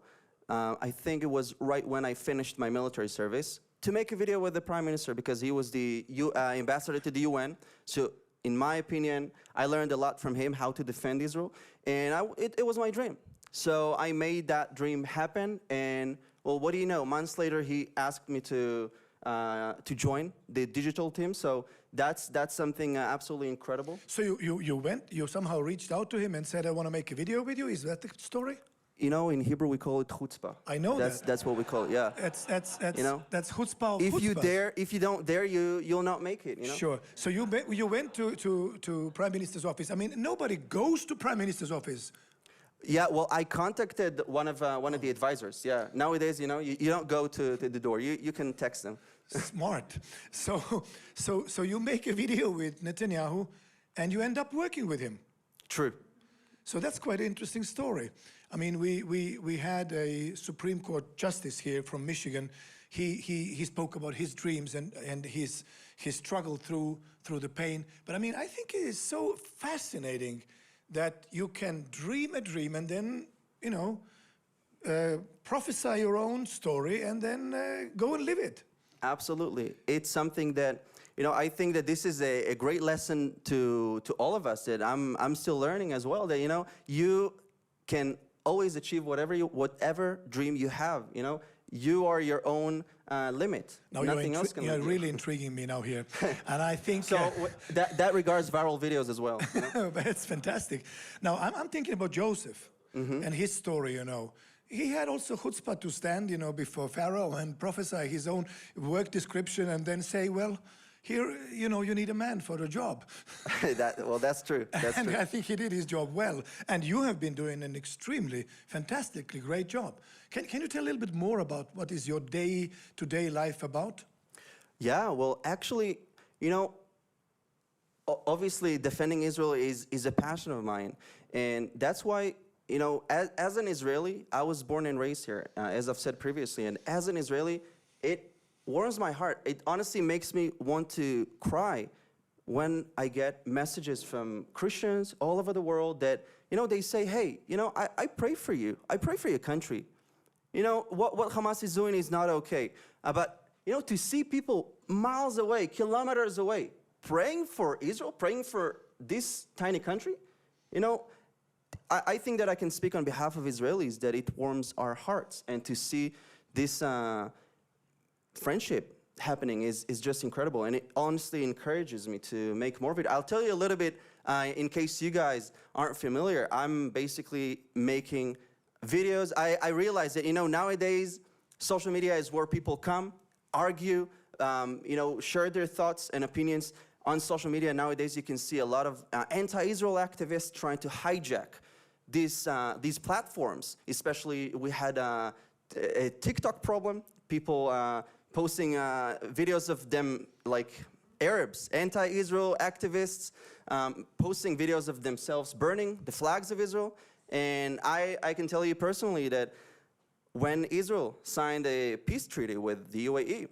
I think it was right when I finished my military service, to make a video with the Prime Minister, because he was the ambassador to the UN. So in my opinion, I learned a lot from him, how to defend Israel, and it was my dream. So I made that dream happen, and well, what do you know? Months later, he asked me to join the digital team. So that's something absolutely incredible. So you somehow reached out to him and said, I want to make a video with you? Is that the story? You know, in Hebrew we call it chutzpah. I know that. That's what we call it. Yeah. That's you know, that's chutzpah. If you don't dare, you'll not make it. You know. Sure. So you went to Prime Minister's office. I mean, nobody goes to Prime Minister's office. Yeah, well, I contacted one of the advisors. Yeah, nowadays, you know, you don't go to the door. You can text them. Smart. So you make a video with Netanyahu, and you end up working with him. True. So that's quite an interesting story. I mean, we had a Supreme Court justice here from Michigan. He spoke about his dreams and his struggle through the pain. But I mean, I think it is so fascinating that you can dream a dream and then, you know, prophesy your own story and then go and live it. Absolutely. It's something that, you know, I think that this is a great lesson to all of us, that I'm still learning as well, that, you know, you can always achieve whatever dream you have, you know. You are your own limit. Now Nothing else can you're limit you. really intriguing me now here. And I think... So that regards viral videos as well. You know? That's fantastic. Now, I'm thinking about Joseph and his story, you know. He had also chutzpah to stand, you know, before Pharaoh and prophesy his own work description and then say, well, here, you know, you need a man for the job. Well, that's true. That's and true. I think he did his job well. And you have been doing an extremely, fantastically great job. Can you tell a little bit more about what is your day-to-day life about? Yeah, well, actually, you know, obviously defending Israel is a passion of mine. And that's why, you know, as an Israeli, I was born and raised here, as I've said previously. And as an Israeli, it warms my heart. It honestly makes me want to cry when I get messages from Christians all over the world that, you know, they say, hey, you know, I pray for you. I pray for your country. You know, what Hamas is doing is not okay. But, you know, to see people miles away, kilometers away, praying for Israel, praying for this tiny country, you know, I think that I can speak on behalf of Israelis that it warms our hearts. And to see this friendship happening is just incredible, and it honestly encourages me to make more videos. I'll tell you a little bit, in case you guys aren't familiar. I'm basically making videos. I realize that, nowadays, social media is where people come, argue, share their thoughts and opinions. On social media nowadays, you can see a lot of anti-Israel activists trying to hijack these platforms. Especially, we had a TikTok problem. People posting videos of them, like Arabs, anti-Israel activists, posting videos of themselves burning the flags of Israel. And I can tell you personally that when Israel signed a peace treaty with the UAE,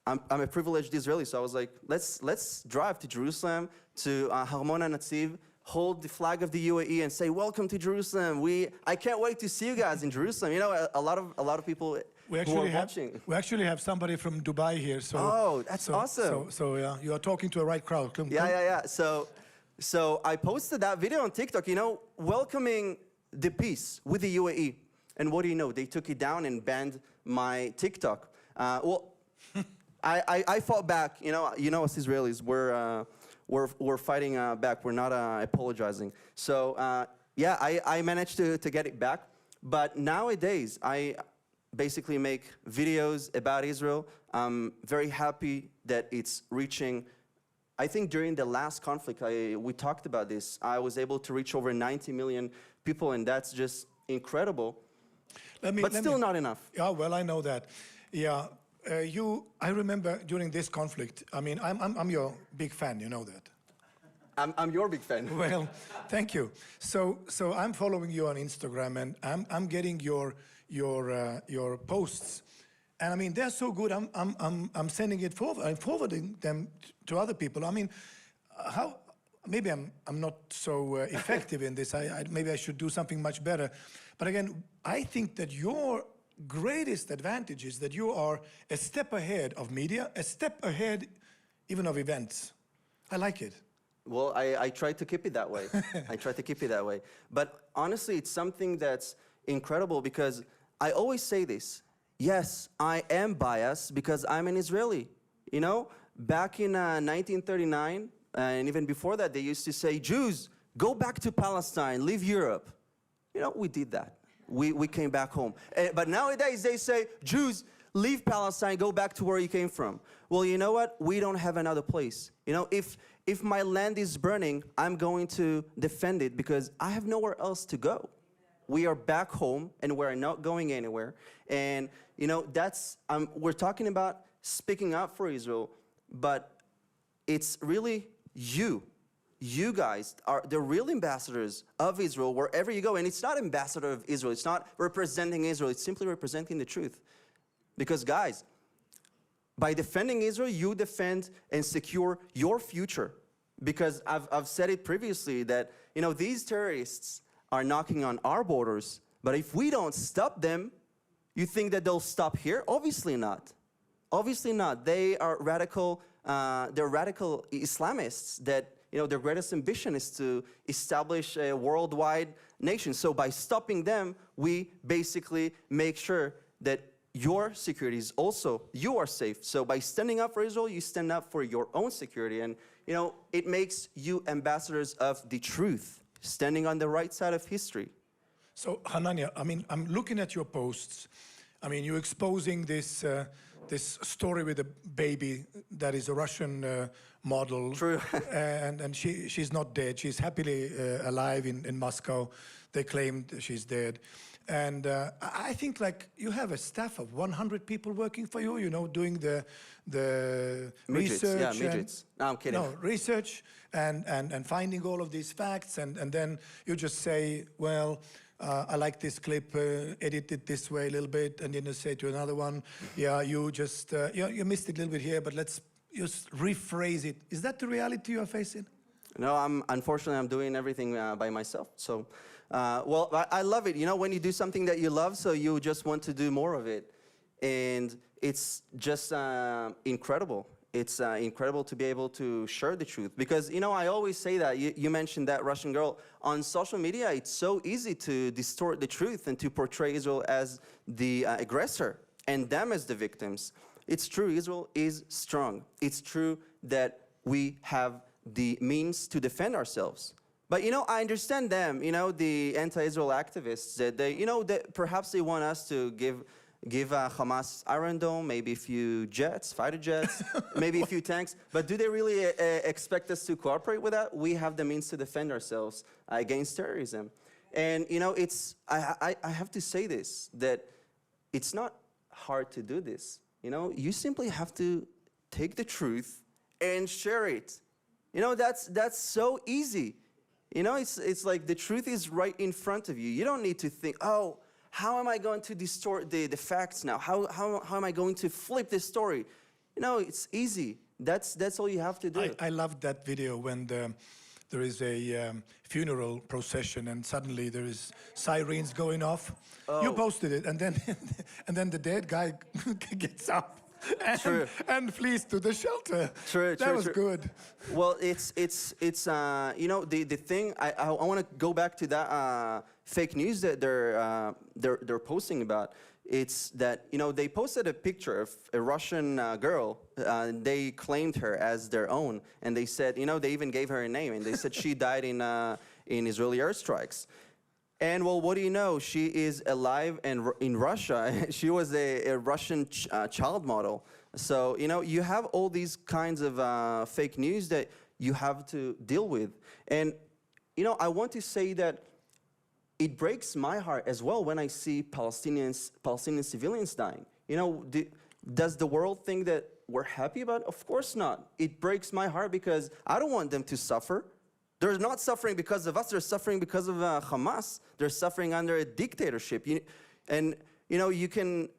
I'm a privileged Israeli, so I was like, let's drive to Jerusalem, to Harmon HaNatziv, hold the flag of the UAE and say, welcome to Jerusalem. I can't wait to see you guys in Jerusalem. A lot of people who are watching. We actually have somebody from Dubai here. So, oh, that's awesome. So yeah, you are talking to a right crowd. Yeah. So I posted that video on TikTok, welcoming the peace with the UAE. And what do you know? They took it down and banned my TikTok. I fought back. Us Israelis, we're fighting back. We're not apologizing. So I managed to get it back. But nowadays, I basically make videos about Israel. I'm very happy that it's reaching. I think during the last conflict, we talked about this. I was able to reach over 90 million people, and that's just incredible. But still not enough. Yeah, well, I know that. Yeah. I remember during this conflict, I'm your big fan, you know that. I'm your big fan. Well, thank you. So I'm following you on Instagram, and I'm getting your posts, and they're so good. I'm sending it forward. I'm forwarding them to other people. How? Maybe I'm not so effective in this. Maybe I should do something much better. But again, I think that your greatest advantage is that you are a step ahead of media, a step ahead even of events. I like it. Well, I try to keep it that way. I try to keep it that way. But honestly, it's something that's incredible because I always say this. Yes, I am biased because I'm an Israeli. Back in 1939, and even before that, they used to say, Jews, go back to Palestine, leave Europe. We did that. We came back home. But nowadays, they say, Jews, leave Palestine, go back to where you came from. Well, you know what? We don't have another place. If my land is burning, I'm going to defend it because I have nowhere else to go. We are back home, and we're not going anywhere. And, we're talking about speaking up for Israel, but it's really you. You guys are the real ambassadors of Israel wherever you go. And it's not ambassador of Israel. It's not representing Israel. It's simply representing the truth. Because, guys, by defending Israel, you defend and secure your future. Because I've said it previously that, these terrorists are knocking on our borders. But if we don't stop them, you think that they'll stop here? Obviously not. Obviously not. They are radical. They're radical Islamists that, their greatest ambition is to establish a worldwide nation. So by stopping them, we basically make sure that your security is also, you are safe. So by standing up for Israel, you stand up for your own security. And, it makes you ambassadors of the truth, standing on the right side of history. So, Hanania, I'm looking at your posts. You're exposing this story with a baby that is a Russian model. True. and she's not dead. She's happily alive in Moscow. They claimed she's dead. And I think you have a staff of 100 people working for you, doing the midgets, research. Yeah, midgets. No, I'm kidding. No, research and finding all of these facts. And then you just say, well, I like this clip, edit it this way a little bit, and then you say to another one, yeah, you just, you missed it a little bit here, but let's just rephrase it. Is that the reality you are facing? No, unfortunately, I'm doing everything by myself. So, well, I love it. When you do something that you love, so you just want to do more of it. And it's just incredible. It's incredible to be able to share the truth. Because, I always say that. You mentioned that Russian girl. On social media, it's so easy to distort the truth and to portray Israel as the aggressor and them as the victims. It's true, Israel is strong. It's true that we have the means to defend ourselves. But, I understand them, the anti-Israel activists, that they, that perhaps they want us to give Hamas Iron Dome, maybe a few jets, fighter jets, maybe a few tanks. But do they really expect us to cooperate with that? We have the means to defend ourselves against terrorism. And, I have to say this, that it's not hard to do this. You simply have to take the truth and share it. That's so easy. It's like the truth is right in front of you. You don't need to think, oh, how am I going to distort the facts now? How am I going to flip this story? It's easy. That's all you have to do. I loved that video when there is a funeral procession and suddenly there is sirens going off. Oh. You posted it, and then the dead guy gets up and flees to the shelter. That was good. Well, it's the thing. I want to go back to that fake news that they're posting about. It's that they posted a picture of a Russian girl. They claimed her as their own, and they said they even gave her a name, and they said she died in Israeli airstrikes. And well, what do you know? She is alive and in Russia. She was a Russian child model. So, you have all these kinds of fake news that you have to deal with. And, I want to say that it breaks my heart as well when I see Palestinian civilians dying. Does the world think that we're happy about it? Of course not. It breaks my heart because I don't want them to suffer. They're not suffering because of us. They're suffering because of Hamas. They're suffering under a dictatorship. You can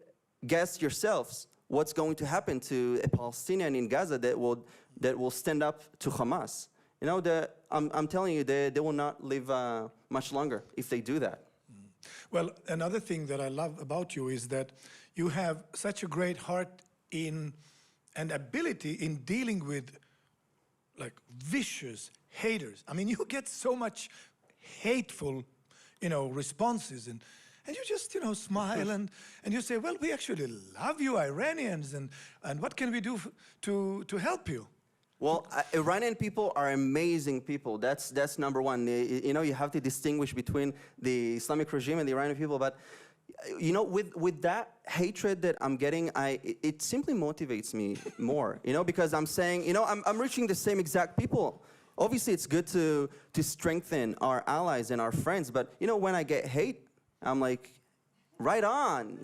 guess yourselves what's going to happen to a Palestinian in Gaza that will stand up to Hamas. I'm telling you, they will not live much longer if they do that. Well, another thing that I love about you is that you have such a great heart and ability in dealing with vicious haters. I mean, you get so much hateful, responses, and you just, smile and you say, well, we actually love you, Iranians, and what can we do to help you? Well, Iranian people are amazing people. That's number one. You have to distinguish between the Islamic regime and the Iranian people. But with that hatred that I'm getting, it simply motivates me more. Because I'm saying, I'm reaching the same exact people. Obviously, it's good to strengthen our allies and our friends. But when I get hate, I'm like, right on.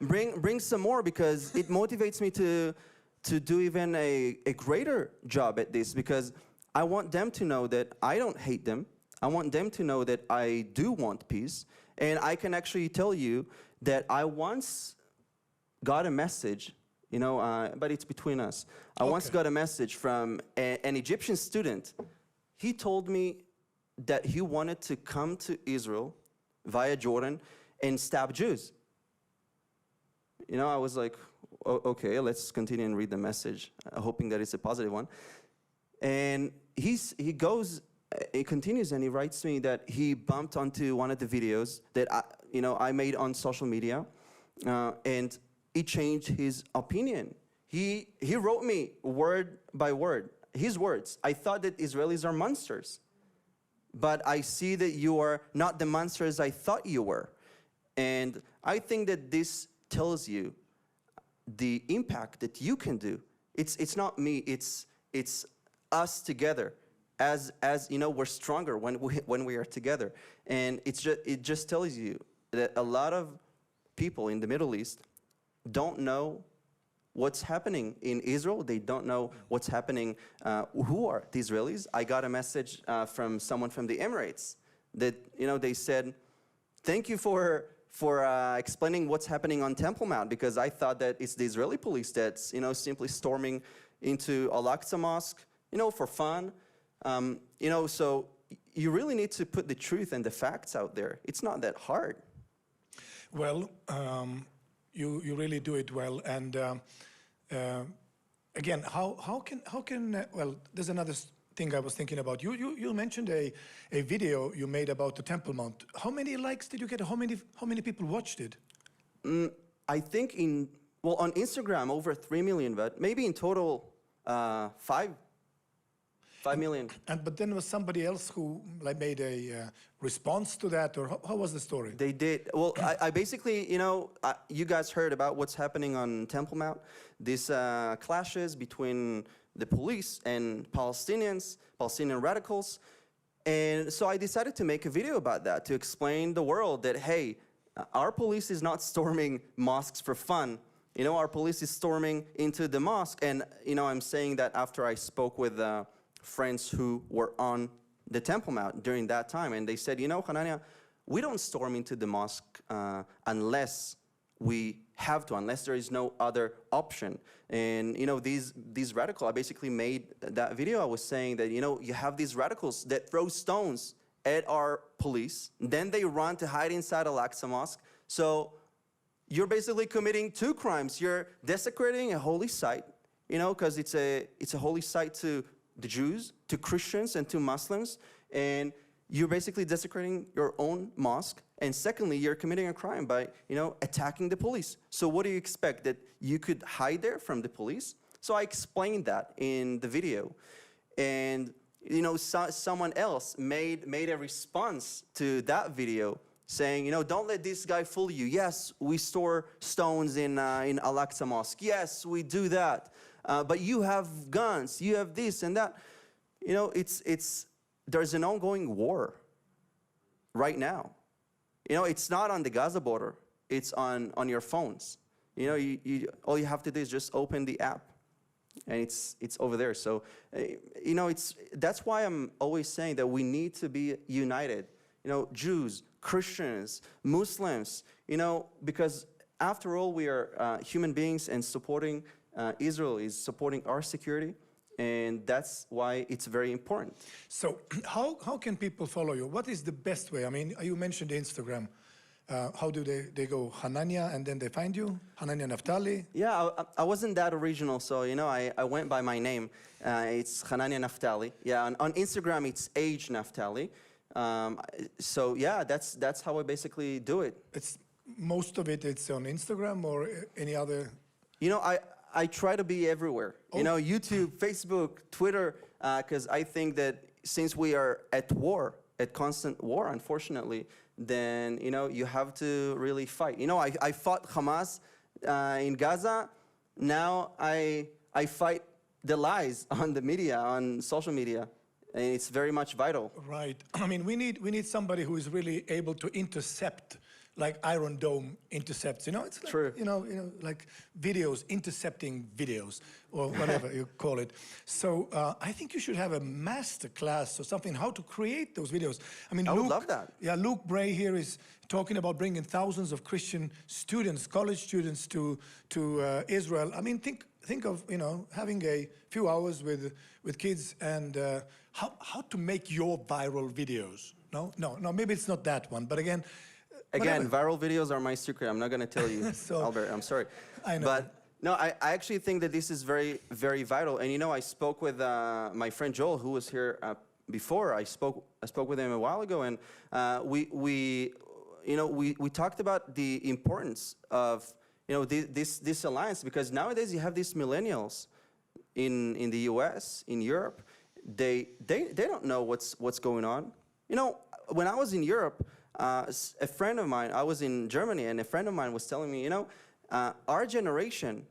Bring some more, because it motivates me to do even a greater job at this, because I want them to know that I don't hate them. I want them to know that I do want peace. And I can actually tell you that I once got a message, but it's between us. I once got a message from an Egyptian student. He told me that he wanted to come to Israel via Jordan and stab Jews. I was like, okay, let's continue and read the message, hoping that it's a positive one. And he continues and he writes me that he bumped onto one of the videos that I made on social media, and it changed his opinion. He wrote me word by word, his words. I thought that Israelis are monsters, but I see that you are not the monsters I thought you were. And I think that this tells you the impact that you can do. It's not me, it's us together. As we're stronger when we are together. And it just tells you that a lot of people in the Middle East don't know what's happening in Israel. They don't know what's happening. Who are the Israelis? I got a message from someone from the Emirates that they said, thank you for explaining what's happening on Temple Mount, because I thought that it's the Israeli police that's simply storming into Al-Aqsa Mosque, for fun. So you really need to put the truth and the facts out there. It's not that hard. Well, you really do it well. And again, how can well, there's another thing I was thinking about. You mentioned a video you made about the Temple Mount. How many likes did you get? How many people watched it? I think in well, on Instagram, over 3 million, but maybe in total, 5 million. But then was somebody else who like made a response to that, or how was the story? They did. Well, I basically, you guys heard about what's happening on Temple Mount. These clashes between the police and Palestinians, Palestinian radicals. And so I decided to make a video about that, to explain the world that, hey, our police is not storming mosques for fun. Our police is storming into the mosque. And, I'm saying that after I spoke with friends who were on the Temple Mount during that time. And they said, Hanania, we don't storm into the mosque unless we have to, unless there is no other option. And, these radicals, I basically made that video. I was saying that, you have these radicals that throw stones at our police. Then they run to hide inside Al-Aqsa Mosque. So you're basically committing 2 crimes. You're desecrating a holy site, because it's a holy site to the Jews, to Christians, and to Muslims. And you're basically desecrating your own mosque. And secondly, you're committing a crime by, attacking the police. So what do you expect? That you could hide there from the police? So I explained that in the video. And, someone else made a response to that video saying, don't let this guy fool you. Yes, we store stones in Al-Aqsa Mosque. Yes, we do that. But you have guns, you have this and that. There's an ongoing war right now. It's not on the Gaza border. It's on your phones. All you have to do is just open the app, and it's over there. So, that's why I'm always saying that we need to be united. Jews, Christians, Muslims. Because after all, we are human beings, and supporting Israel is supporting our security. And that's why it's very important. So how can people follow you? What is the best way? I mean, you mentioned Instagram. How do they go? Hanania, and then they find you? Hanania Naftali? Yeah, I wasn't that original, so, I went by my name. It's Hanania Naftali. Yeah, on Instagram, it's Age Naftali. So, yeah, that's how I basically do it. Most of it's on Instagram or any other? I try to be everywhere. YouTube, Facebook, Twitter, because I think that since we are at constant war, unfortunately, then, you have to really fight. I fought Hamas in Gaza. Now I fight the lies on the media, on social media. And it's very much vital. Right. I mean, we need somebody who is really able to intercept, like Iron Dome intercepts. It's like, True. like videos, intercepting videos, or whatever you call it. So I think you should have a master class or something, how to create those videos. I mean, I would love that. Yeah, Luke Bray here is talking about bringing thousands of Christian students, college students to Israel. I mean, think of, having a few hours with kids and how to make your viral videos. No, maybe it's not that one, but again, viral videos are my secret. I'm not going to tell you, Albert. I'm sorry. I know. But no, I actually think that this is very, very vital. And I spoke with my friend Joel, who was here before. I spoke with him a while ago, and we talked about the importance of this alliance, because nowadays you have these millennials in the U.S., in Europe. They don't know what's going on. When I was in Europe. A friend of mine, I was in Germany, and a friend of mine was telling me, our generation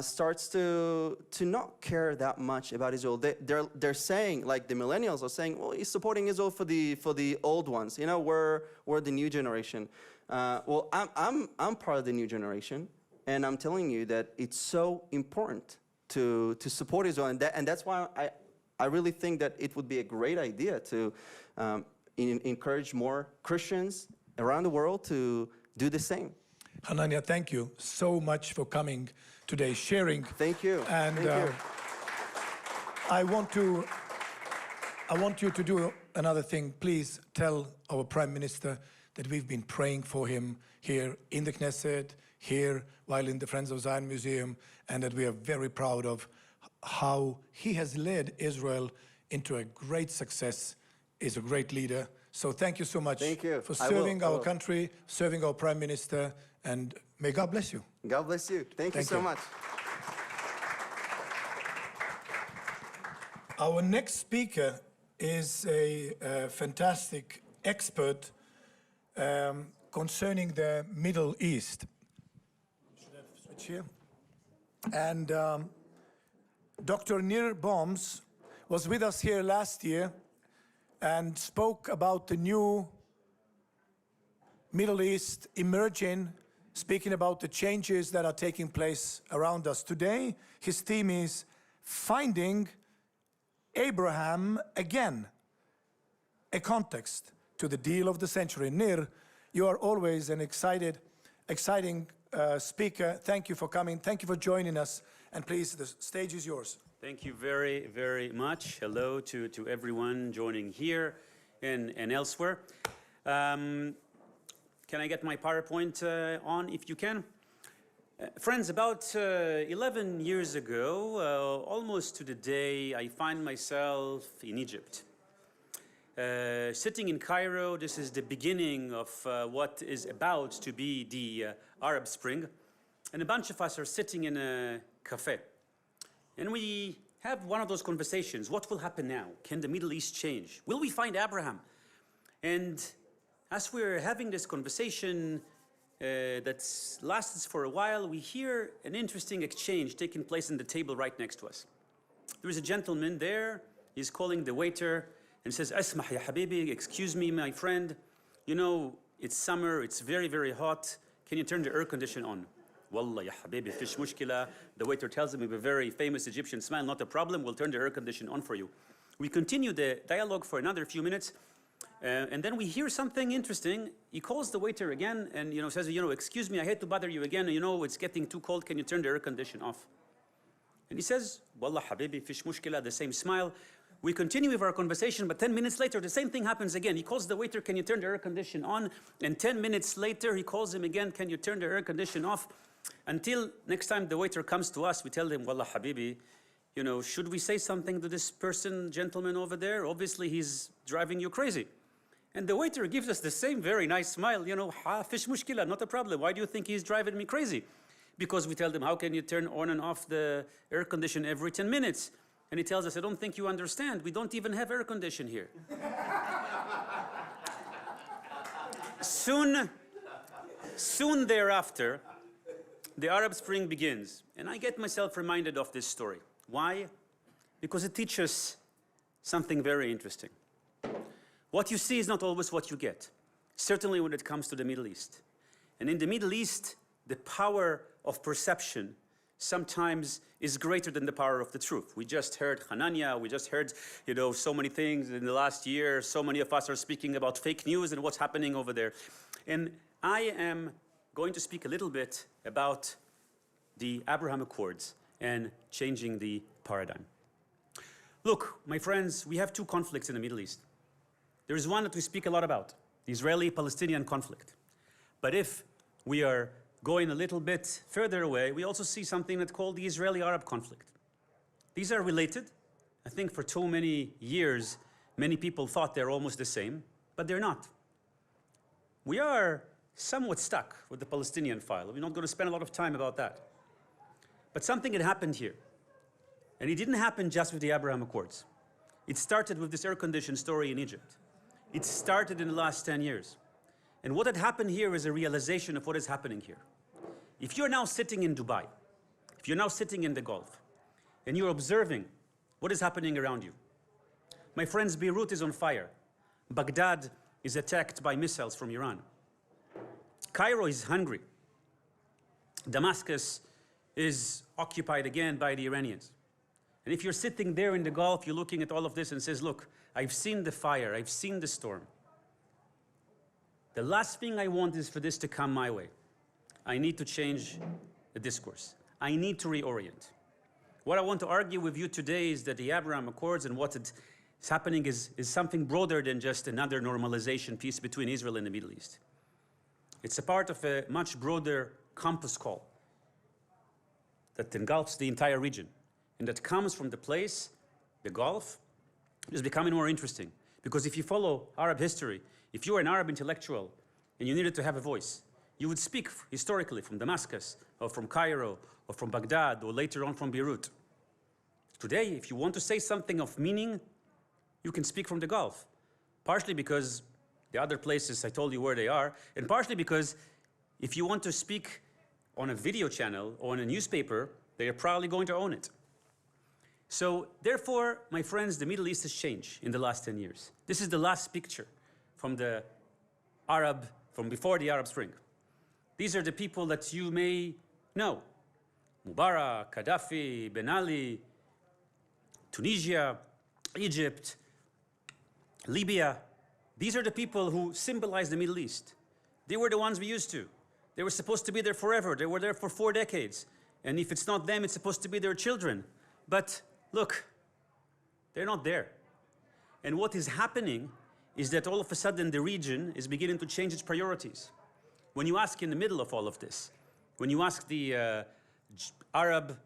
starts to not care that much about Israel. They're saying, like the millennials are saying, well, he's supporting Israel for the old ones. We're the new generation. Well, I'm part of the new generation, and I'm telling you that it's so important to support Israel, and that's why I really think that it would be a great idea to. Encourage more Christians around the world to do the same. Hanania, thank you so much for coming today, sharing. Thank you. And thank you. I want you to do another thing. Please tell our Prime Minister that we've been praying for him here in the Knesset, here while in the Friends of Zion Museum, and that we are very proud of how he has led Israel into a great success. Is a great leader. So thank you so much for serving our country, serving our Prime Minister, and May God bless you. God bless you. Thank you Thank so you. much. Our next speaker is a fantastic expert concerning the Middle East. Should I switch here? And Dr. Nir Boms was with us here last year and spoke about the new Middle East emerging, speaking about the changes that are taking place around us. Today, his theme is Finding Abraham Again, a context to the deal of the century. Nir, you are always an exciting speaker. Thank you for coming. Thank you for joining us. And please, the stage is yours. Thank you very, very much. Hello to everyone joining here and elsewhere. Can I get my PowerPoint on, if you can? Friends, about 11 years ago, almost to the day, I find myself in Egypt. Sitting in Cairo, this is the beginning of what is about to be the Arab Spring. And a bunch of us are sitting in a cafe. And we have one of those conversations. What will happen now? Can the Middle East change? Will we find Abraham? And as we're having this conversation that lasts for a while, we hear an interesting exchange taking place in the table right next to us. There is a gentleman there. He's calling the waiter and says, "Asmah ya habibi, excuse me, my friend. You know, it's summer, it's very, very hot. Can you turn the air conditioner on?" "Wallah ya habibi, fish mushkila." The waiter tells him with a very famous Egyptian smile, "Not a problem, we'll turn the air conditioner on for you." We continue the dialogue for another few minutes. And then we hear something interesting. He calls the waiter again and says, "Excuse me, I hate to bother you again. It's getting too cold. Can you turn the air conditioner off?" And he says, "Wallah habibi, fish mushkila," the same smile. We continue with our conversation, but 10 minutes later, the same thing happens again. He calls the waiter, "Can you turn the air conditioner on?" And 10 minutes later, he calls him again, "Can you turn the air conditioner off?" Until next time the waiter comes to us, we tell him, "Wallah habibi, should we say something to this gentleman over there? Obviously, he's driving you crazy." And the waiter gives us the same very nice smile, "Fish mushkila, not a problem. Why do you think he's driving me crazy?" Because we tell them, "How can you turn on and off the air conditioner every 10 minutes? And he tells us, "I don't think you understand. We don't even have air conditioning here." Soon thereafter, the Arab Spring begins. And I get myself reminded of this story. Why? Because it teaches something very interesting. What you see is not always what you get, certainly when it comes to the Middle East. And in the Middle East, the power of perception sometimes is greater than the power of the truth. We just heard Hanania, we just heard, so many things in the last year. So many of us are speaking about fake news and what's happening over there. And I am going to speak a little bit about the Abraham Accords and changing the paradigm. Look, my friends, we have two conflicts in the Middle East. There is one that we speak a lot about, the Israeli-Palestinian conflict. But if we are going a little bit further away, we also see something that's called the Israeli-Arab conflict. These are related. I think for too many years, many people thought they're almost the same, but they're not. We are somewhat stuck with the Palestinian file. We're not going to spend a lot of time about that. But something had happened here. And it didn't happen just with the Abraham Accords. It started with this air-conditioned story in Egypt. It started in the last 10 years. And what had happened here is a realization of what is happening here. If you're now sitting in Dubai, if you're now sitting in the Gulf, and you're observing what is happening around you, my friends, Beirut is on fire. Baghdad is attacked by missiles from Iran. Cairo is hungry. Damascus is occupied again by the Iranians. And if you're sitting there in the Gulf, you're looking at all of this and says, "Look, I've seen the fire, I've seen the storm. The last thing I want is for this to come my way. I need to change the discourse. I need to reorient." What I want to argue with you today is that the Abraham Accords and what is happening is something broader than just another normalization piece between Israel and the Middle East. It's a part of a much broader compass call that engulfs the entire region and that comes from the place, the Gulf, is becoming more interesting. Because if you follow Arab history, if you're an Arab intellectual and you needed to have a voice, You would speak historically from Damascus, or from Cairo, or from Baghdad, or later on from Beirut. Today, if you want to say something of meaning, you can speak from the Gulf. Partially because the other places, I told you where they are, and partially because if you want to speak on a video channel or on a newspaper, they are probably going to own it. So therefore, my friends, the Middle East has changed in the last 10 years. This is the last picture from from before the Arab Spring. These are the people that you may know. Mubarak, Gaddafi, Ben Ali, Tunisia, Egypt, Libya. These are the people who symbolize the Middle East. They were the ones we used to. They were supposed to be there forever. They were there for 4 decades. And if it's not them, it's supposed to be their children. But look, they're not there. And what is happening is that all of a sudden the region is beginning to change its priorities. When you ask in the middle of all of this, when you ask the Arab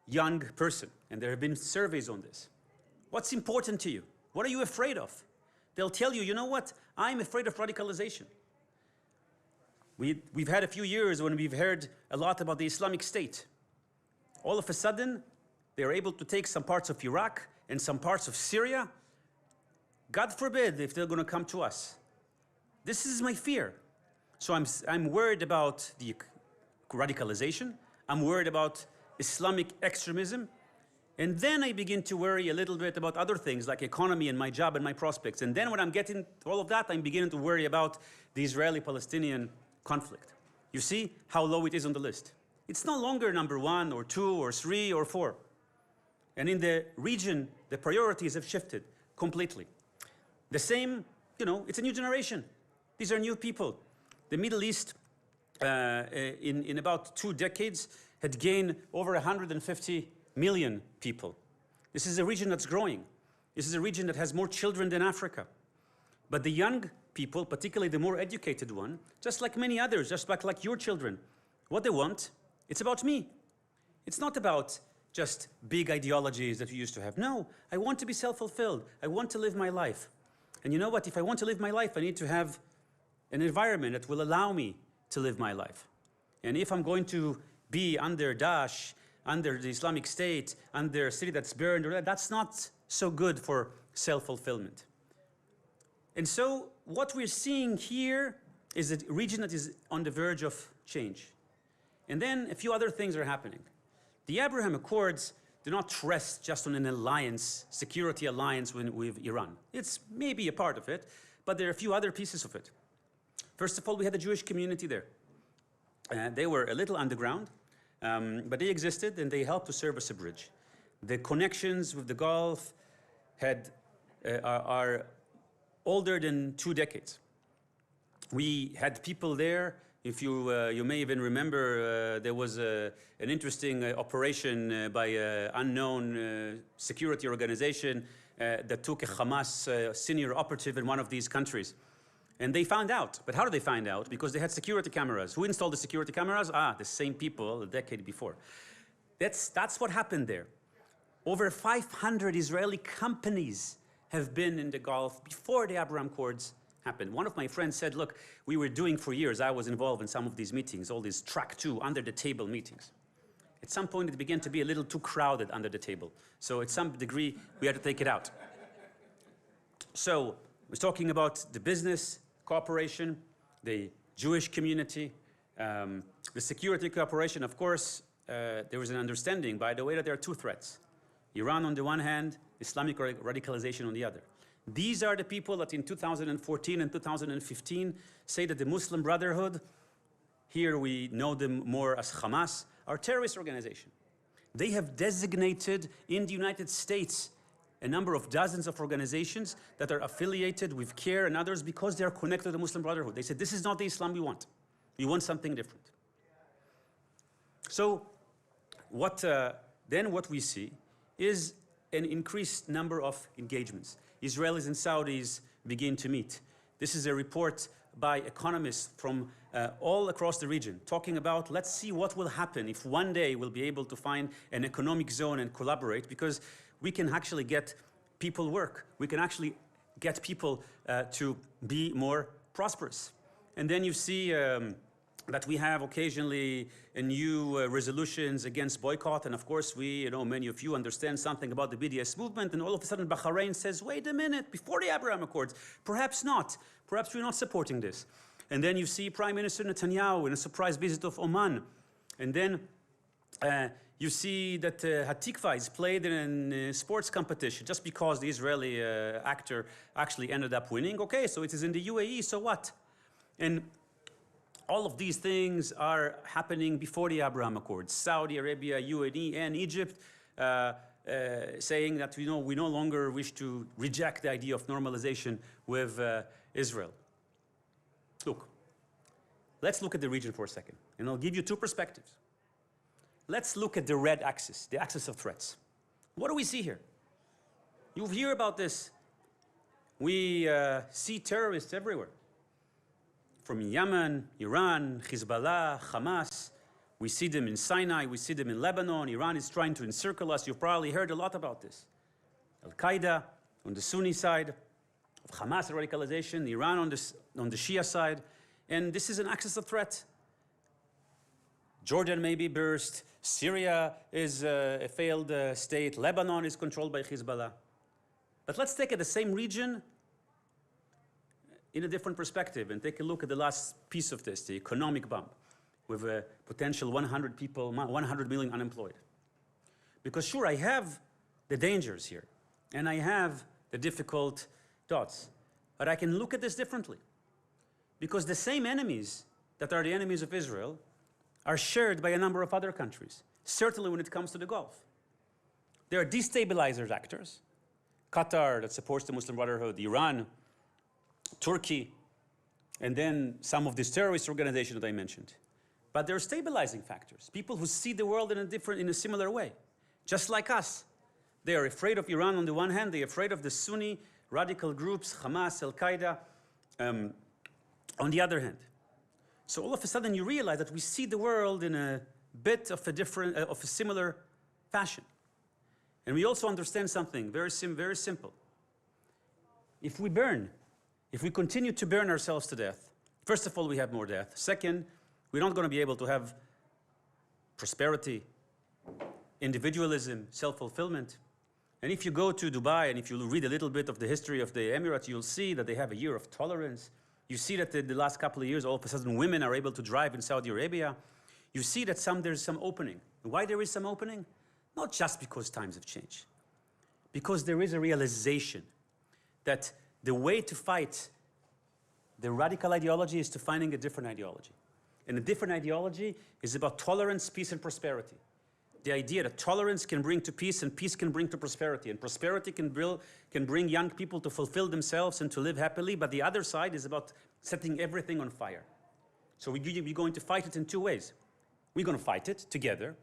young person, and there have been surveys on this, what's important to you? What are you afraid of? They'll tell you, you know what? I'm afraid of radicalization. We've had a few years when we've heard a lot about the Islamic State. All of a sudden, they're able to take some parts of Iraq and some parts of Syria. God forbid if they're going to come to us. This is my fear. So I'm worried about the radicalization. I'm worried about Islamic extremism. And then I begin to worry a little bit about other things like economy and my job and my prospects. And then when I'm getting all of that, I'm beginning to worry about the Israeli-Palestinian conflict. You see how low it is on the list. It's no longer number 1 or 2 or 3 or 4. And in the region, the priorities have shifted completely. The same, it's a new generation. These are new people. The Middle East, in about 2 decades, had gained over 150 million people. This is a region that's growing. This is a region that has more children than Africa. But the young people, particularly the more educated one, just like many others, just like your children, what they want, it's about me. It's not about just big ideologies that we used to have. No, I want to be self-fulfilled. I want to live my life. And you know what? If I want to live my life, I need to have an environment that will allow me to live my life. And if I'm going to be under Daesh, under the Islamic State, under a city that's burned, that's not so good for self-fulfillment. And so what we're seeing here is a region that is on the verge of change. And then a few other things are happening. The Abraham Accords do not rest just on an alliance, security alliance with Iran. It's maybe a part of it, but there are a few other pieces of it. First of all, we had the Jewish community there. They were a little underground, but they existed and they helped to serve as a bridge. The connections with the Gulf are older than 2 decades. We had people there. If you may even remember, there was an interesting operation by an unknown security organization that took a Hamas senior operative in one of these countries. And they found out. But how did they find out? Because they had security cameras. Who installed the security cameras? The same people a decade before. That's what happened there. Over 500 Israeli companies have been in the Gulf before the Abraham Accords happened. One of my friends said, look, we were doing for years, I was involved in some of these meetings, all these track 2, under-the-table meetings. At some point, it began to be a little too crowded under the table. So at some degree, we had to take it out. So we're talking about the business cooperation, the Jewish community, the security cooperation. Of course, there was an understanding, by the way, that there are 2 threats. Iran on the one hand, Islamic radicalization on the other. These are the people that in 2014 and 2015 say that the Muslim Brotherhood, here we know them more as Hamas, are a terrorist organization. They have designated in the United States a number of dozens of organizations that are affiliated with CARE and others because they are connected to the Muslim Brotherhood. They said, this is not the Islam we want. We want something different. So then what we see is an increased number of engagements. Israelis and Saudis begin to meet. This is a report by economists from all across the region, talking about, let's see what will happen if one day we'll be able to find an economic zone and collaborate, because we can actually get people work. We can actually get people to be more prosperous. And then you see that we have occasionally new resolutions against boycott, and of course many of you understand something about the BDS movement, and all of a sudden Bahrain says, wait a minute, before the Abraham Accords, perhaps not, perhaps we're not supporting this. And then you see Prime Minister Netanyahu in a surprise visit of Oman, and then you see that Hatikva is played in a sports competition just because the Israeli actor actually ended up winning. Okay, so it is in the UAE, so what? And all of these things are happening before the Abraham Accords. Saudi Arabia, UAE, and Egypt saying that we no longer wish to reject the idea of normalization with Israel. Look, let's look at the region for a second, and I'll give you two perspectives. Let's look at the red axis, the axis of threats. What do we see here? You hear about this. We see terrorists everywhere. From Yemen, Iran, Hezbollah, Hamas. We see them in Sinai, we see them in Lebanon. Iran is trying to encircle us. You've probably heard a lot about this. Al-Qaeda on the Sunni side, of Hamas radicalization, Iran on the Shia side. And this is an axis of threat. Jordan may be burst. Syria is a failed state. Lebanon is controlled by Hezbollah. But let's take the same region in a different perspective and take a look at the last piece of this, the economic bump, with a potential 100 million unemployed. Because sure, I have the dangers here, and I have the difficult dots, but I can look at this differently. Because the same enemies that are the enemies of Israel are shared by a number of other countries, certainly when it comes to the Gulf. There are destabilizers actors, Qatar that supports the Muslim Brotherhood, Iran, Turkey, and then some of these terrorist organizations that I mentioned. But there are stabilizing factors, people who see the world in a similar way, just like us. They are afraid of Iran on the one hand, they are afraid of the Sunni radical groups, Hamas, Al-Qaeda, on the other hand. So all of a sudden you realize that we see the world in a bit of a similar fashion. And we also understand something very simple. If we continue to burn ourselves to death, first of all, we have more death. Second, we're not going to be able to have prosperity, individualism, self-fulfillment. And if you go to Dubai and if you read a little bit of the history of the Emirates, you'll see that they have a year of tolerance. You see that in the last couple of years, all of a sudden, women are able to drive in Saudi Arabia. You see that there's some opening. Why there is some opening? Not just because times have changed. Because there is a realization that the way to fight the radical ideology is to finding a different ideology. And a different ideology is about tolerance, peace, and prosperity. The idea that tolerance can bring to peace and peace can bring to prosperity. And prosperity can bring young people to fulfill themselves and to live happily. But the other side is about setting everything on fire. So we're going to fight it in two ways. We're going to fight it together.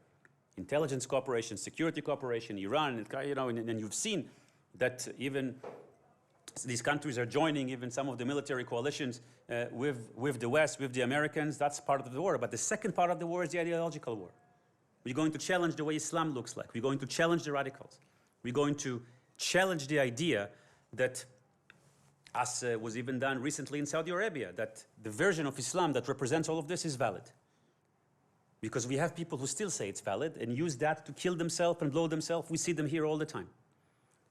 Intelligence cooperation, security cooperation, Iran, and you've seen that even these countries are joining even some of the military coalitions with the West, with the Americans. That's part of the war. But the second part of the war is the ideological war. We're going to challenge the way Islam looks like. We're going to challenge the radicals. We're going to challenge the idea that, as was even done recently in Saudi Arabia, that the version of Islam that represents all of this is valid. Because we have people who still say it's valid and use that to kill themselves and blow themselves. We see them here all the time.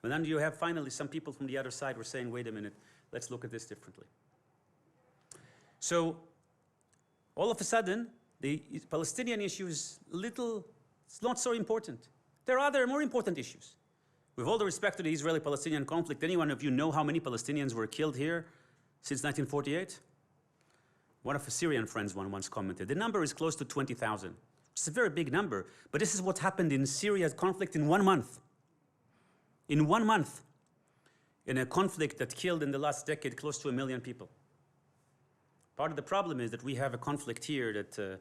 And then you have finally some people from the other side who are saying, wait a minute, let's look at this differently. So all of a sudden, the Palestinian issue is it's not so important. There are other more important issues. With all the respect to the Israeli-Palestinian conflict, anyone of you know how many Palestinians were killed here since 1948? One of our Syrian friends once commented, the number is close to 20,000. It's a very big number, but this is what happened in Syria's conflict in 1 month. In 1 month, in a conflict that killed in the last decade close to 1 million people. Part of the problem is that we have a conflict here that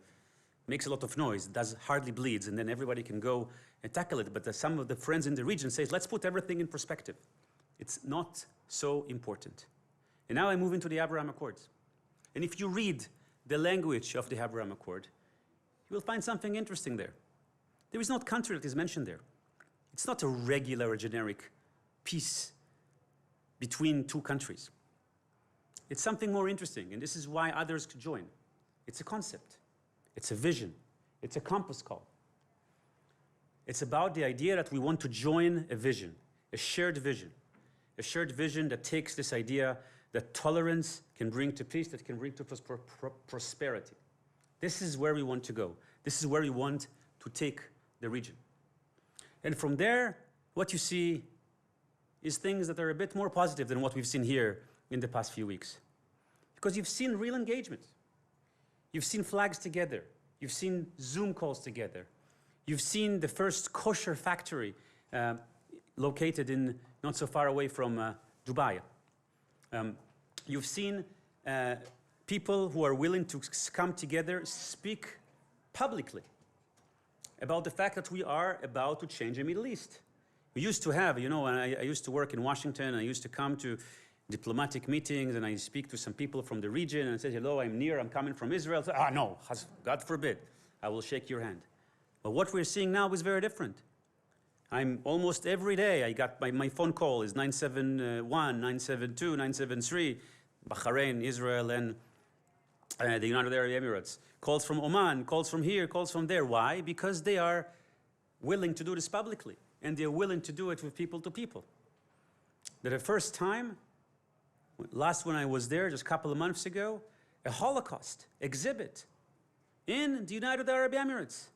makes a lot of noise, hardly bleeds, and then everybody can go and tackle it. But some of the friends in the region say, let's put everything in perspective. It's not so important. And now I move into the Abraham Accords. And if you read the language of the Abraham Accord, you will find something interesting there. There is not country that is mentioned there. It's not a regular or generic peace between two countries. It's something more interesting, and this is why others could join. It's a concept. It's a vision. It's a compass call. It's about the idea that we want to join a vision, a shared vision that takes this idea that tolerance can bring to peace, that can bring to prosperity. This is where we want to go. This is where we want to take the region. And from there, what you see is things that are a bit more positive than what we've seen here in the past few weeks. Because you've seen real engagement. You've seen flags together. You've seen Zoom calls together. You've seen the first kosher factory located in not so far away from Dubai. You've seen people who are willing to come together, speak publicly about the fact that we are about to change the Middle East. We used to have, you know, I used to work in Washington, and I used to come to diplomatic meetings, and I speak to some people from the region, and I say, hello, I'm Nir, I'm coming from Israel. So, no, God forbid, I will shake your hand. But what we're seeing now is very different. I'm almost every day, I got my phone call is 971, 972, 973, Bahrain, Israel, and the United Arab Emirates. Calls from Oman, calls from here, calls from there. Why? Because they are willing to do this publicly, and they're willing to do it with people to people. The first time, last when I was there, just a couple of months ago, a Holocaust exhibit in the United Arab Emirates.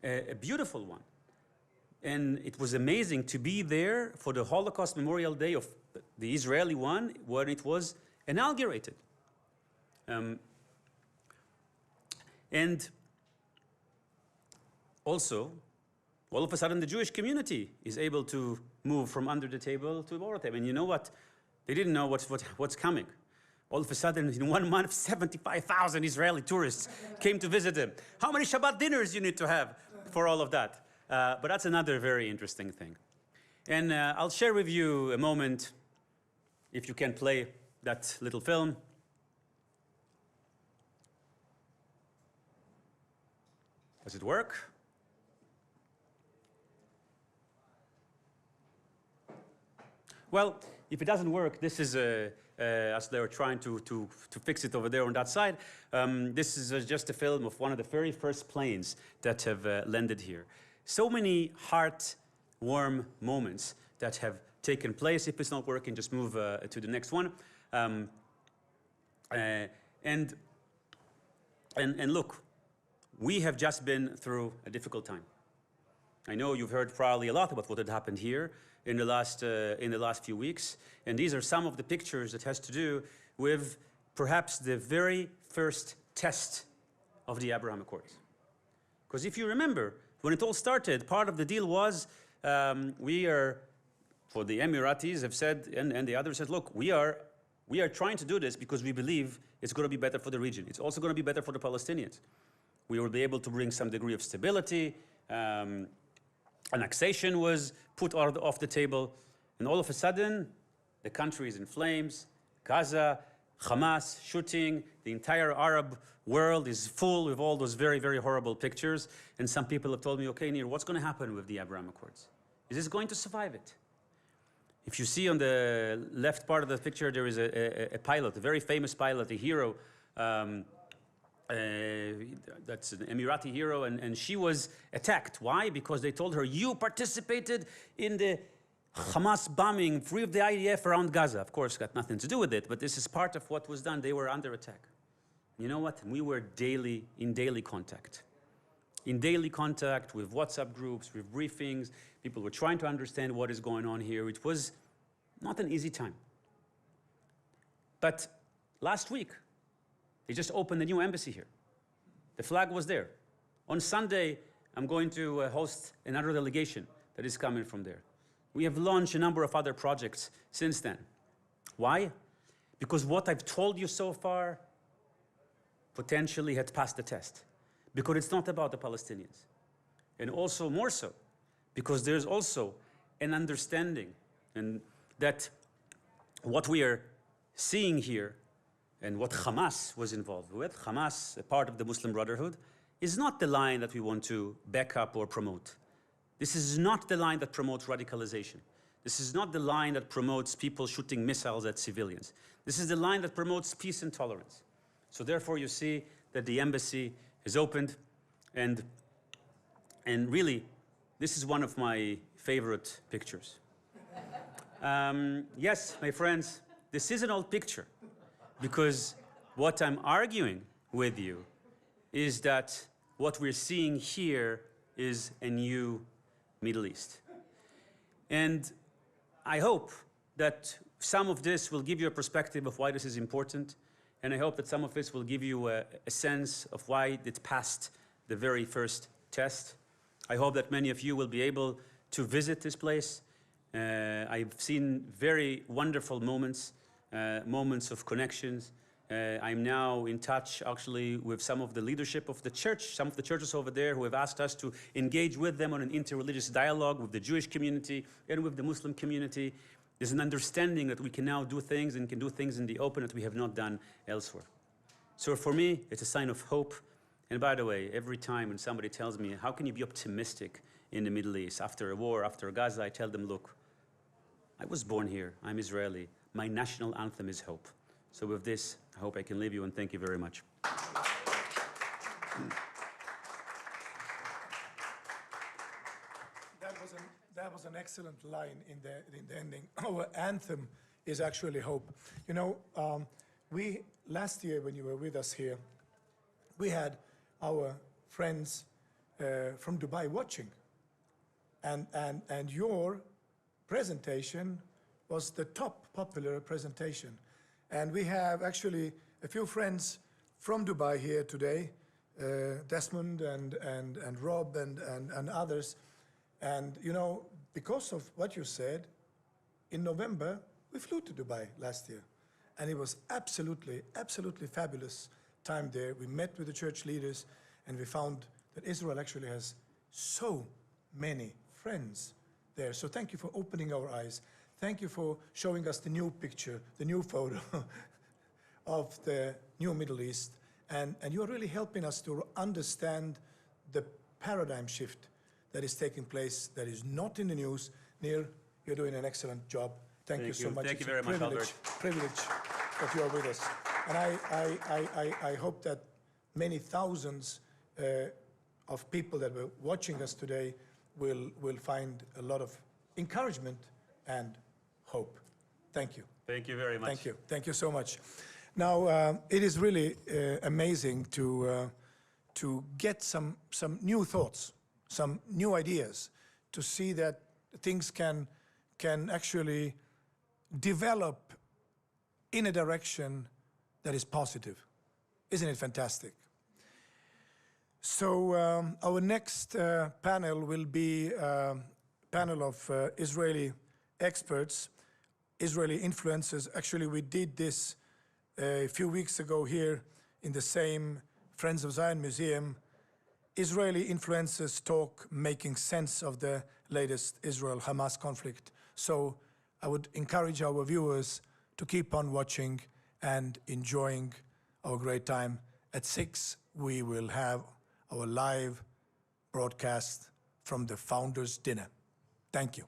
A beautiful one. And it was amazing to be there for the Holocaust Memorial Day of the Israeli one when it was inaugurated. And also, all of a sudden, the Jewish community is able to move from under the table to over the table. And you know what? They didn't know what's coming. All of a sudden, in 1 month, 75,000 Israeli tourists came to visit them. How many Shabbat dinners you need to have for all of that? But that's another very interesting thing. And I'll share with you a moment, if you can play that little film. Does it work? Well, if it doesn't work, this is as they were trying to fix it over there on that side. This is just a film of one of the very first planes that have landed here. So many heart-warm moments that have taken place. If it's not working, just move to the next one. And look, we have just been through a difficult time. I know you've heard probably a lot about what had happened here in the last few weeks, and these are some of the pictures that has to do with perhaps the very first test of the Abraham Accords. Because if you remember, when it all started, part of the deal was we are, for the Emiratis have said, and the others said, look, we are trying to do this because we believe it's going to be better for the region. It's also going to be better for the Palestinians. We will be able to bring some degree of stability. Annexation was put off the table, and all of a sudden, the country is in flames. Gaza, Hamas shooting, the entire Arab world is full with all those very, very horrible pictures. And some people have told me, okay, Nir, what's going to happen with the Abraham Accords? Is this going to survive it? If you see on the left part of the picture, there is a pilot, a very famous pilot, a hero. That's an Emirati hero, and she was attacked. Why? Because they told her, you participated in the Hamas bombing, free of the IDF around Gaza. Of course, got nothing to do with it, but this is part of what was done. They were under attack. You know what? We were in daily contact. In daily contact with WhatsApp groups, with briefings. People were trying to understand what is going on here. It was not an easy time. But last week, they just opened a new embassy here. The flag was there. On Sunday, I'm going to host another delegation that is coming from there. We have launched a number of other projects since then. Why? Because what I've told you so far potentially had passed the test. Because it's not about the Palestinians. And also more so, because there's also an understanding and that what we are seeing here and what Hamas was involved with, Hamas, a part of the Muslim Brotherhood, is not the line that we want to back up or promote. This is not the line that promotes radicalization. This is not the line that promotes people shooting missiles at civilians. This is the line that promotes peace and tolerance. So therefore, you see that the embassy has opened, and really, this is one of my favorite pictures. Yes, my friends, this is an old picture, because what I'm arguing with you is that what we're seeing here is a new Middle East. And I hope that some of this will give you a perspective of why this is important, and I hope that some of this will give you a sense of why it passed the very first test. I hope that many of you will be able to visit this place. I've seen very wonderful moments, moments of connections. I'm now in touch, actually, with some of the leadership of the church, some of the churches over there who have asked us to engage with them on an interreligious dialogue with the Jewish community and with the Muslim community. There's an understanding that we can now do things and can do things in the open that we have not done elsewhere. So for me, it's a sign of hope. And by the way, every time when somebody tells me, how can you be optimistic in the Middle East after a war, after Gaza, I tell them, look, I was born here, I'm Israeli. My national anthem is hope. So with this, I hope I can leave you, and thank you very much. That was an excellent line in the ending. Our anthem is actually hope. You know, last year when you were with us here, we had our friends from Dubai watching. And your presentation was the top popular presentation. And we have actually a few friends from Dubai here today, Desmond and Rob and others. And, you know, because of what you said, in November, we flew to Dubai last year. And it was absolutely, absolutely fabulous time there. We met with the church leaders, and we found that Israel actually has so many friends there. So thank you for opening our eyes. Thank you for showing us the new picture, the new photo of the new Middle East. And you are really helping us to understand the paradigm shift that is taking place, that is not in the news. Nir, you're doing an excellent job. Thank you so much. Thank you very much, Albert. Privilege that you are with us. And I hope that many thousands of people that were watching us today will find a lot of encouragement and hope. Thank you. Thank you very much. Thank you. Thank you so much. Now, it is really amazing to get some new thoughts, some new ideas, to see that things can actually develop in a direction that is positive. Isn't it fantastic? So our next panel will be a panel of Israeli experts, Israeli influencers. Actually, we did this a few weeks ago here in the same Friends of Zion Museum. Israeli influencers talk, making sense of the latest Israel-Hamas conflict. So I would encourage our viewers to keep on watching and enjoying our great time. At 6, we will have our live broadcast from the Founders' Dinner. Thank you.